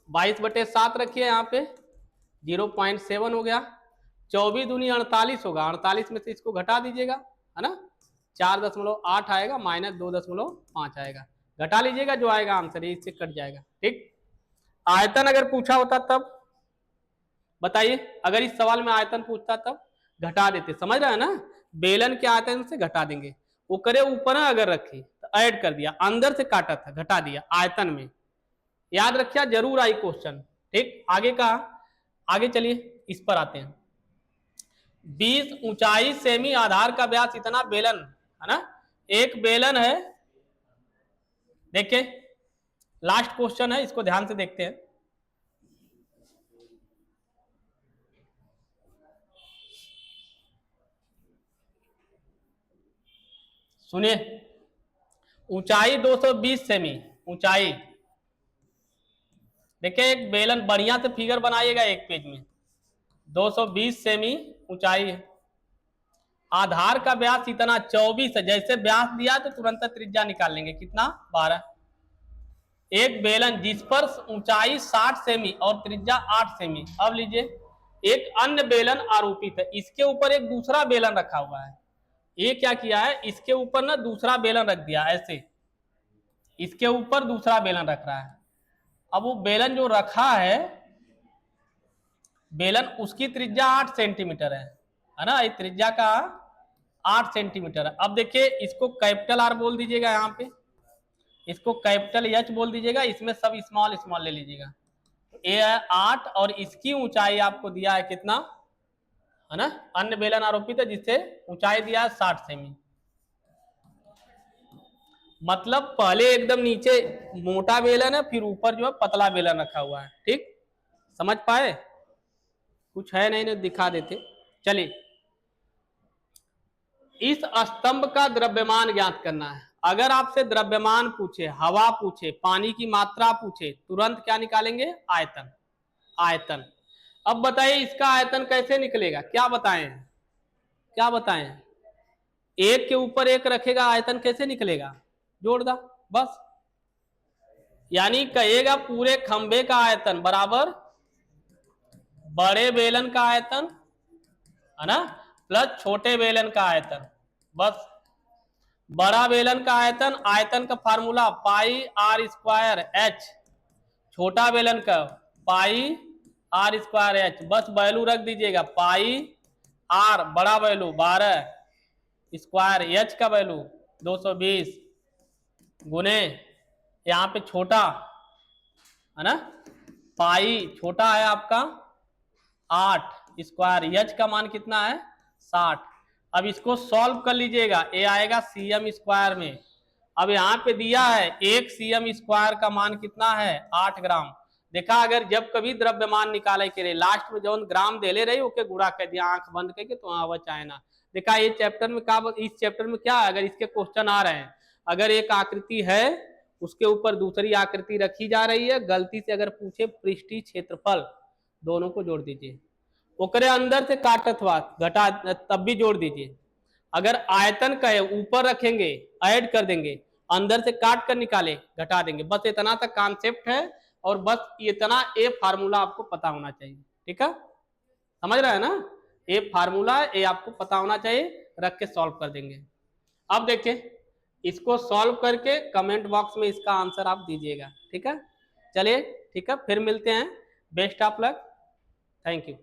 22/7 रखिए यहाँ पे 0.7 हो गया, 24 दूनी 48 होगा, 48 में से इसको घटा दीजिएगा है ना, 4.8 आएगा माइनस 2.5 आएगा, घटा लीजिएगा जो आएगा आंसर इससे कट जाएगा। ठीक, आयतन अगर पूछा होता तब बताइए, अगर इस सवाल में आयतन पूछता तब घटा देते, समझ रहे हैं ना, बेलन के आयतन से घटा देंगे, वो करे ऊपर अगर रखी तो ऐड कर दिया, अंदर से काटा था घटा दिया आयतन में, याद रखिए जरूर आई क्वेश्चन। ठीक, आगे का, आगे चलिए इस पर आते हैं। 20 ऊंचाई सेमी, आधार का व्यास इतना, बेलन है ना, एक बेलन है। देखिए लास्ट क्वेश्चन है, इसको ध्यान से देखते हैं। सुनिए, ऊंचाई 220 सेमी ऊंचाई, देखिए एक बेलन, बढ़िया से फिगर बनाइएगा एक पेज में, 220 सेमी ऊंचाई है, आधार का व्यास इतना 24 है, जैसे व्यास दिया तो तुरंत त्रिज्या निकाल लेंगे, कितना 12। एक बेलन जिस पर ऊंचाई 60 सेमी और त्रिज्या 8 सेमी। अब लीजिए एक अन्य बेलन आरोपित है, इसके ऊपर एक दूसरा बेलन रखा हुआ है, ये क्या किया है, इसके ऊपर ना दूसरा बेलन रख दिया, ऐसे इसके ऊपर दूसरा बेलन रख रहा है। अब वो बेलन जो रखा है, बेलन उसकी त्रिज्या 8 सेंटीमीटर है ना, ये त्रिज्या का 8 सेंटीमीटर है। अब देखिए इसको कैपिटल आर बोल दीजिएगा, यहाँ पे इसको कैपिटल एच बोल दीजिएगा, इसमें सब स्मॉल स्मॉल ले लीजिएगा, ये है 8 और इसकी ऊंचाई आपको दिया है कितना है ना, अन्य बेलन आरोपित है जिससे ऊंचाई दिया है 60 सेमी। मतलब पहले एकदम नीचे मोटा बेलन है, फिर ऊपर जो है पतला बेलन रखा हुआ है। ठीक, समझ पाए, कुछ है नहीं दिखा देते। चलिए, इस स्तंभ का द्रव्यमान ज्ञात करना है। अगर आपसे द्रव्यमान पूछे, हवा पूछे, पानी की मात्रा पूछे, तुरंत क्या निकालेंगे, आयतन। आयतन। अब बताइए इसका आयतन कैसे निकलेगा, क्या बताएं, क्या बताएं, एक के ऊपर एक रखेगा, आयतन कैसे निकलेगा, जोड़ दा बस, यानी कहेगा पूरे खंबे का आयतन बराबर बड़े बेलन का आयतन है ना, प्लस छोटे बेलन का आयतन। बस बड़ा बेलन का आयतन, आयतन का formula pi R square H, छोटा बेलन का पाई आर स्क्वायर एच, बस वैल्यू रख दीजिएगा, पाई आर बड़ा वैल्यू 12 स्क्वायर, एच का वैल्यू 220 गुने यहाँ पे छोटा है ना, पाई छोटा है आपका 8 स्क्वायर, एच का मान कितना है 60। अब इसको सॉल्व कर लीजिएगा, ए आएगा cm स्क्वायर में। अब यहाँ पे दिया है 1 cm स्क्वायर का मान कितना है 8 ग्राम, देखा, अगर जब कभी द्रव्यमान निकाले के लिए लास्ट में जौन ग्राम देले रही ओके गुणा कर दिया आंख बंद करके, तो वहां चाइना। देखा ये चैप्टर में क्या, इस चैप्टर में क्या है, अगर इसके क्वेश्चन आ रहे हैं, अगर एक आकृति है उसके ऊपर दूसरी आकृति रखी जा रही है, गलती से अगर पूछे पृष्ठीय क्षेत्रफल, दोनों को जोड़ दीजिए, ओकरे अंदर से काटत हुआ घटा तब भी जोड़ दीजिए। अगर आयतन का है ऊपर रखेंगे ऐड कर देंगे, अंदर से काट कर निकाले घटा देंगे, बस इतना तक कॉन्सेप्ट है, और बस इतना ए फार्मूला आपको पता होना चाहिए। ठीक है, समझ रहे हैं ना, ए फार्मूला ए आपको पता होना चाहिए, रख के सॉल्व कर देंगे। अब देखिए, इसको सॉल्व करके कमेंट बॉक्स में इसका आंसर आप दीजिएगा। ठीक है, चलिए ठीक है, फिर मिलते हैं। Best of luck, thank you.